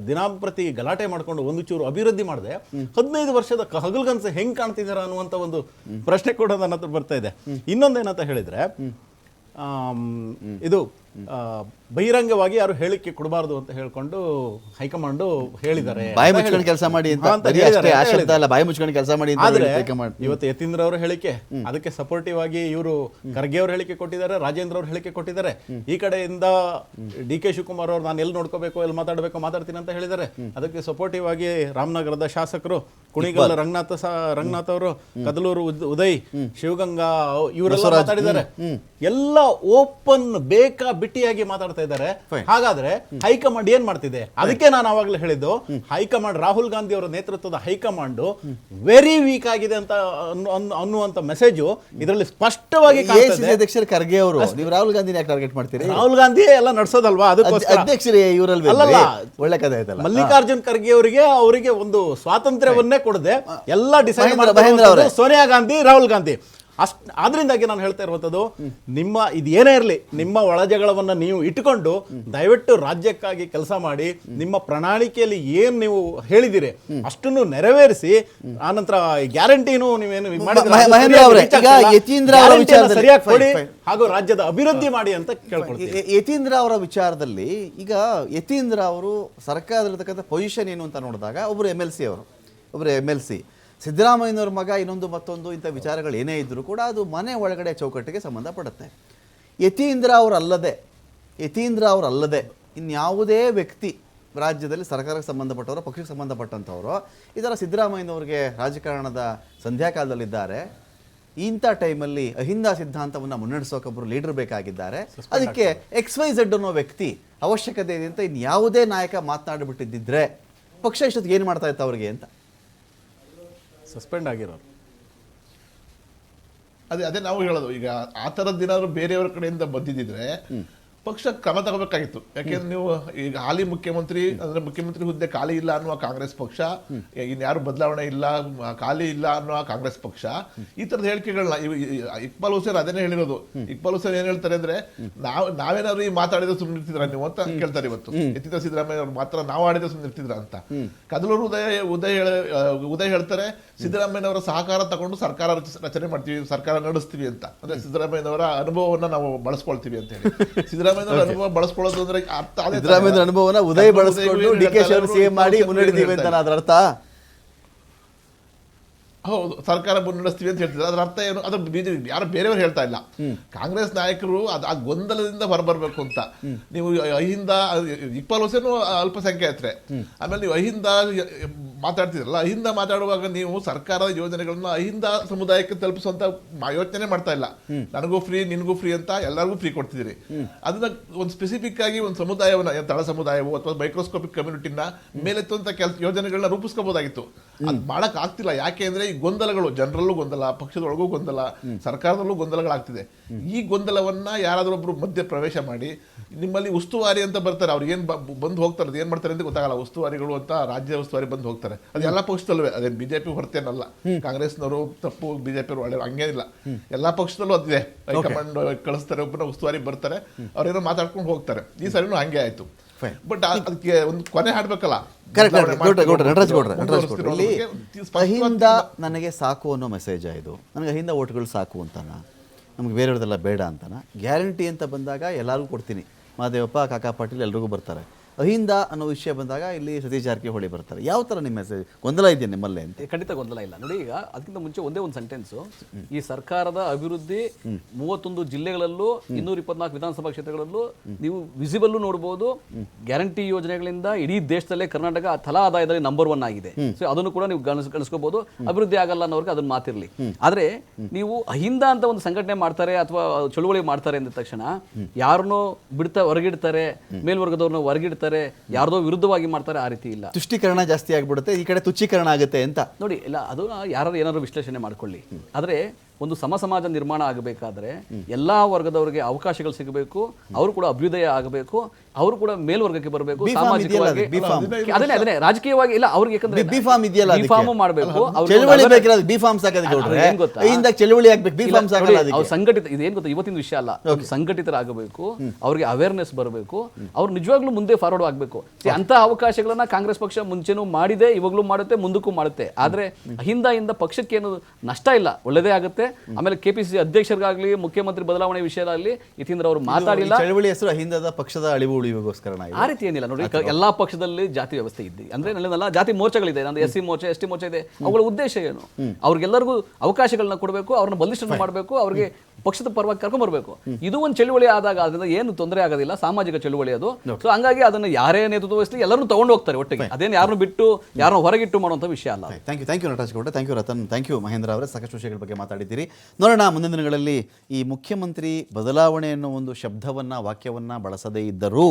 ದಿನಂಪ್ರತಿ ಗಲಾಟೆ ಮಾಡ್ಕೊಂಡು ಒಂದು ಚೂರು ಅಭಿವೃದ್ಧಿ ಮಾಡಿದೆ 15 ವರ್ಷದ ಹಗಲ್ಗನಸು ಹೆಂಗ್ ಕಾಣ್ತಿದಾರ ಅನ್ನುವಂತ ಒಂದು ಪ್ರಶ್ನೆ ಕೂಡ ನನ್ನ ಹತ್ರ ಬರ್ತಾ ಇದೆ. ಇನ್ನೊಂದೇನಂತ ಹೇಳಿದ್ರೆ, ಇದು ಬಹಿರಂಗವಾಗಿ ಯಾರು ಹೇಳಿಕೆ ಕೊಡಬಾರದು ಅಂತ ಹೇಳ್ಕೊಂಡು ಹೈಕಮಾಂಡ್ ಹೇಳಿದ್ದಾರೆ. ಬಾಯಿ ಮುಚ್ಕೊಂಡು ಕೆಲಸ ಮಾಡಿ ಅಂತ. ಬಾಯಿ ಮುಚ್ಕೊಂಡು ಕೆಲಸ ಮಾಡಿ. ಆದ್ರೆ ಇವತ್ತು ಯತೀಂದ್ರ ಅವರ ಹೇಳಿಕೆ, ಅದಕ್ಕೆ ಸಪೋರ್ಟಿವ್ ಆಗಿ ಇವರು ಖರ್ಗೆ ಅವ್ರ ಹೇಳಿಕೆ ಕೊಟ್ಟಿದ್ದಾರೆ, ರಾಜೇಂದ್ರ ಅವ್ರ ಹೇಳಿಕೆ ಕೊಟ್ಟಿದ್ದಾರೆ. ಈ ಕಡೆಯಿಂದ DK ಶಿವಕುಮಾರ್ ಅವ್ರು ನಾನು ಎಲ್ಲಿ ನೋಡ್ಕೋಬೇಕು, ಎಲ್ಲಿ ಮಾತಾಡ್ತೀನಿ ಅಂತ ಹೇಳಿದ್ದಾರೆ. ಅದಕ್ಕೆ ಸಪೋರ್ಟಿವ್ ಆಗಿ ರಾಮನಗರದ ಶಾಸಕರು, ಕುಣಿಗಲ್ ರಂಗನಾಥ್ ಅವರು, ಕದಲೂರು ಉದಯ್, ಶಿವಗಂಗಾ ಇವರೆಲ್ಲ ಮಾತಾಡಿದ್ದಾರೆ. ಎಲ್ಲ ಓಪನ್ ಬಿಟ್ಟಿಯಾಗಿ ಮಾತಾಡ್ತಾ ಇದ್ದಾರೆ. ಹಾಗಾದ್ರೆ ಹೈಕಮಾಂಡ್ ಏನ್ ಮಾಡ್ತಿದೆ? ಅದಕ್ಕೆ ನಾನು ಅವಾಗಲೇ ಹೇಳಿದ್ದು, ಹೈಕಮಾಂಡ್, ರಾಹುಲ್ ಗಾಂಧಿ ಅವರ ನೇತೃತ್ವದ ಹೈಕಮಾಂಡ್ ವೆರಿ ವೀಕ್ ಆಗಿದೆ ಅಂತ ಅನ್ನುವಂತ ಮೆಸೇಜ್ ಇದರಲ್ಲಿ ಸ್ಪಷ್ಟವಾಗಿ ಅಧ್ಯಕ್ಷರು ಖರ್ಗೆ ಅವರು. ನೀವು ರಾಹುಲ್ ಗಾಂಧಿ ಯಾಕೆ ಟಾರ್ಗೆಟ್ ಮಾಡ್ತೀರಿ? ರಾಹುಲ್ ಗಾಂಧಿ ಎಲ್ಲ ನಡೆಸೋದಲ್ವಾ, ಅದಕ್ಕೋಸ್ಕರ ಅಧ್ಯಕ್ಷರೇ ಇವರಲ್ಲಿ ಒಳ್ಳೆ ಕಥೆ ಆಯ್ತಲ್ಲ. ಮಲ್ಲಿಕಾರ್ಜುನ್ ಖರ್ಗೆ ಅವರಿಗೆ ಒಂದು ಸ್ವಾತಂತ್ರ್ಯವನ್ನೇ ಕೊಡದೆ ಎಲ್ಲ ಡಿಸೈಡ್ ಮಾಡಿದ್ರು ಸೋನಿಯಾ ಗಾಂಧಿ, ರಾಹುಲ್ ಗಾಂಧಿ. ಆದ್ರಿಂದಾಗಿ ನಾನು ಹೇಳ್ತಾ ಇರುವಂತದ್ದು, ನಿಮ್ಮ ಇದೇನೇ ಇರಲಿ, ನಿಮ್ಮ ಒಳಜಗಳವನ್ನ ನೀವು ಇಟ್ಟುಕೊಂಡು ದಯವಿಟ್ಟು ರಾಜ್ಯಕ್ಕಾಗಿ ಕೆಲಸ ಮಾಡಿ, ನಿಮ್ಮ ಪ್ರಣಾಳಿಕೆಯಲ್ಲಿ ಏನ್ ನೀವು ಹೇಳಿದಿರಿ ಅಷ್ಟನ್ನು ನೆರವೇರಿಸಿ, ಆನಂತರ ಗ್ಯಾರಂಟಿನೂ ನೀವೇನು ಸರಿಯಾಗಿ ಕೊಡಿ ಹಾಗೂ ರಾಜ್ಯದ ಅಭಿವೃದ್ಧಿ ಮಾಡಿ ಅಂತ ಕೇಳ್ಕೊಳ್ತೀನಿ. ಯತೀಂದ್ರ ಅವರ ವಿಚಾರದಲ್ಲಿ ಈಗ ಯತೀಂದ್ರ ಅವರು ಸರ್ಕಾರದಲ್ಲಿರ್ತಕ್ಕಂಥ ಪೊಸಿಷನ್ ಏನು ಅಂತ ನೋಡಿದಾಗ, ಒಬ್ಬರು MLC ಸಿದ್ದರಾಮಯ್ಯನವ್ರ ಮಗ, ಇನ್ನೊಂದು ಮತ್ತೊಂದು ಇಂಥ ವಿಚಾರಗಳು ಏನೇ ಇದ್ದರೂ ಕೂಡ ಅದು ಮನೆ ಒಳಗಡೆ ಚೌಕಟ್ಟಿಗೆ ಸಂಬಂಧಪಡುತ್ತೆ. ಯತೀಂದ್ರ ಅವರಲ್ಲದೆ ಇನ್ಯಾವುದೇ ವ್ಯಕ್ತಿ ರಾಜ್ಯದಲ್ಲಿ ಸರ್ಕಾರಕ್ಕೆ ಸಂಬಂಧಪಟ್ಟವರು, ಪಕ್ಷಕ್ಕೆ ಸಂಬಂಧಪಟ್ಟಂಥವರು ಇದರ ಸಿದ್ದರಾಮಯ್ಯನವ್ರಿಗೆ ರಾಜಕಾರಣದ ಸಂಧ್ಯಾಕಾಲದಲ್ಲಿದ್ದಾರೆ. ಇಂಥ ಟೈಮಲ್ಲಿ ಅಹಿಂದ ಸಿದ್ಧಾಂತವನ್ನು ಮುನ್ನಡೆಸೋಕೊಬ್ಬರು ಲೀಡರ್ ಬೇಕಾಗಿದ್ದಾರೆ. ಅದಕ್ಕೆ XYZ ಅನ್ನೋ ವ್ಯಕ್ತಿ ಅವಶ್ಯಕತೆ ಇದೆ ಅಂತ ಇನ್ಯಾವುದೇ ನಾಯಕ ಮಾತನಾಡಿಬಿಟ್ಟಿದ್ದಿದ್ರೆ ಪಕ್ಷ ಇಷ್ಟೊತ್ತಿಗೆ ಏನು ಮಾಡ್ತಾ ಇತ್ತು ಅವ್ರಿಗೆ ಅಂತ ಸಸ್ಪೆಂಡ್ ಆಗಿರೋರು. ಅದೇ ನಾವು ಹೇಳೋದು, ಈಗ ಆ ಥರದ್ದೇನಾದ್ರು ಬೇರೆಯವರ ಕಡೆಯಿಂದ ಬಂದಿದ್ದಿದ್ರೆ ಪಕ್ಷ ಕ್ರಮ ತಗೋಬೇಕಾಗಿತ್ತು. ಯಾಕೆಂದ್ರೆ ನೀವು ಈಗ ಹಾಲಿ ಮುಖ್ಯಮಂತ್ರಿ ಅಂದ್ರೆ ಮುಖ್ಯಮಂತ್ರಿ ಹುದ್ದೆ ಖಾಲಿ ಇಲ್ಲ ಅನ್ನುವ ಕಾಂಗ್ರೆಸ್ ಪಕ್ಷ, ಇನ್ಯಾರು ಬದಲಾವಣೆ ಇಲ್ಲ, ಖಾಲಿ ಇಲ್ಲ ಅನ್ನುವ ಕಾಂಗ್ರೆಸ್ ಪಕ್ಷ ಈ ತರದ ಹೇಳಿಕೆಗಳನ್ನ ಇಕ್ಬಾಲ್ ಹುಸೇನ್ ಅದನ್ನೇ ಹೇಳಿರೋದು. ಇಕ್ಬಾಲ್ ಹುಸೇನ್ ಏನ್ ಹೇಳ್ತಾರೆ ಅಂದ್ರೆ, ನಾವೇನಾದ್ರು ಈ ಮಾತಾಡಿದ್ರೆ ಸುಮ್ಮನೆ ಇರ್ತಿದ್ರ ನೀವು ಅಂತ ಕೇಳ್ತಾರೆ. ಇವತ್ತು ಯತೀಂದ್ರ ಸಿದ್ದರಾಮಯ್ಯ ಅವ್ರು ಮಾತ್ರ ನಾವು ಆಡಿದ್ರೆ ಸುಮ್ಮನೆ ಇರ್ತಿದ್ರ ಅಂತ. ಕದಲೂರು ಉದಯ್ ಹೇಳ್ತಾರೆ, ಸಿದ್ದರಾಮಯ್ಯನವರ ಸಹಕಾರ ತಗೊಂಡು ಸರ್ಕಾರ ರಚನೆ ಮಾಡ್ತೀವಿ, ಸರ್ಕಾರ ನಡೆಸ್ತೀವಿ ಅಂತ. ಅಂದ್ರೆ ಸಿದ್ದರಾಮಯ್ಯನವರ ಅನುಭವವನ್ನ ನಾವು ಬಳಸ್ಕೊಳ್ತೀವಿ ಅಂತ ಹೇಳಿ. ಅನುಭವ ಬಳಸ್ಕೊಳ್ಳೋದು ಅಂದ್ರೆ ಅರ್ಥ, ಸಿದ್ದರಾಮಯ್ಯ ಅನುಭವನ ಉದಯ್ ಬಳಸ್ಕೊಂಡು DK CM ಮಾಡಿ ಮುನ್ನಡೆದೀವಿ ಅಂತ ಅದರ ಅರ್ಥ. ಹೌದು, ಸರ್ಕಾರ ಮುನ್ನಡೆಸ್ತೀವಿ ಅಂತ ಹೇಳ್ತಿದ್ರು. ಅದ್ರ ಅರ್ಥ ಏನು? ಅದ್ರ ಬಿಜೆಪಿ ಯಾರು ಬೇರೆಯವರು ಹೇಳ್ತಾ ಇಲ್ಲ. ಕಾಂಗ್ರೆಸ್ ನಾಯಕರು ಆ ಗೊಂದಲದಿಂದ ಹೊರಬರ್ಬೇಕು ಅಂತ. ನೀವು ಅಹಿಂದ, ಇಕ್ಬಾಲ್ ಹುಸೇನ್ ಅಲ್ಪಸಂಖ್ಯಾತರೆ, ಆಮೇಲೆ ನೀವು ಅಹಿಂದ ಮಾತಾಡ್ತಿದ್ರಲ್ಲ, ಅಹಿಂದ ಮಾತಾಡುವಾಗ ನೀವು ಸರ್ಕಾರದ ಯೋಜನೆಗಳನ್ನ ಅಹಿಂದ ಸಮುದಾಯಕ್ಕೆ ತಲುಪಿಸುವಂತ ಯೋಚನೆ ಮಾಡ್ತಾ ಇಲ್ಲ. ನನಗೂ ಫ್ರೀ, ನಿನಗೂ ಫ್ರೀ ಅಂತ ಎಲ್ಲರಿಗೂ ಫ್ರೀ ಕೊಡ್ತಿದ್ದೀರಿ. ಅದನ್ನ ಒಂದು ಸ್ಪೆಸಿಫಿಕ್ ಆಗಿ ಒಂದು ಸಮುದಾಯವನ್ನ, ತಳ ಸಮುದಾಯವೋ ಅಥವಾ ಮೈಕ್ರೋಸ್ಕೋಪಿಕ್ ಕಮ್ಯುನಿಟಿನ ಮೇಲೆತ್ತುವಂತ ಯೋಜನೆಗಳನ್ನ ರೂಪಿಸ್ಕೋಬಹುದಾಗಿತ್ತು. ಅದು ಮಾಡಕ್ ಆಗ್ತಿಲ್ಲ. ಯಾಕೆ ಅಂದ್ರೆ ಈ ಗೊಂದಲಗಳು, ಜನರಲ್ಲೂ ಗೊಂದಲ, ಪಕ್ಷದೊಳಗೂ ಗೊಂದಲ, ಸರ್ಕಾರದಲ್ಲೂ ಗೊಂದಲಗಳಾಗ್ತಿದೆ. ಈ ಗೊಂದಲವನ್ನ ಯಾರಾದ್ರೂ ಒಬ್ರು ಮಧ್ಯೆ ಪ್ರವೇಶ ಮಾಡಿ, ನಿಮ್ಮಲ್ಲಿ ಉಸ್ತುವಾರಿ ಅಂತ ಬರ್ತಾರೆ, ಅವ್ರಿಗೆ ಏನ್ ಬಂದು ಹೋಗ್ತಾರೆ, ಏನ್ ಮಾಡ್ತಾರೆ ಅಂತ ಗೊತ್ತಾಗಲ್ಲ. ಉಸ್ತುವಾರಿಗಳು ಅಂತ ರಾಜ್ಯ ಉಸ್ತುವಾರಿ ಬಂದು ಹೋಗ್ತಾರೆ. ಮಾಡ್ತಾರೆ. ಅದು ಎಲ್ಲ ಪಕ್ಷದಲ್ಲೂ ಅದೇ ಬಿಜೆಪಿ ಹೊರತೇನಲ್ಲ, ಕಾಂಗ್ರೆಸ್ನವರು ತಪ್ಪು ಬಿಜೆಪಿ ಒಳ್ಳೆ ಹಂಗೇನಿಲ್ಲ, ಎಲ್ಲಾ ಪಕ್ಷದಲ್ಲೂ ಅದಿದೆ. ಹೈಕಮಾಂಡ್ ಕಳಿಸ್ತಾರೆ, ಒಬ್ಬನ ಉಸ್ತುವಾರಿ ಬರ್ತಾರೆ, ಅವ್ರೇನೋ ಮಾತಾಡ್ಕೊಂಡು ಹೋಗ್ತಾರೆ. ಈ ಸರಿನೂ ಹಂಗೆ ಆಯ್ತು. ಬಟ್ ಅದಕ್ಕೆ ಒಂದು ಕೊನೆ ಹಾಡ್ಬೇಕಲ್ಲ. ನಟರಾಜ್ ಗೌಡ್ರೆ ಇಲ್ಲಿ ಅಹಿಂದ ನನಗೆ ಸಾಕು ಅನ್ನೋ ಮೆಸೇಜ್ ಇದು. ನನಗೆ ಅಹಿಂದ ಓಟ್ಗಳು ಸಾಕು ಅಂತಾನ, ನಮ್ಗೆ ಬೇರೆಯವ್ರದೆಲ್ಲ ಬೇಡ ಅಂತಾನ. ಗ್ಯಾರಂಟಿ ಅಂತ ಬಂದಾಗ ಎಲ್ಲರಿಗೂ ಕೊಡ್ತೀನಿ, ಮಹದೇವಪ್ಪ, ಕಾಕಾ ಪಾಟೀಲ್ ಎಲ್ರಿಗೂ ಬರ್ತಾರೆ. ಅಹಿಂದ ಅನ್ನೋ ವಿಷಯ ಬಂದಾಗ ಇಲ್ಲಿ ಸತೀಶ್ ಜಾರಕಿಹೊಳಿ ಬರ್ತಾರೆ. ಯಾವ ಥರ ನಿಮ್ಮ ಮೆಸೇಜ್? ಗೊಂದಲ ಇದೆಯಾ ನಿಮ್ಮಲ್ಲೇ ಅಂತ? ಖಂಡಿತ ಗೊಂದಲ ಇಲ್ಲ. ನೋಡಿ, ಈಗ ಅದಕ್ಕಿಂತ ಮುಂಚೆ ಒಂದೇ ಒಂದು ಸೆಂಟೆನ್ಸು, ಈ ಸರ್ಕಾರದ ಅಭಿವೃದ್ಧಿ 31 ಜಿಲ್ಲೆಗಳಲ್ಲೂ 224 ವಿಧಾನಸಭಾ ಕ್ಷೇತ್ರಗಳಲ್ಲೂ ನೀವು ವಿಸಿಬಲ್ ನೋಡಬಹುದು. ಗ್ಯಾರಂಟಿ ಯೋಜನೆಗಳಿಂದ ಇಡೀ ದೇಶದಲ್ಲೇ ಕರ್ನಾಟಕ ತಲಾ ಆದಾಯದಲ್ಲಿ ನಂಬರ್ 1 ಆಗಿದೆ. ಸೊ ಅದನ್ನು ಕೂಡ ನೀವು ಗಣಿಸ್ಕೋಬಹುದು. ಅಭಿವೃದ್ಧಿ ಆಗಲ್ಲ ಅನ್ನೋರ್ಗೆ ಅದನ್ನ ಮಾತಿರ್ಲಿ. ಆದ್ರೆ ನೀವು ಅಹಿಂದ ಅಂತ ಒಂದು ಸಂಘಟನೆ ಮಾಡ್ತಾರೆ ಅಥವಾ ಚಳುವಳಿ ಮಾಡ್ತಾರೆ ಅಂದ ತಕ್ಷಣ ಯಾರನ್ನೋ ಹೊರಗಿಡ್ತಾರೆ, ಮೇಲ್ವರ್ಗದವ್ರನ್ನ ಹೊರಗಿಡ್ತಾರೆ, ಯಾರ್ದೋ ವಿರುದ್ಧವಾಗಿ ಮಾಡ್ತಾರೆ, ಆ ರೀತಿ ಇಲ್ಲ. ತುಷ್ಟೀಕರಣ ಜಾಸ್ತಿ ಆಗ್ಬಿಡುತ್ತೆ, ಈ ಕಡೆ ತುಚ್ಛೀಕರಣ ಆಗುತ್ತೆ ಅಂತ ನೋಡಿ. ಇಲ್ಲ, ಅದು ಯಾರು ಏನಾದ್ರು ವಿಶ್ಲೇಷಣೆ ಮಾಡ್ಕೊಳ್ಳಿ. ಆದ್ರೆ ಒಂದು ಸಮಾಜ ನಿರ್ಮಾಣ ಆಗಬೇಕಾದ್ರೆ ಎಲ್ಲಾ ವರ್ಗದವರಿಗೆ ಅವಕಾಶಗಳು ಸಿಗಬೇಕು, ಅವರು ಕೂಡ ಅಭ್ಯುದಯ ಆಗಬೇಕು, ಅವರು ಕೂಡ ಮೇಲ್ವರ್ಗಕ್ಕೆ ಬರಬೇಕು. ಸಾಮಾಜಿಕವಾಗಿ ಅದೇ ರಾಜಕೀಯವಾಗಿ ಇಲ್ಲ ಅವ್ರಿಗೆ, ಯಾಕಂದ್ರೆ ಬಿಫಾಮ್ ಇದೆಯಲ್ಲ, ಬಿಫಾಮ್ ಮಾಡಬೇಕು. ಚಳವಳಿ ಬೇಕಿರೋದು ಬಿಫಾಮ್ ಸಾಕಾದ್ರೆ ಚಳವಳಿ ಆಗ್ಬೇಕು, ಬಿಫಾಮ್ ಸಾಕಲ್ಲ. ಅವ್ರು ಸಂಘಟಿತ, ಇದೇನ್ ಗೊತ್ತಾ, ಇವತ್ತಿನ ವಿಷಯ ಅಲ್ಲ, ಸಂಘಟಿತರಾಗಬೇಕು, ಅವ್ರಿಗೆ ಅವೇರ್ನೆಸ್ ಬರಬೇಕು, ಅವ್ರು ನಿಜವಾಗ್ಲೂ ಮುಂದೆ ಫಾರ್ವರ್ಡ್ ಆಗಬೇಕು. ಅಂತ ಅವಕಾಶಗಳನ್ನ ಕಾಂಗ್ರೆಸ್ ಪಕ್ಷ ಮುಂಚೆನೂ ಮಾಡಿದೆ, ಇವಾಗ್ಲೂ ಮಾಡುತ್ತೆ, ಮುಂದಕ್ಕೂ ಮಾಡುತ್ತೆ. ಆದ್ರೆ ಅಹಿಂದ ಪಕ್ಷಕ್ಕೆ ಏನು ನಷ್ಟ ಇಲ್ಲ, ಒಳ್ಳೆದೇ ಆಗುತ್ತೆ. ಆಮೇಲೆ ಕೆಪಿಸಿಸಿ ಅಧ್ಯಕ್ಷರಿಗಾಗ್ಲಿ, ಮುಖ್ಯಮಂತ್ರಿ ಬದಲಾವಣೆ ವಿಷಯದಲ್ಲಿ ಯತೀಂದ್ರ ಅವರು ಮಾತಾಡಿಲ್ಲ. ಚಳವಳಿ ಹೆಸರು ಅಹಿಂದದ ಪಕ್ಷದ ಅಳಿವು ಉಳಿವಿಗೋಸ್ಕರ ಆ ರೀತಿ ಏನಿಲ್ಲ. ನೋಡಿ, ಎಲ್ಲಾ ಪಕ್ಷದಲ್ಲಿ ಜಾತಿ ವ್ಯವಸ್ಥೆ ಇದೆ ಅಂದ್ರೆ ನಲ್ಲ ಜಾತಿ ಮೋರ್ಚಾಗಳಿದೆ. ನಂದು SC ಮೋರ್ಚಾ, ST ಮೋರ್ಚಾ ಇದೆ. ಅವುಗಳ ಉದ್ದೇಶ ಏನು? ಅವ್ರಿಗೆಲ್ಲರಿಗೂ ಅವಕಾಶಗಳನ್ನ ಕೊಡಬೇಕು, ಅವ್ರನ್ನ ಬಲಿಷ್ಠ ಮಾಡಬೇಕು, ಅವ್ರಿಗೆ ಪಕ್ಷದ ಪರವಾಗಿ ಕರ್ಕೊಂಡ್ ಬರಬೇಕು. ಇದು ಒಂದು ಚಳುವಳಿ ಆದಾಗ ಅದರಿಂದ ಏನು ತೊಂದರೆ ಆಗೋದಿಲ್ಲ, ಸಾಮಾಜಿಕ ಚಳುವಳಿ ಅದು. ಸೊ ಹಂಗಾಗಿ ಅದನ್ನ ಯಾರೇ ನೇತೃತ್ವ ವಹಿಸಲಿ ಎಲ್ಲರೂ ತಗೊಂಡು ಹೋಗ್ತಾರೆ ಒಟ್ಟಿಗೆ. ಅದೇನು ಯಾರನ್ನು ಬಿಟ್ಟು ಯಾರನ್ನ ಹೊರಗಿಟ್ಟು ಮಾಡುವಂತ ವಿಷಯ ಅಲ್ಲ. Thank you Nataraj Gowda, thank you Ratan, thank you Mahendra ಅವರೇ. ಸಾಕಷ್ಟು ವಿಷಯಗಳ ಬಗ್ಗೆ ಮಾತಾಡಿದ್ದೀರಿ. ನೋಡೋಣ ಮುಂದಿನ ದಿನಗಳಲ್ಲಿ ಈ ಮುಖ್ಯಮಂತ್ರಿ ಬದಲಾವಣೆ ಅನ್ನೋ ಒಂದು ಶಬ್ದವನ್ನು, ವಾಕ್ಯವನ್ನು ಬಳಸದೇ ಇದ್ದರೂ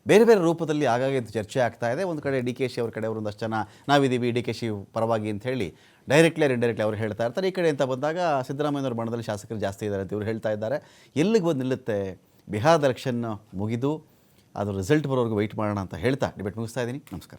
ಬೇರೆ ಬೇರೆ ರೂಪದಲ್ಲಿ ಆಗಾಗ ಚರ್ಚೆ ಆಗ್ತಾ ಇದೆ. ಒಂದು ಕಡೆ DK ಶಿ ಅವ್ರ ಕಡೆ ಅವರು ಒಂದಷ್ಟು ಜನ ನಾವಿದ್ದೀವಿ DK ಶಿ ಪರವಾಗಿ ಅಂತ ಹೇಳಿ ಡೈರೆಕ್ಟ್ಲಿ ಇಂಡೈರೆಕ್ಟ್ಲಿ ಅವ್ರು ಹೇಳ್ತಾ ಇರ್ತಾರೆ. ಈ ಕಡೆ ಅಂತ ಬಂದಾಗ ಸಿದ್ದರಾಮಯ್ಯವ್ರ ಬಣದಲ್ಲಿ ಶಾಸಕರು ಜಾಸ್ತಿ ಇದ್ದಾರೆ ಅಂತ ಇವ್ರು ಹೇಳ್ತಾ ಇದ್ದಾರೆ. ಎಲ್ಲಿಗೆ ಬಂದು ನಿಲ್ಲುತ್ತೆ? ಬಿಹಾರದ ಎಲೆಕ್ಷನ್ ಮುಗಿದು ಅದು ರಿಸಲ್ಟ್ ಬರೋವರೆಗೂ ವೆಯ್ಟ್ ಮಾಡೋಣ ಅಂತ ಹೇಳ್ತಾ ಡಿಬೇಟ್ ಮುಗಿಸ್ತಾ ಇದ್ದೀನಿ. ನಮಸ್ಕಾರ.